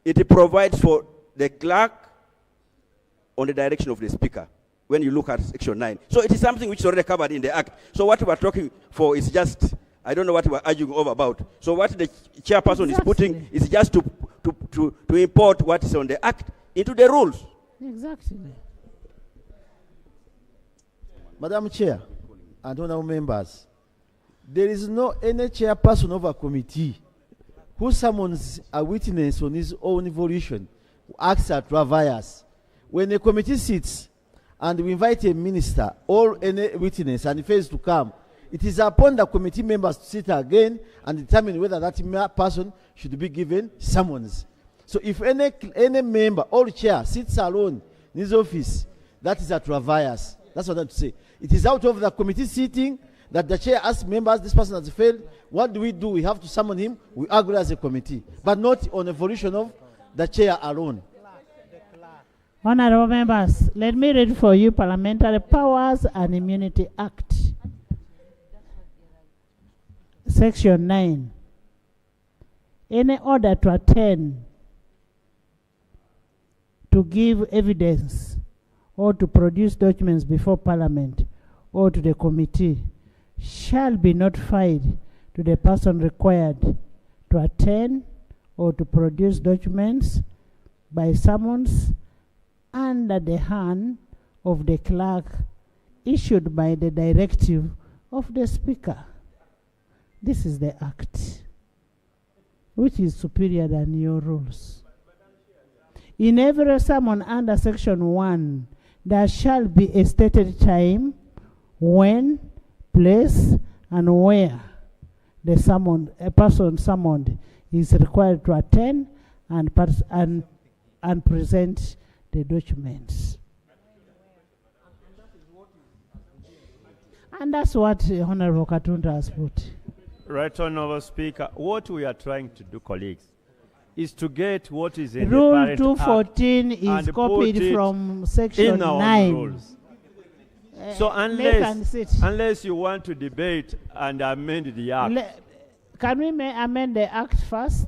it provides for the clerk on the direction of the speaker, when you look at Section 9. So it is something which is already covered in the Act. So what we are talking for is just, I don't know what we are arguing over about. So what the chairperson is putting is just to import what is on the Act into the rules. Exactly. Madam Chair and honourable members, there is no any chairperson of a committee who summons a witness on his own volition, who acts at travails. When a committee sits and we invite a minister or any witness and he fails to come, it is upon the committee members to sit again and determine whether that person should be given summons. So if any member or chair sits alone in his office, that is at travails. That's what I have to say. It is out of the committee sitting that the chair asks members, this person has failed. What do? We have to summon him. We agree as a committee, but not on a volition of the chair alone. Honorable members, let me read for you Parliamentary Powers and Immunity Act. Section 9. Any order to attend, to give evidence, or to produce documents before Parliament or to the committee shall be notified to the person required to attend or to produce documents by summons under the hand of the clerk issued by the directive of the Speaker. This is the Act, which is superior than your rules. In every summon under Section 1, there shall be a stated time, when, place, and where the a person summoned is required to attend and present the documents. And that's what Honorable Katunda has put. Right, Honorable Speaker. What we are trying to do, colleagues, is to get what is in Rule the parent 214 act is and copied put it from Section in our 9. rules. So Nathan, sit. unless you want to debate and amend the act. Can we amend the act first?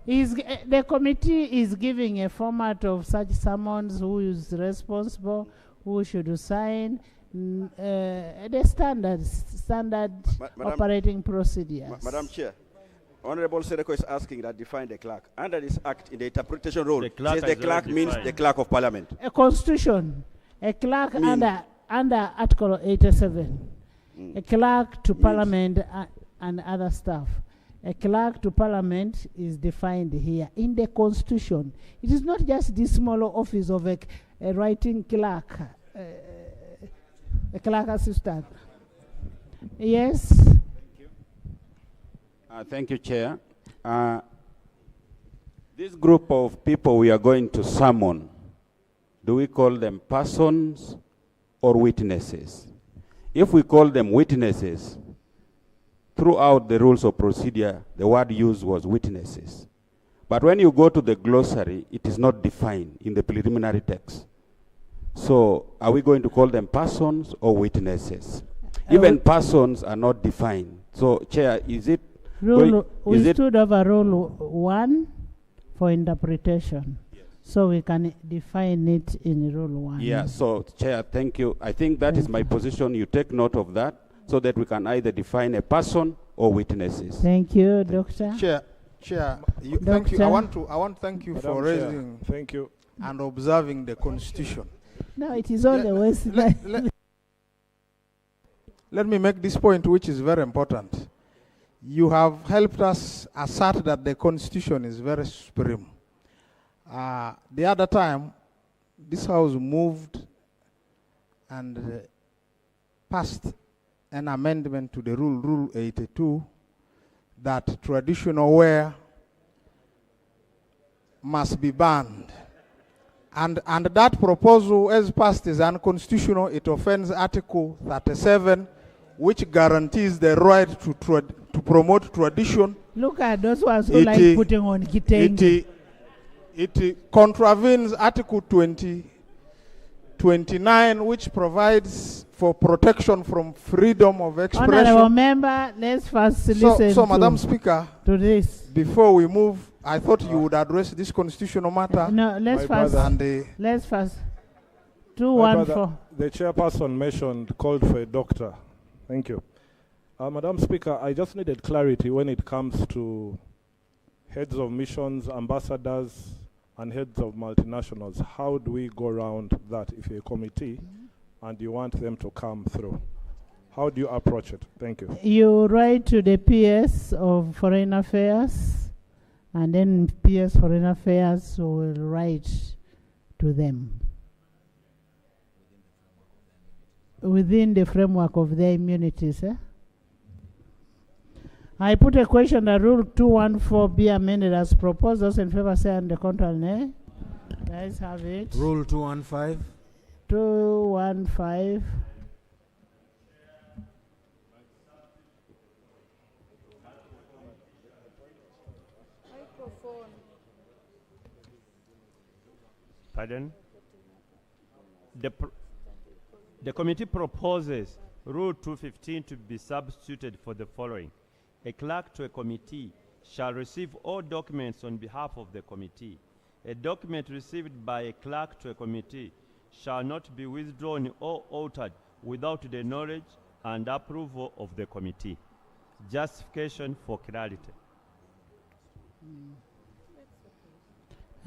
The committee is giving a format of such summons, who is responsible, who should sign, the standard operating procedures. Madam Chair, Honorable Sereko is asking that define the clerk. Under this act, in the interpretation rule, the clerk means the clerk of parliament. A constitution, a clerk under Article 87, a clerk to parliament and other stuff. A clerk to parliament is defined here in the constitution. It is not just this small office of a writing clerk, a clerk assistant. Yes? Thank you, Chair. This group of people we are going to summon, do we call them persons or witnesses? If we call them witnesses, throughout the rules of procedure, the word used was witnesses. But when you go to the glossary, it is not defined in the preliminary text. So are we going to call them persons or witnesses? Even persons are not defined. So, Chair, is it... We stood over Rule 1 for interpretation. Yes. So we can define it in Rule 1. Yeah, so, Chair, thank you. I think that is my position. You take note of that, so that we can either define a person or witnesses. Thank you, Doctor. Chair, thank you. I want to thank you for raising and observing the Constitution. No, it is all the West. Let me make this point, which is very important. You have helped us assert that the Constitution is very supreme. The other time, this House moved and passed an amendment to the Rule 82, that traditional wear must be banned. And that proposal, as passed, is unconstitutional. It offends Article 37, which guarantees the right to promote tradition. Look at those ones who like putting on kitenge. It contravenes Article 29, which provides for protection from freedom of expression. Honorable member, let's first listen so Madam Speaker, to this. Before we move, I thought you would address this constitutional matter. No, let's first. 214. The chairperson mentioned, called for a doctor. Thank you. Madam Speaker, I just needed clarity when it comes to heads of missions, ambassadors, and heads of multinationals. How do we go around that if you're a committee and you want them to come through? How do you approach it? Thank you. You write to the PS of Foreign Affairs, and then PS Foreign Affairs will write to them within the framework of their immunities. I put a question that Rule 214 be amended as proposed. Those in favor say and the contrary nay. Let's have it. Rule 215. 215. Pardon? The committee proposes Rule 215 to be substituted for the following. A clerk to a committee shall receive all documents on behalf of the committee. A document received by a clerk to a committee shall not be withdrawn or altered without the knowledge and approval of the committee. Justification for clarity.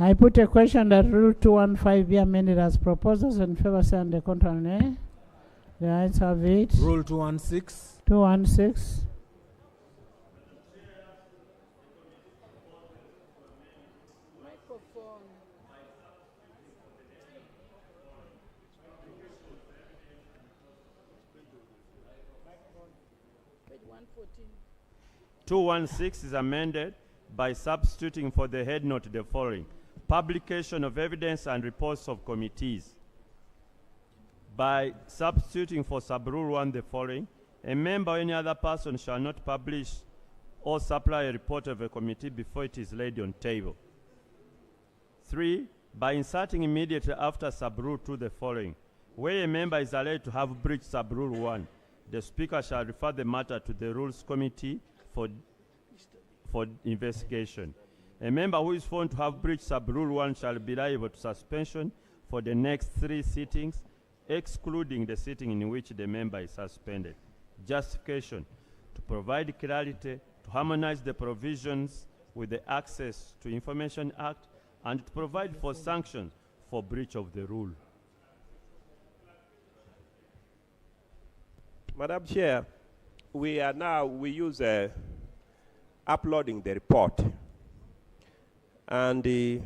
I put a question that Rule 215 be amended as proposed. Those in favor say and the contrary nay. The ayes have it. Rule 216. 216. Page 114. 216 is amended by substituting for the head note the following: publication of evidence and reports of committees. By substituting for sub-rule 1 the following: a member or any other person shall not publish or supply a report of a committee before it is laid on table. 3, by inserting immediately after sub-rule 2 the following. Where a member is alleged to have breached sub-rule 1, the Speaker shall refer the matter to the Rules Committee for investigation. A member who is found to have breached sub-rule 1 shall be liable to suspension for the next 3 sittings, excluding the sitting in which the member is suspended. Justification: to provide clarity, to harmonize the provisions with the Access to Information Act, and to provide for sanctions for breach of the rule. Madam Chair, we use uploading the report. And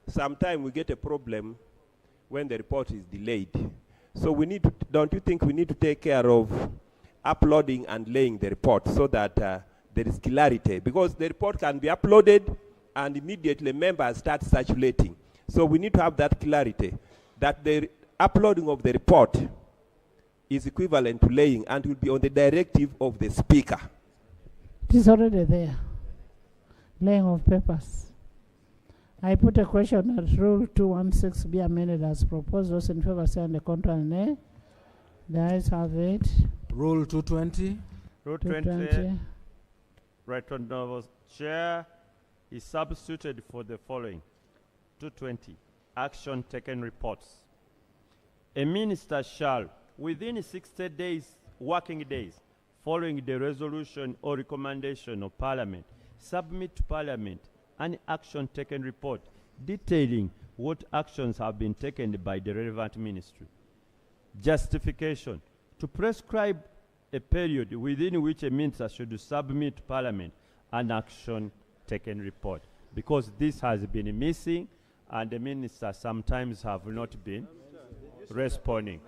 sometimes we get a problem when the report is delayed. So we need to, don't you think we need to take care of uploading and laying the report so that there is clarity? Because the report can be uploaded and immediately members start circulating. So we need to have that clarity, that the uploading of the report is equivalent to laying and will be on the directive of the Speaker. It is already there. Laying of papers. I put a question that Rule 216 be amended as proposed. Those in favor say on the contrary, nay. The ayes have it. Rule 220. Rule 220. Right Honourable Chair is substituted for the following. 220. Action taken reports. A minister shall, within 60 days, working days, following the resolution or recommendation of Parliament, submit to Parliament an action taken report detailing what actions have been taken by the relevant ministry. Justification: to prescribe a period within which a minister should submit to Parliament an action taken report, because this has been missing and the ministers sometimes have not been responding.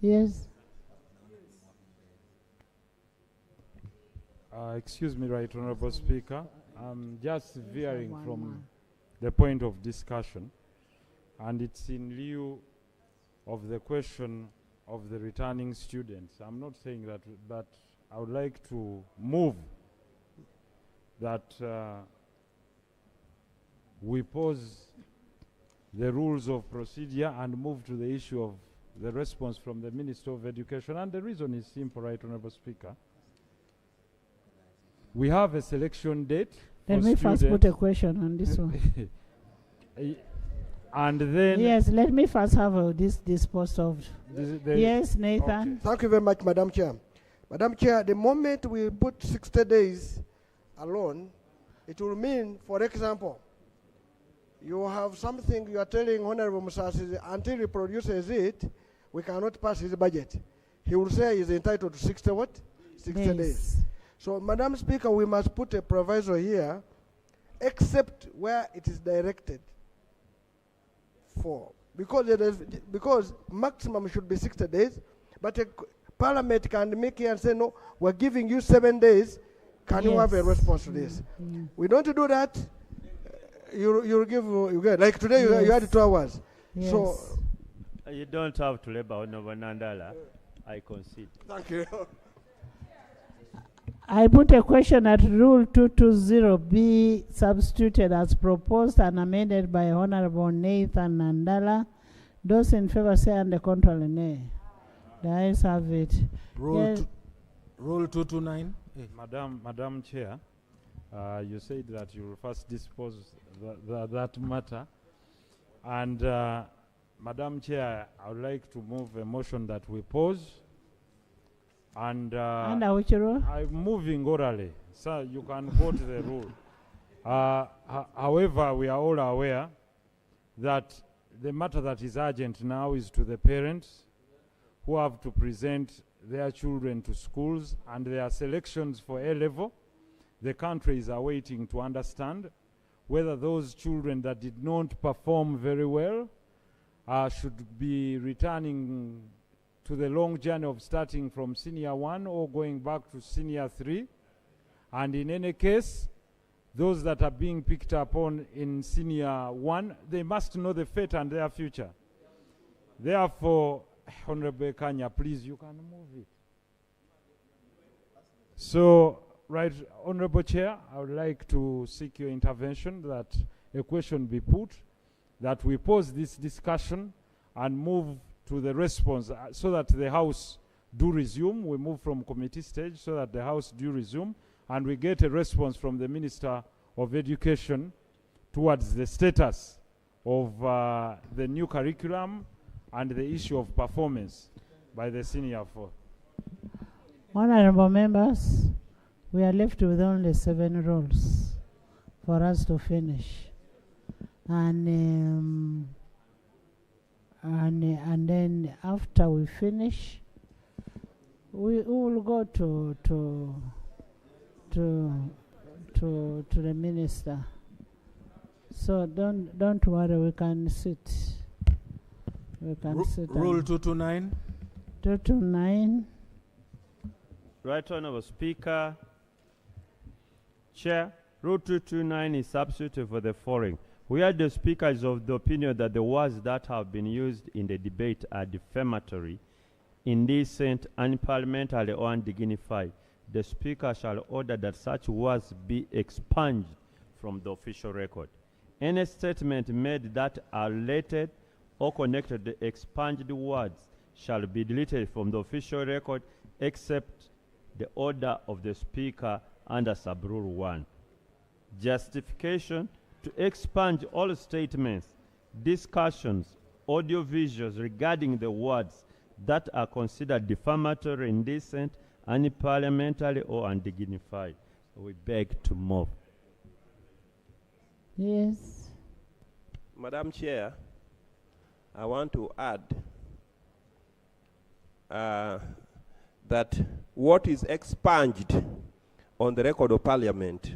Yes. Excuse me, Right Honourable Speaker. I'm just veering from the point of discussion, and it's in lieu of the question of the returning students. I'm not saying that, but I would like to move that we pause the rules of procedure and move to the issue of the response from the Minister of Education. And the reason is simple, Right Honourable Speaker. We have a selection date. Let me first put a question on this one. And then... Yes, let me first have this disposed of. Yes, Nathan. Okay. Thank you very much, Madam Chair. Madam Chair, the moment we put 60 days alone, it will mean, for example, you have something you are telling Honorable Musasi, until he produces it, we cannot pass his budget. He will say he's entitled to 60 what? 60 days. So, Madam Speaker, we must put a proviso here, except where it is directed for. Because maximum should be 60 days, but a Parliament can make it and say, no, we're giving you 7 days. Can you have a response to this? We don't do that. You get, like today you had 2 hours. Yes. So you don't have to labor on Nandala. I concede. Thank you. I put a question that Rule 220 be substituted as proposed and amended by Honorable Nathan Nandala. Those in favor say on the contrary, nay. The ayes have it. Rule 229. Madam Chair, you said that you will first dispose that matter. And Madam Chair, I would like to move a motion that we pause. And under which rule? I'm moving orally, so you can quote the rule. However, we are all aware that the matter that is urgent now is to the parents who have to present their children to schools and their selections for A-level. The country is awaiting to understand whether those children that did not perform very well should be returning to the long journey of starting from senior 1 or going back to senior 3. And in any case, those that are being picked up on in senior 1, they must know the fate and their future. Therefore, Honorable Kanya, please, you can move it. So, right, Honorable Chair, I would like to seek your intervention that a question be put, that we pause this discussion and move to the response so that the House do resume. We move from committee stage so that the House do resume and we get a response from the Minister of Education towards the status of the new curriculum and the issue of performance by the senior four. Honorable members, we are left with only 7 rules for us to finish. And then after we finish, we will go to the minister. So don't worry, we can sit. We can sit. Rule 229. 229. Right Honourable Speaker. Chair, Rule 229 is substituted for the following. Where the Speaker is of the opinion that the words that have been used in the debate are defamatory, indecent, unparliamentary, or undignified, the Speaker shall order that such words be expunged from the official record. Any statement made that are related or connected to the expunged words shall be deleted from the official record except the order of the Speaker under Sub-Rule 1. Justification: to expunge all statements, discussions, audio visuals regarding the words that are considered defamatory, indecent, unparliamentary, or undignified. We beg to move. Yes. Madam Chair, I want to add that what is expunged on the record of Parliament,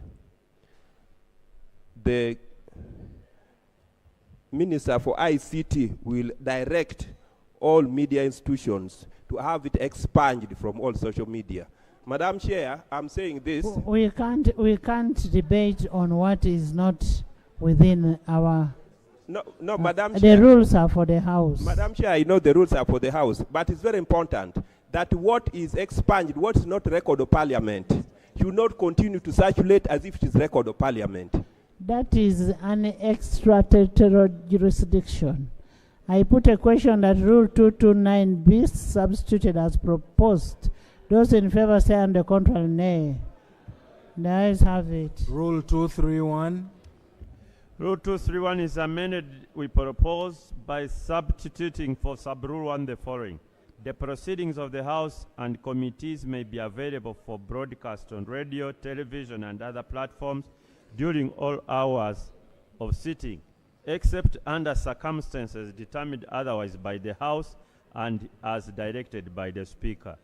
the Minister for ICT will direct all media institutions to have it expunged from all social media. Madam Chair, I'm saying this. We can't debate on what is not within our... No, Madam the Chair. The rules are for the House. Madam Chair, I know the rules are for the House, but it's very important that what is expunged, what is not record of Parliament, should not continue to circulate as if it is record of Parliament. That is an extraterritorial jurisdiction. I put a question that Rule 229 be substituted as proposed. Those in favor say on the contrary, nay. The ayes have it. Rule 231. Rule 231 is amended, we propose, by substituting for Sub-Rule 1 the following. The proceedings of the House and committees may be available for broadcast on radio, television, and other platforms during all hours of sitting, except under circumstances determined otherwise by the House and as directed by the Speaker.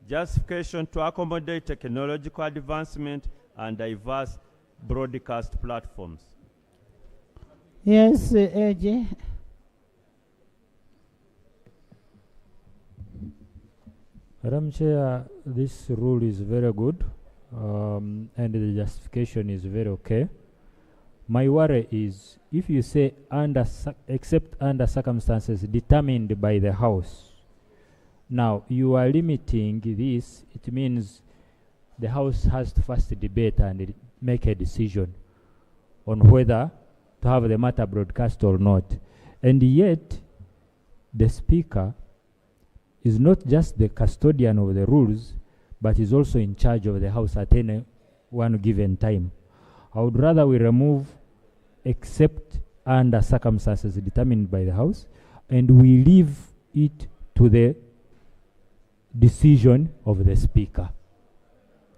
Justification: to accommodate technological advancement and diverse broadcast platforms. Yes, AJ. Madam Chair, this rule is very good, and the justification is very okay. My worry is if you say except under circumstances determined by the House. Now, you are limiting this. It means the House has to first debate and make a decision on whether to have the matter broadcast or not. And yet, the Speaker is not just the custodian of the rules, but is also in charge of the House at any one given time. I would rather we remove except under circumstances determined by the House, and we leave it to the decision of the Speaker.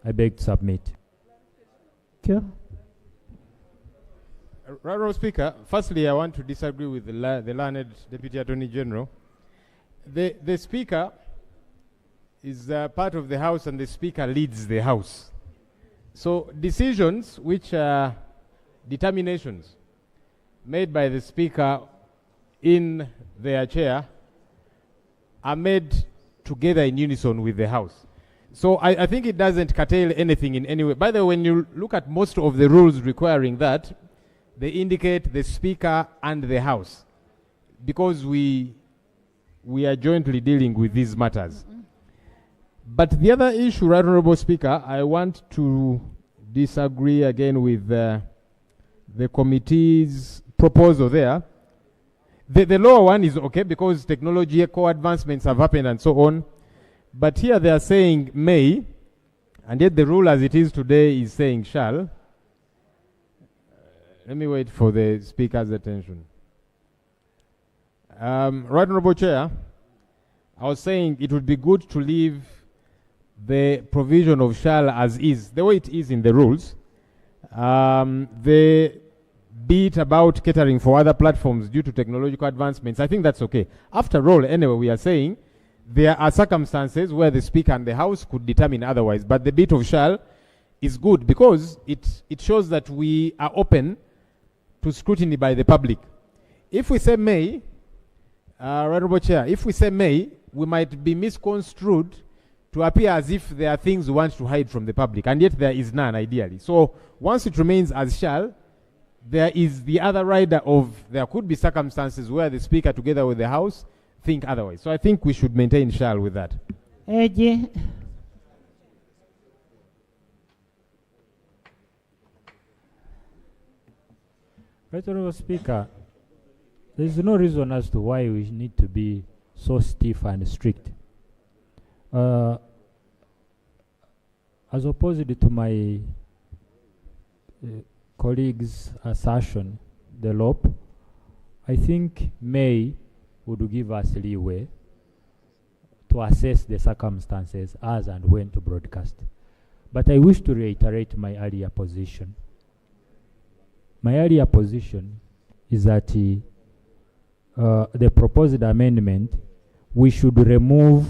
I beg to submit. Thank you. Honourable Speaker, firstly, I want to disagree with the learned Deputy Attorney General. The Speaker is part of the House, and the Speaker leads the House. So decisions which are determinations made by the Speaker in their chair are made together in unison with the House. So I think it doesn't curtail anything in any way. By the way, when you look at most of the rules requiring that, they indicate the Speaker and the House, because we are jointly dealing with these matters. But the other issue, Right Honorable Speaker, I want to disagree again with the committee's proposal there. The lower one is okay because technological advancements have happened and so on. But here they are saying may, and yet the rule as it is today is saying shall. Let me wait for the Speaker's attention. Right Honorable Chair, I was saying it would be good to leave the provision of shall as is, the way it is in the rules. The bit about catering for other platforms due to technological advancements, I think that's okay. After all, anyway, we are saying there are circumstances where the Speaker and the House could determine otherwise, but the bit of shall is good because it shows that we are open to scrutiny by the public. If we say may, Honorable Chair, if we say may, we might be misconstrued to appear as if there are things we want to hide from the public, and yet there is none, ideally. So once it remains as shall, there is the other rider of there could be circumstances where the Speaker, together with the House, think otherwise. So I think we should maintain shall with that. Eji. Right Honourable Speaker, there is no reason as to why we need to be so stiff and strict. As opposed to my colleague's assertion, the LOP, I think may would give us leeway to assess the circumstances as and when to broadcast. But I wish to reiterate my earlier position. My earlier position is that the proposed amendment, we should remove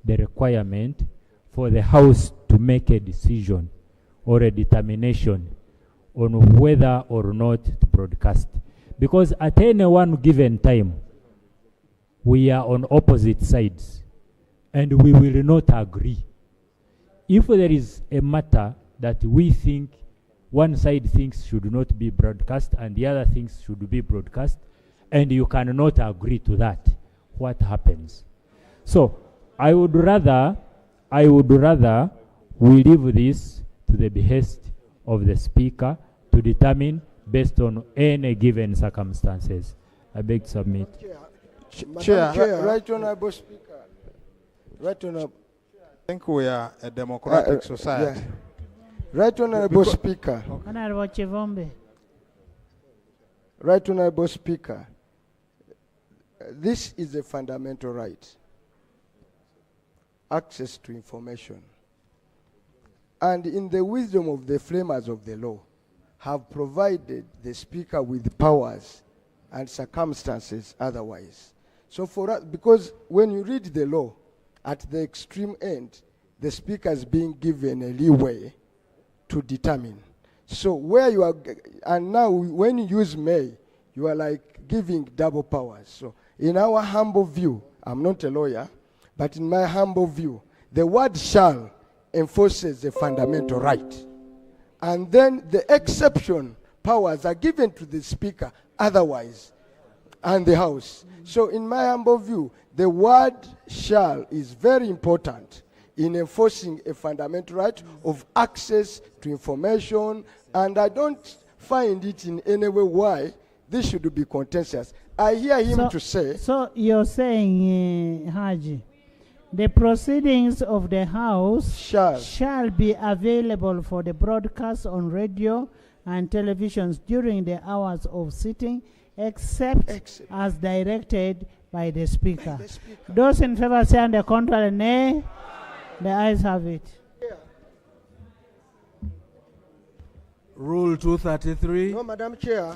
the requirement for the House to make a decision or a determination on whether or not to broadcast. Because at any one given time, we are on opposite sides and we will not agree. If there is a matter that we think one side thinks should not be broadcast and the other thinks should be broadcast, and you cannot agree to that, what happens? So I would rather we leave this to the behest of the Speaker to determine based on any given circumstances. I beg to submit. Chair, Right Honourable Speaker. Right Honourable. I think we are a democratic society. Yeah. Right Honourable Speaker. Honourable Chivombe. Right Honourable Speaker. This is a fundamental right. Access to information. And in the wisdom of the framers of the law, have provided the Speaker with powers and circumstances otherwise. So for us, because when you read the law, at the extreme end, the Speaker is being given a leeway to determine. So where you are, and now when you use may, you are like giving double powers. So in our humble view, I'm not a lawyer, but in my humble view, the word shall enforces a fundamental right. And then the exception powers are given to the Speaker otherwise and the House. So in my humble view, the word shall is very important in enforcing a fundamental right of access to information, and I don't find it in any way why this should be contentious. I hear him to say... So you're saying, Haji, the proceedings of the House shall be available for the broadcast on radio and televisions during the hours of sitting, except as directed by the Speaker. Those in favor say on the contrary, nay. The ayes have it. Rule 233. No, Madam Chair.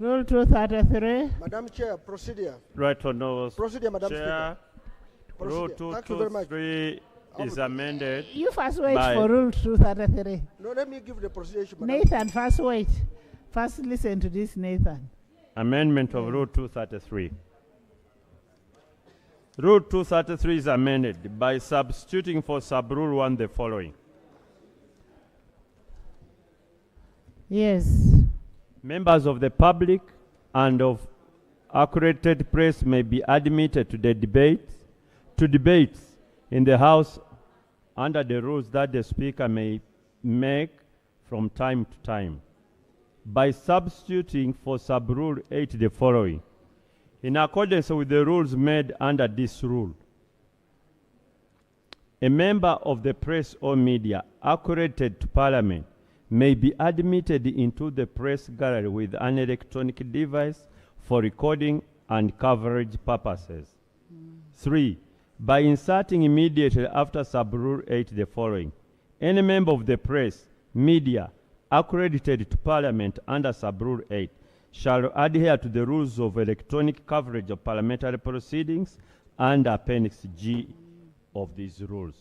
Rule 233. Madam Chair, procedure. Right Honourable Procedure, Madam Chair. Speaker. Rule 223 is amended. You first wait for Rule 233. No, let me give the procedure. Nathan, first wait. First listen to this, Nathan. Amendment of Rule 233. Rule 233 is amended by substituting for sub-rule 1 the following. Yes. Members of the public and of accredited press may be admitted to the debates in the House under the rules that the Speaker may make from time to time by substituting for sub-rule 8 the following. In accordance with the rules made under this rule, a member of the press or media accredited to Parliament may be admitted into the press gallery with an electronic device for recording and coverage purposes. 3. By inserting immediately after sub-rule 8 the following. Any member of the press, media, accredited to Parliament under sub-rule 8 shall adhere to the rules of electronic coverage of parliamentary proceedings under Appendix G of these rules.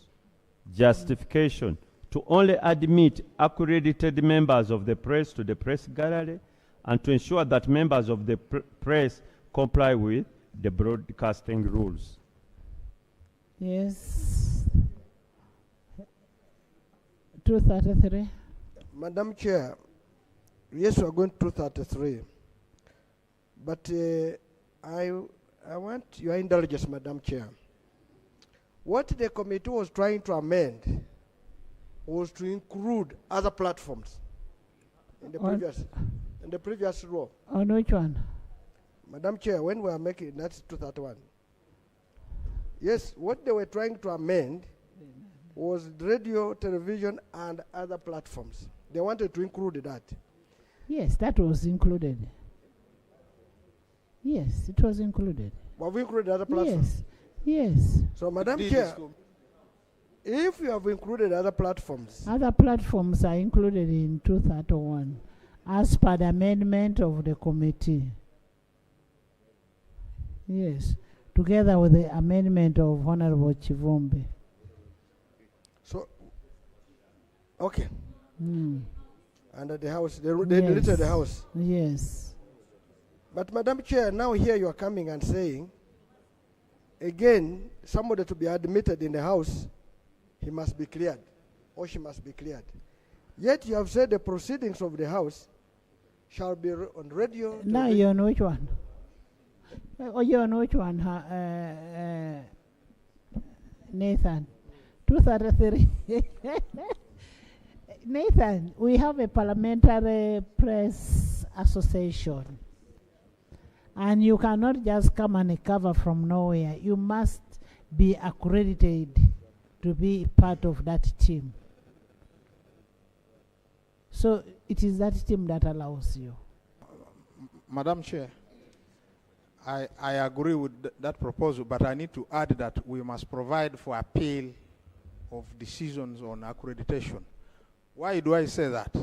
Justification: to only admit accredited members of the press to the press gallery and to ensure that members of the press comply with the broadcasting rules. Yes. 233. Madam Chair, yes, we are going to 233. But I want your indulgence, Madam Chair. What the committee was trying to amend was to include other platforms in the previous law. On which one? Madam Chair, when we are making, that's 231. Yes, what they were trying to amend was radio, television, and other platforms. They wanted to include that. Yes, that was included. Yes, it was included. Have we included other platforms? Yes, yes. So, Madam Chair, if you have included other platforms. Other platforms are included in 231 as per the amendment of the committee. Yes, together with the amendment of Honorable Chivombe. So, okay. Under the House, they Yes. deleted the House. Yes. But Madam Chair, now here you are coming and saying, again, somebody to be admitted in the House, he must be cleared, or she must be cleared. Yet you have said the proceedings of the House shall be on radio. Now you know which one. Oh, you know which one, Nathan. 233. Nathan, we have a parliamentary press association. And you cannot just come and cover from nowhere. You must be accredited to be part of that team. So it is that team that allows you. Madam Chair, I agree with that proposal, but I need to add that we must provide for appeal of decisions on accreditation. Why do I say that?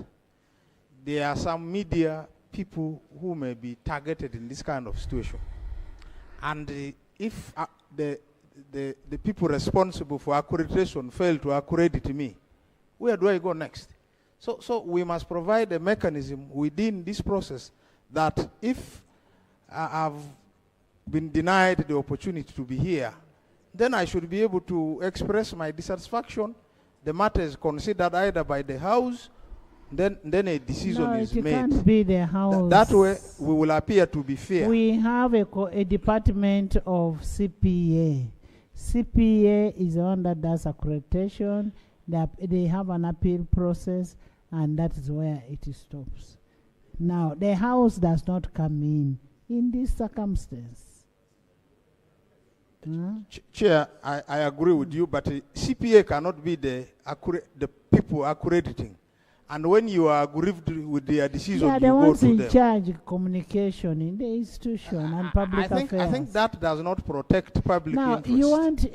There are some media people who may be targeted in this kind of situation. And if the people responsible for accreditation fail to accredit me, where do I go next? So we must provide a mechanism within this process that if I've been denied the opportunity to be here, then I should be able to express my dissatisfaction. The matter is considered either by the House, then a decision is made. It can't be the House. That way, we will appear to be fair. We have a department of CPA. CPA is the one that does accreditation. They have an appeal process, and that is where it stops. Now, the House does not come in this circumstance. Chair, I agree with you, but CPA cannot be the people accrediting. And when you are aggrieved with their decision, you go to them. in charge of communication in the institution and public affairs. I think that does not protect public interest. Now, you want,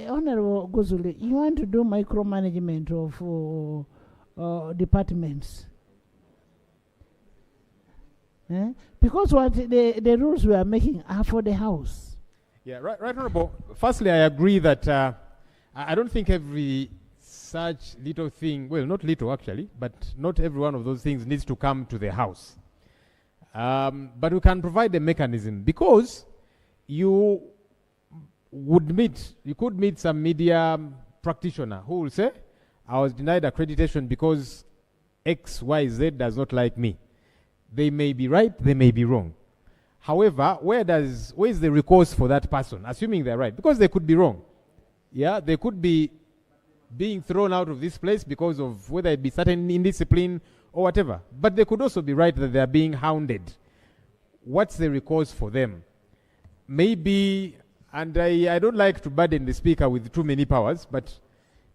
Honorable Guzuli, you want to do micromanagement of departments. Because what the rules we are making are for the House. Yeah, right, Honorable. Firstly, I agree that I don't think every such little thing, well, not little actually, but not every one of those things needs to come to the House. But we can provide a mechanism, because you could meet some media practitioner who will say, I was denied accreditation because X, Y, Z does not like me. They may be right, they may be wrong. However, where is the recourse for that person, assuming they're right? Because they could be wrong. Yeah, they could be being thrown out of this place because of whether it be certain indiscipline or whatever. But they could also be right that they are being hounded. What's the recourse for them? Maybe, and I don't like to burden the speaker with too many powers, but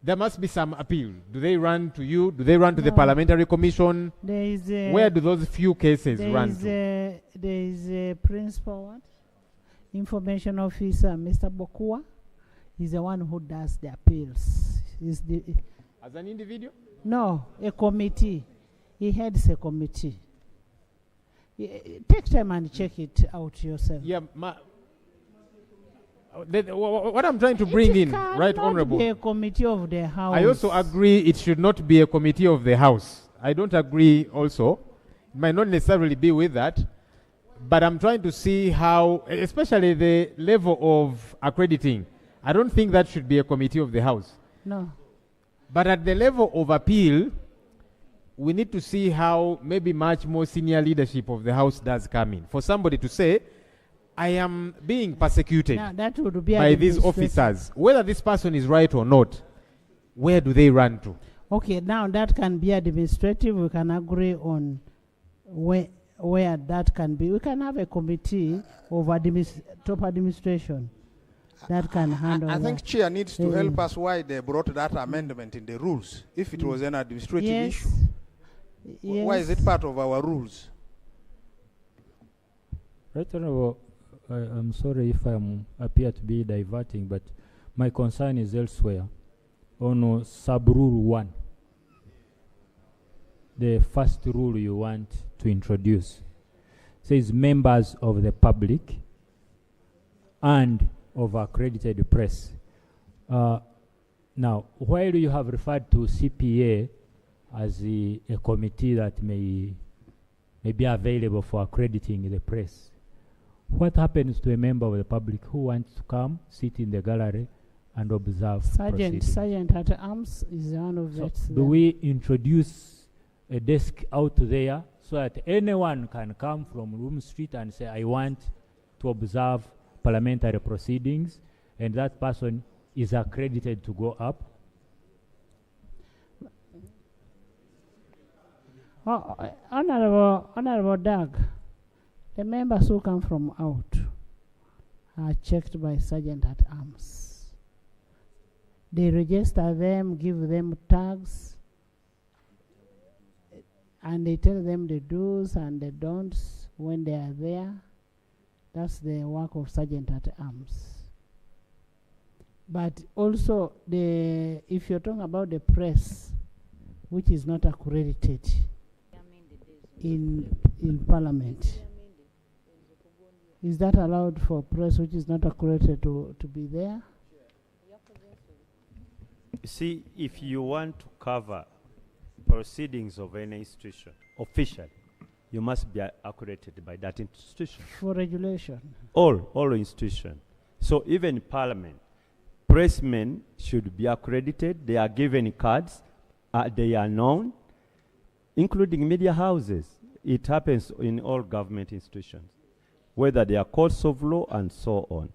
there must be some appeal. Do they run to you? Do they run to the Parliamentary Commission? There is where do those few cases run to? There is a principal information officer, Mr. Bokua. He's the one who does the appeals. As an individual? No, a committee. He heads a committee. Take time and check it out yourself. Yeah, what I'm trying to bring in, right, Honorable? Be a committee of the House. I also agree it should not be a committee of the House. I don't agree also. It might not necessarily be with that. But I'm trying to see how, especially the level of accrediting, I don't think that should be a committee of the House. No. But at the level of appeal, we need to see how maybe much more senior leadership of the House does come in. For somebody to say, I am being persecuted that would be by these officers, whether this person is right or not, where do they run to? Okay, now that can be administrative. We can agree on where that can be. We can have a committee of top administration that can handle I think that. Chair needs to help us why they brought that amendment in the rules. If it was an administrative issue, why is it part of our rules? Right, Honorable, I'm sorry if I appear to be diverting, but my concern is elsewhere. On sub-rule 1, the first rule you want to introduce says members of the public and of accredited press. Now, while you have referred to CPA as a committee that may be available for accrediting the press, what happens to a member of the public who wants to come, sit in the gallery, and observe proceedings? Sergeant at arms is one of So that. do we introduce a desk out there so that anyone can come from Room Street and say, I want to observe parliamentary proceedings, and that person is accredited to go up? Honorable Doug, the members who come from out are checked by Sergeant at arms. They register them, give them tags, and they tell them the do's and the don'ts when they are there. That's the work of Sergeant at arms. But also, if you're talking about the press, which is not accredited in Parliament, is that allowed for press which is not accredited to be there? See, if you want to cover proceedings of any institution officially, you must be accredited by that institution. For regulation. All institutions. So even Parliament, pressmen should be accredited. They are given cards. They are known, including media houses. It happens in all government institutions, whether they are courts of law and so on.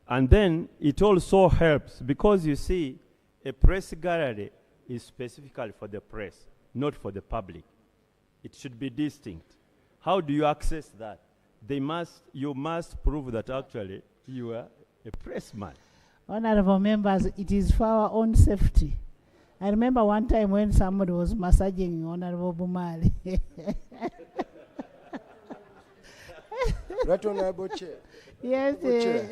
And then it also helps because you see, a press gallery is specifically for the press, not for the public. It should be distinct. How do you access that? You must prove that actually you are a pressman. Honorable members, it is for our own safety. I remember one time when somebody was massaging Honorable Bumali. Right, Honorable Chair. Yes, Chair,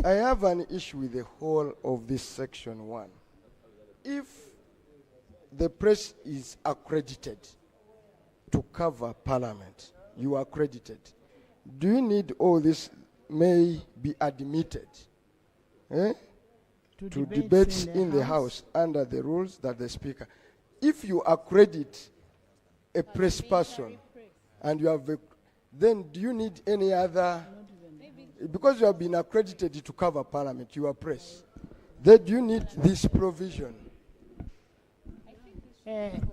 I have an issue with the whole of this section 1. If the press is accredited to cover Parliament, you are accredited. Do you need all this may be admitted to debates in the House under the rules that the Speaker? If you accredit a press person and you have then do you need any other? Because you have been accredited to cover Parliament, you are press. Then do you need this provision?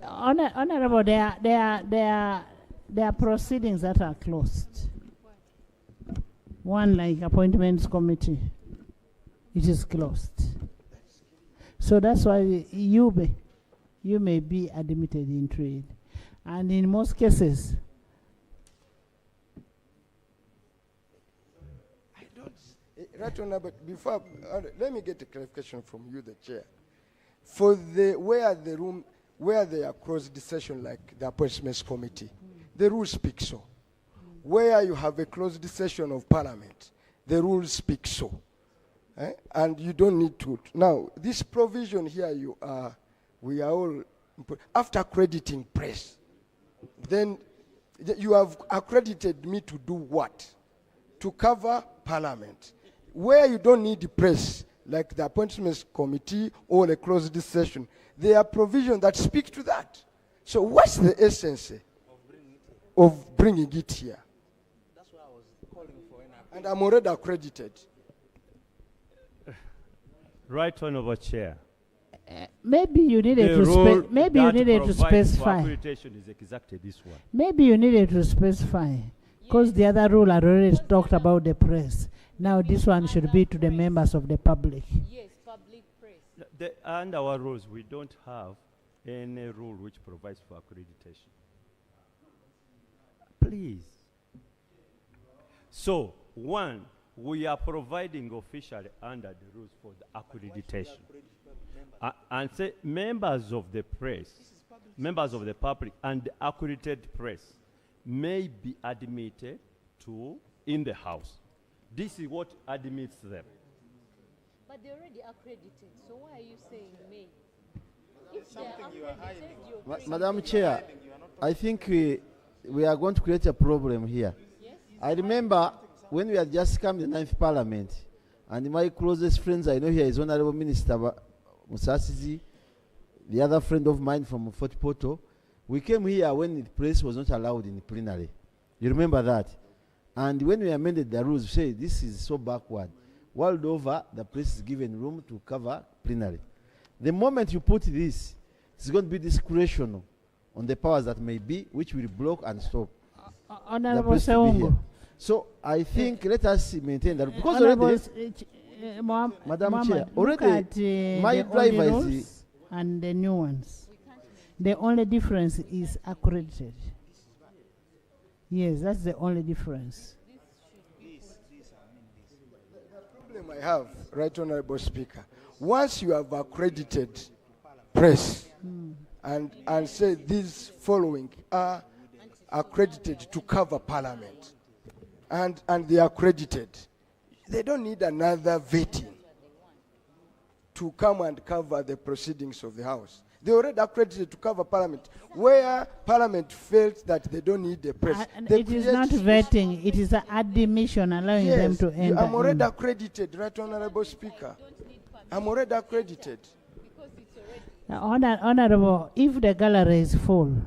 Honorable, there are proceedings that are closed. One like appointments committee, it is closed. So that's why you may be admitted into it. And in most cases, right on, but before, let me get a clarification from you, the chair. For where they are closed session, like the appointments committee, the rules speak so. Where you have a closed session of parliament, the rules speak so. And you don't need to. Now, this provision here, we are all, after accrediting press, then you have accredited me to do what? To cover parliament. Where you don't need the press, like the appointments committee or a closed session, there are provisions that speak to that. So what's the essence of bringing it here? That's why I was calling for an And I'm already accredited. Right, Honorable Chair. Maybe you needed to specify. Accreditation is exactly this one. Maybe you needed to specify, because the other rule had already talked about the press. Now this one should be to the members of the public. Yes, public press. Under our rules, we don't have any rule which provides for accreditation. Please. So, one, we are providing officially under the rules for the accreditation. And say members of the press, members of the public and the accredited press may be admitted to in the house. This is what admits them. But they're already accredited, so why are you saying may? If they're accredited, you're Madam Chair, I think we are going to create a problem here. Yes? I remember when we had just come to the 9th Parliament, and my closest friends I know here is Honorable Minister Musasizi, the other friend of mine from Fort Portal. We came here when the press was not allowed in the plenary. You remember that? And when we amended the rules, we say this is so backward. World over, the press is given room to cover plenary. The moment you put this, it's going to be discretional on the powers that may be, which will block and stop. Honorable Seungu. So I think let us maintain that, because already, Madam Chair, already my driver is and the new ones. The only difference is accredited. Yes, that's the only difference. The problem I have, right, Honorable Speaker, once you have accredited press and say these following are accredited to cover parliament, and they are accredited, they don't need another vetting to come and cover the proceedings of the House. They already accredited to cover parliament. Where parliament felt that they don't need the press. It is not vetting, it is an admission allowing them to enter. I'm already accredited, right, Honorable Speaker. I'm already accredited. Honorable, if the gallery is full,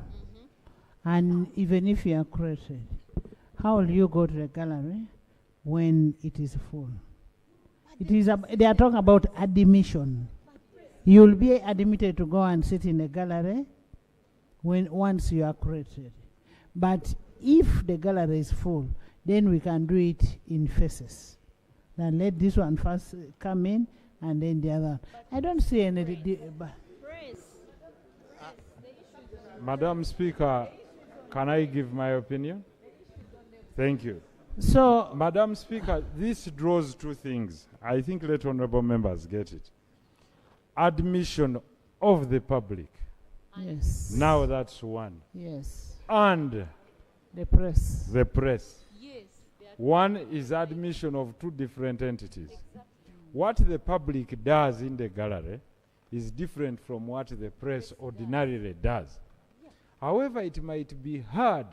and even if you are accredited, how will you go to the gallery when it is full? It is they are talking about admission. You will be admitted to go and sit in the gallery once you are accredited. But if the gallery is full, then we can do it in phases. Then let this one first come in, and then the other. I don't see any. Madam Speaker, can I give my opinion? Thank you. So, Madam Speaker, this draws two things. I think let honorable members get it. Admission of the public. Yes. Now that's one. Yes. And the press. The press. Yes. One is admission of two different entities. Exactly. What the public does in the gallery is different from what the press ordinarily does. Yeah. However, it might be hard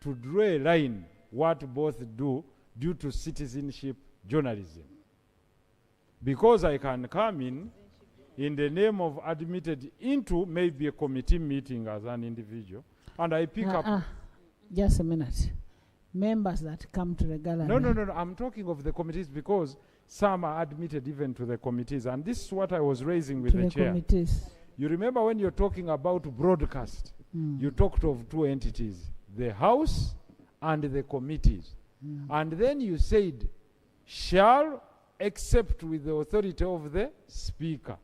to draw a line what both do due to citizenship journalism. Because I can come in the name of admitted into maybe a committee meeting as an individual, and I pick up... Just a minute. Members that come to the gallery. No. I'm talking of the committees because some are admitted even to the committees, and this is what I was raising with the chair. Committees. You remember when you're talking about broadcast, you talked of two entities, the House and the committees. And then you said, shall, except with the authority of the Speaker.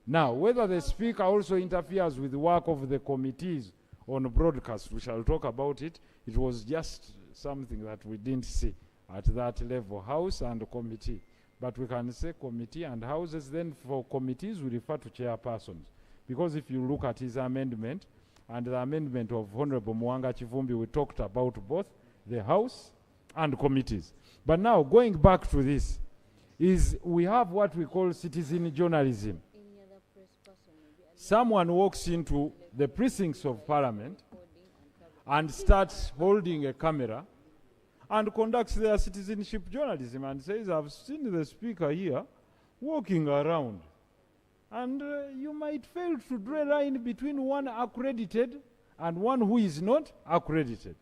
Now, whether the speaker also interferes with the work of the committees on broadcast, we shall talk about it. It was just something that we didn't see at that level, House and committee. But we can say committee and houses. Then for committees, we refer to chairpersons. Because if you look at his amendment, and the amendment of Honorable Mwanga Chivumbi, we talked about both the House and committees. But now, going back to this, is we have what we call citizen journalism. Someone walks into the precincts of Parliament and starts holding a camera and conducts their citizenship journalism and says, I've seen the speaker here walking around. And you might fail to draw a line between one accredited and one who is not accredited.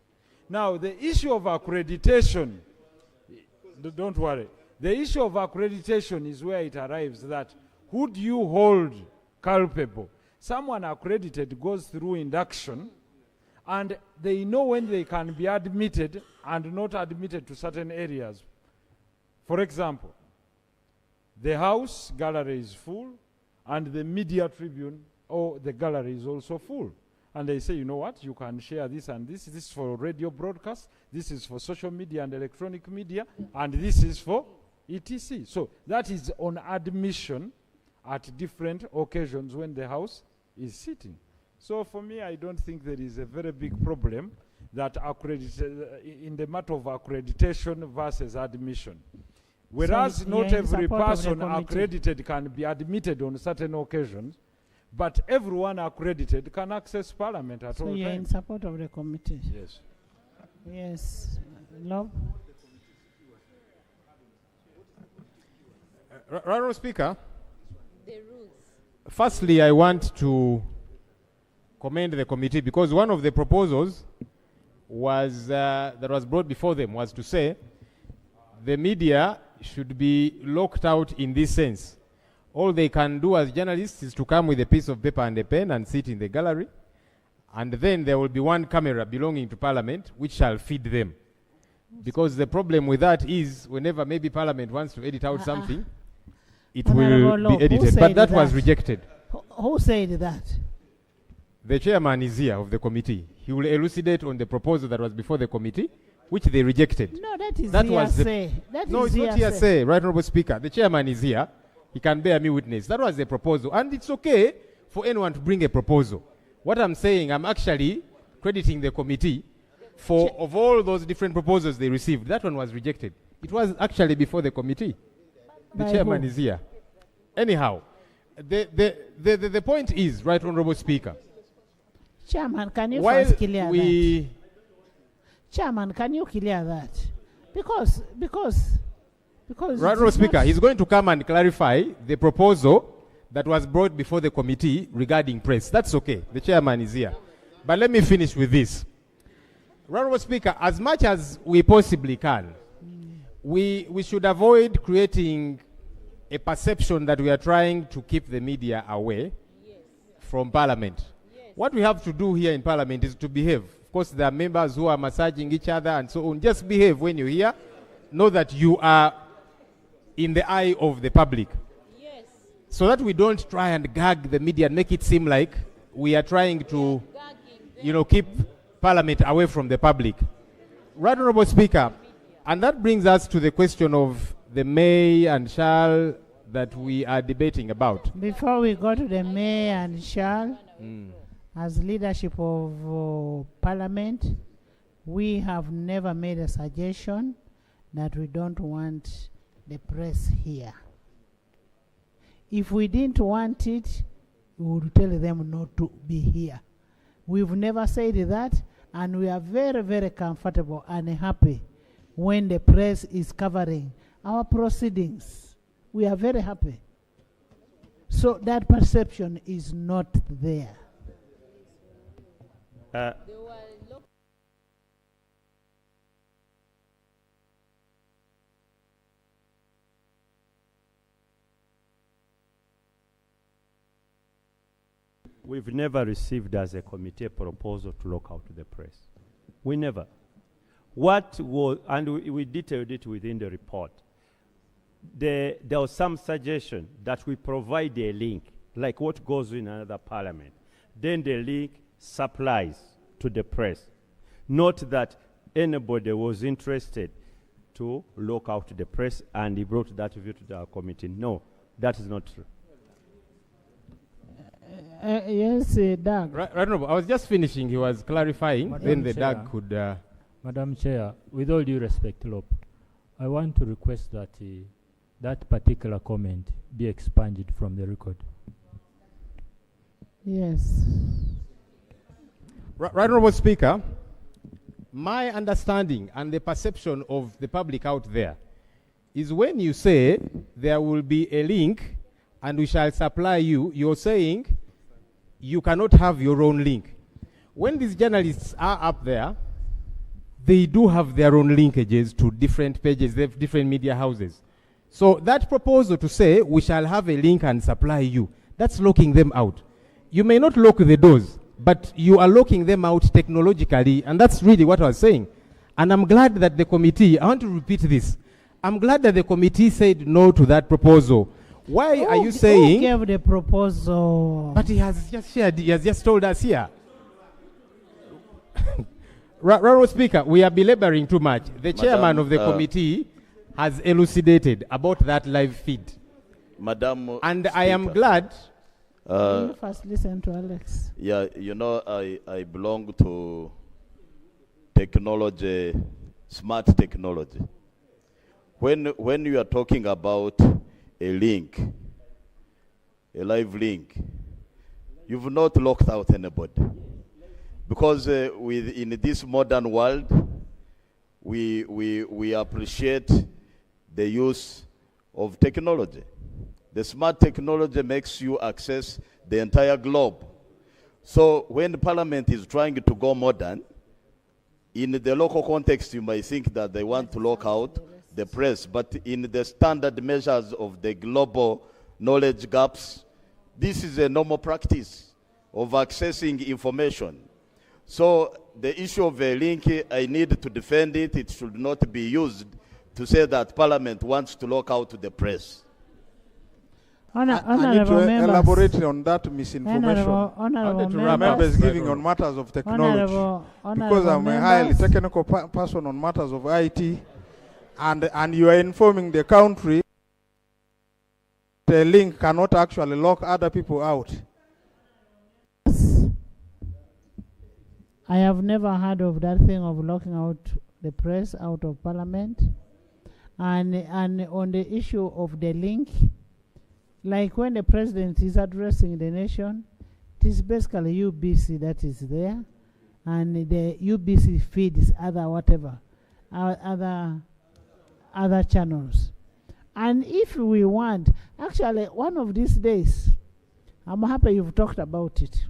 Now, the issue of accreditation, don't worry. The issue of accreditation is where it arrives that who do you hold culpable? Someone accredited goes through induction and they know when they can be admitted and not admitted to certain areas. For example, the House gallery is full and the media tribune or the gallery is also full. And they say, you know what, you can share this and this. This is for radio broadcast, this is for social media and electronic media, and this is for ETC. So that is on admission at different occasions when the House is sitting. So for me, I don't think there is a very big problem that in the matter of accreditation versus admission. Whereas So not you're in every support of the person committee. accredited can be admitted on certain occasions, but everyone accredited can access Parliament at So all you're in times. support of the committee? Yes. Yes. Love? Honourable Speaker, The rules. firstly, I want to commend the committee because one of the proposals was that was brought before them was to say the media should be locked out in this sense. All they can do as journalists is to come with a piece of paper and a pen and sit in the gallery, and then there will be one camera belonging to Parliament which shall feed them. Because the problem with that is whenever maybe Parliament wants to edit out something, it will Honourable be Love, who edited. But said that was rejected. Who said that? The chairman is here of the committee. He will elucidate on the proposal that was before the committee, which they rejected. No, that is was the- hearsay. That No, is it's not hearsay, right, Honourable Speaker. The chairman is here. He can bear me witness. That was the proposal. And it's okay for anyone to bring a proposal. What I'm saying, I'm actually crediting the committee for, of all those different proposals they received, that one was rejected. It was actually before the committee. The By chairman who? is here. Anyhow, the point is, right, Honourable Speaker, Chairman, can you while first clear we that? Chairman, can you clear that? Because Right, Honourable Speaker, he's going to come and clarify the proposal that was brought before the committee regarding press. That's okay. The chairman is here. But let me finish with this. Right, Honourable Speaker, as much as we possibly can, we should avoid creating a perception that we are trying to keep the media away from Parliament. What we have to do here in Parliament is to behave. Of course, there are members who are massaging each other and so on. Just behave when you're here. Know that you are in the eye of the public. Yes. So that we don't try and gag the media and make it seem like we are trying to, keep Parliament away from the public. Right, Honourable Speaker, and that brings us to the question of the may and shall that we are debating about. Before we go to the may and shall, as leadership of Parliament, we have never made a suggestion that we don't want the press here. If we didn't want it, we would tell them not to be here. We've never said that, and we are very, very comfortable and happy when the press is covering our proceedings. We are very happy. So that perception is not there. We've never received as a committee a proposal to lock out the press. We never. What was, and we detailed it within the report. There was some suggestion that we provide a link like what goes in another parliament. Then the link supplies to the press. Not that anybody was interested to lock out the press and he brought that view to the committee. No, that is not true. Yes, Doug. Right, I was just finishing. He was clarifying. Madam Then the Chair, Doug could. Madam Chair, with all due respect, Lop, I want to request that that particular comment be expunged from the record. Yes. Right, Honourable Speaker, my understanding and the perception of the public out there is when you say there will be a link and we shall supply you, you're saying you cannot have your own link. When these journalists are up there, they do have their own linkages to different pages, they have different media houses. So that proposal to say we shall have a link and supply you, that's locking them out. You may not lock the doors, but you are locking them out technologically, and that's really what I was saying. And I'm glad that the committee, I want to repeat this, I'm glad that the committee said no to that proposal. Why are you saying? Who gave the proposal? But he has just shared, he has just told us here. Honourable Speaker, we are belaboring too much. The chairman of the committee has elucidated about that live feed. Madam and Speaker, I am glad. You first listen to Alex. Yeah, you know, I belong to technology, smart technology. When you are talking about a link, a live link, you've not locked out anybody. Because in this modern world, we appreciate the use of technology. The smart technology makes you access the entire globe. So when the Parliament is trying to go modern, in the local context, you might think that they want to lock out the press, but in the standard measures of the global knowledge gaps, this is a normal practice of accessing information. So the issue of a link, I need to defend it. It should not be used to say that Parliament wants to lock out the press. I need to elaborate on that misinformation. Honourable members giving on matters of technology. Because I'm a highly technical person on matters of IT, and you are informing the country the link cannot actually lock other people out. I have never heard of that thing of locking out the press out of Parliament. And on the issue of the link, like when the president is addressing the nation, it is basically UBC that is there, and the UBC feeds other channels. And if we want, actually one of these days, I'm happy you've talked about it,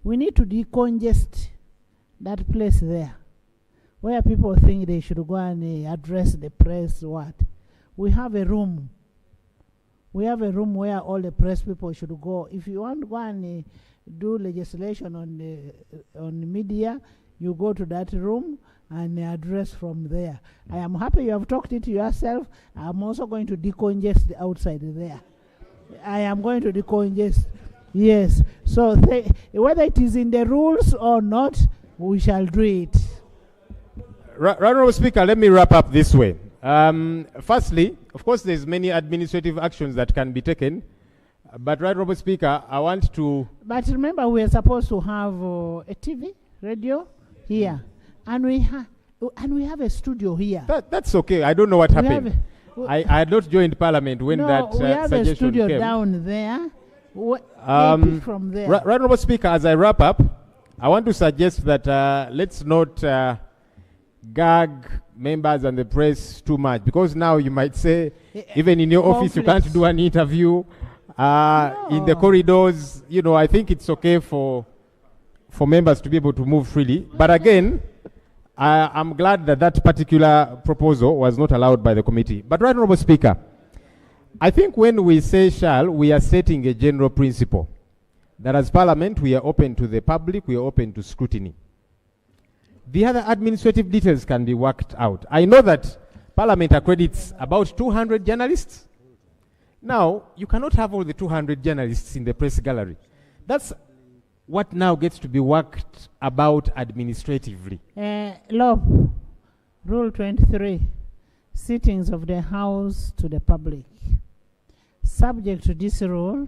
we need to decongest that place there, where people think they should go and address the press. We have a room. We have a room where all the press people should go. If you want to go and do legislation on the media, you go to that room and address from there. I am happy you have talked it yourself. I'm also going to decongest the outside there. I am going to decongest. Yes. So whether it is in the rules or not, we shall do it. Honourable Speaker, let me wrap up this way. Firstly, of course, there's many administrative actions that can be taken. But, Honourable Speaker, I want to... But remember, we are supposed to have a TV, radio here. And we have a studio here. That's okay. I don't know what happened. I had not joined Parliament when that suggestion came. We have a studio down there. From there. Honourable Speaker, as I wrap up, I want to suggest that let's not gag members and the press too much, because now you might say, even in your office, you can't do an interview. In the corridors, you know, I think it's okay for members to be able to move freely. But again, I'm glad that that particular proposal was not allowed by the committee. But, Right Honourable Speaker, I think when we say shall, we are setting a general principle that as Parliament, we are open to the public, we are open to scrutiny. The other administrative details can be worked out. I know that Parliament accredits about 200 journalists. Now, you cannot have all the 200 journalists in the press gallery. That's what now gets to be worked about administratively. Lob, Rule 23, sittings of the House to the public. Subject to this rule,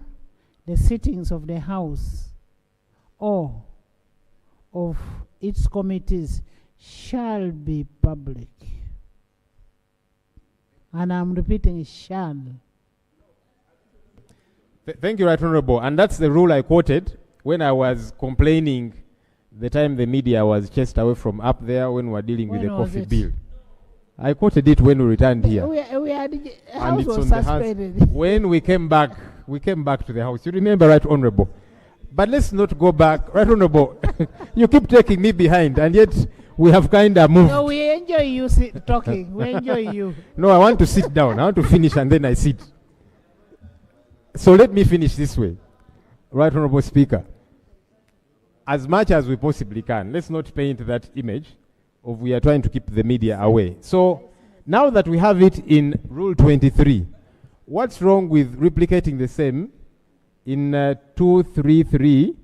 the sittings of the House or of its committees shall be public. And I'm repeating, shall. Thank you, Right Honorable. And that's the rule I quoted when I was complaining the time the media was chased away from up there when we were dealing with the coffee bill. I quoted it when we returned here. We had, And House it's was on the suspended. House. When we came back to the House. You remember, Right Honorable? But let's not go back. Right Honorable, you keep taking me behind, and yet we have kind of moved. No, we enjoy you talking. We enjoy you. No, I want to sit down. I want to finish, and then I sit. So let me finish this way. Right Honorable Speaker, as much as we possibly can, let's not paint that image of we are trying to keep the media away. So now that we have it in Rule 23, what's wrong with replicating the same in 233?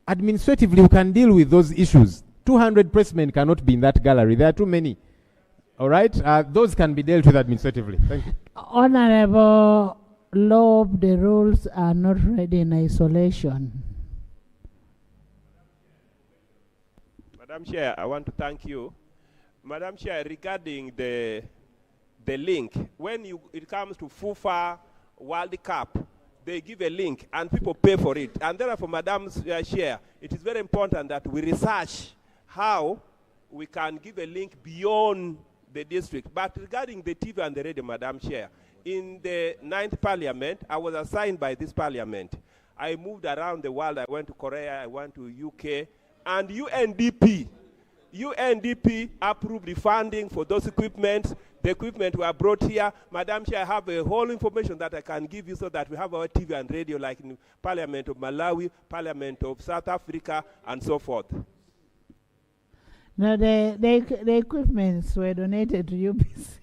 Administratively, we can deal with those issues. 200 pressmen cannot be in that gallery. There are too many. All right? Those can be dealt with administratively. Thank you. Honorable Lob, the rules are not read in isolation. Madam Chair, I want to thank you. Madam Chair, regarding the link, when it comes to FIFA World Cup, they give a link and people pay for it. And therefore, Madam Chair, it is very important that we research how we can give a link beyond the district. But regarding the TV and the radio, Madam Chair, in the 9th Parliament, I was assigned by this Parliament. I moved around the world. I went to Korea, I went to UK, and UNDP approved the funding for those equipments. The equipment were brought here. Madam Chair, I have a whole information that I can give you so that we have our TV and radio like in Parliament of Malawi, Parliament of South Africa, and so forth. No, the equipments were donated to UBC.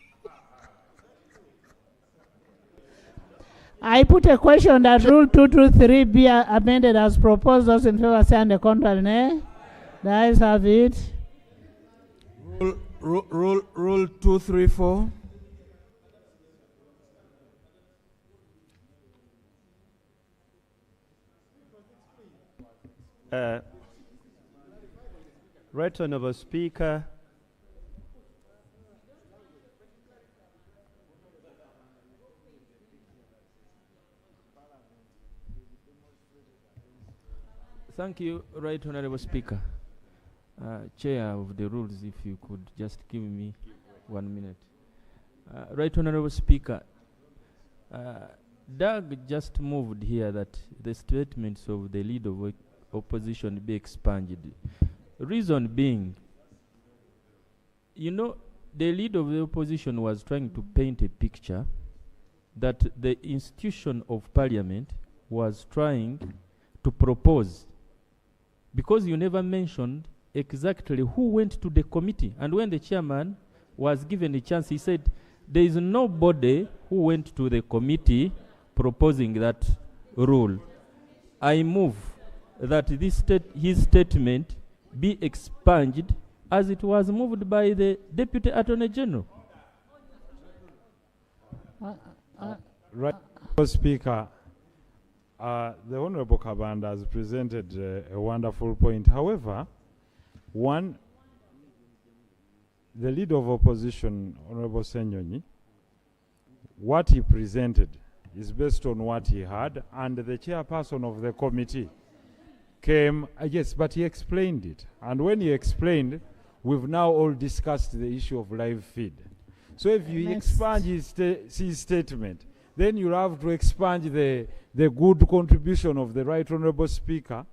I put a question that Rule 223 be amended as proposed. Those in favor say on the contrary, nay? The ayes have it. Rule 234. Right Honourable Speaker, thank you, Right Honourable Speaker. Chair of the rules, if you could just give me 1 minute. Right Honourable Speaker, Doug just moved here that the statements of the leader of opposition be expunged. Reason being, you know, the leader of the opposition was trying to paint a picture that the institution of Parliament was trying to propose, because you never mentioned exactly who went to the committee. And when the chairman was given a chance, he said, there is nobody who went to the committee proposing that rule. I move that his statement be expunged as it was moved by the Deputy Attorney General. Right, Speaker, the Honorable Kabanda has presented a wonderful point. However, one, the leader of opposition, Honorable Senyonyi, what he presented is based on what he had, and the chairperson of the committee came, yes, but he explained it. And when he explained, we've now all discussed the issue of live feed. So if you expunge his statement, then you'll have to expunge the good contribution of the Right Honourable Speaker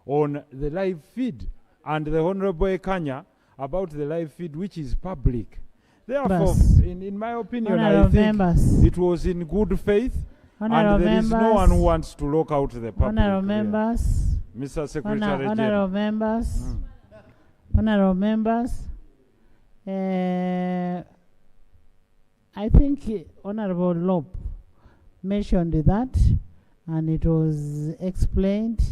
on the live feed and the Honourable Ekanya about the live feed, which is public. Therefore, in my opinion, I think it was in good faith, and there is no one who wants to lock out the public. Honourable members, Mr. Secretary Honourable members, Honourable members, I think Honourable Lob mentioned that, and it was explained,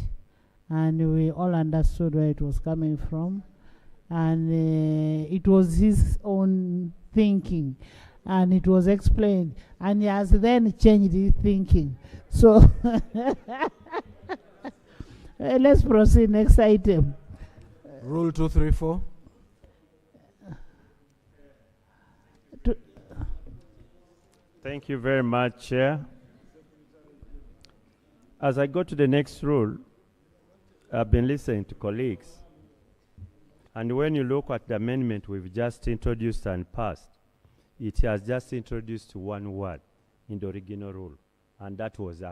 and we all understood where it was coming from, and it was his own thinking, and it was explained, and he has then changed his thinking. So let's proceed. Next item. Rule 234. Thank you very much, Chair. As I go to the next rule, I've been listening to colleagues. And when you look at the amendment we've just introduced and passed, it has just introduced one word in the original rule, and that was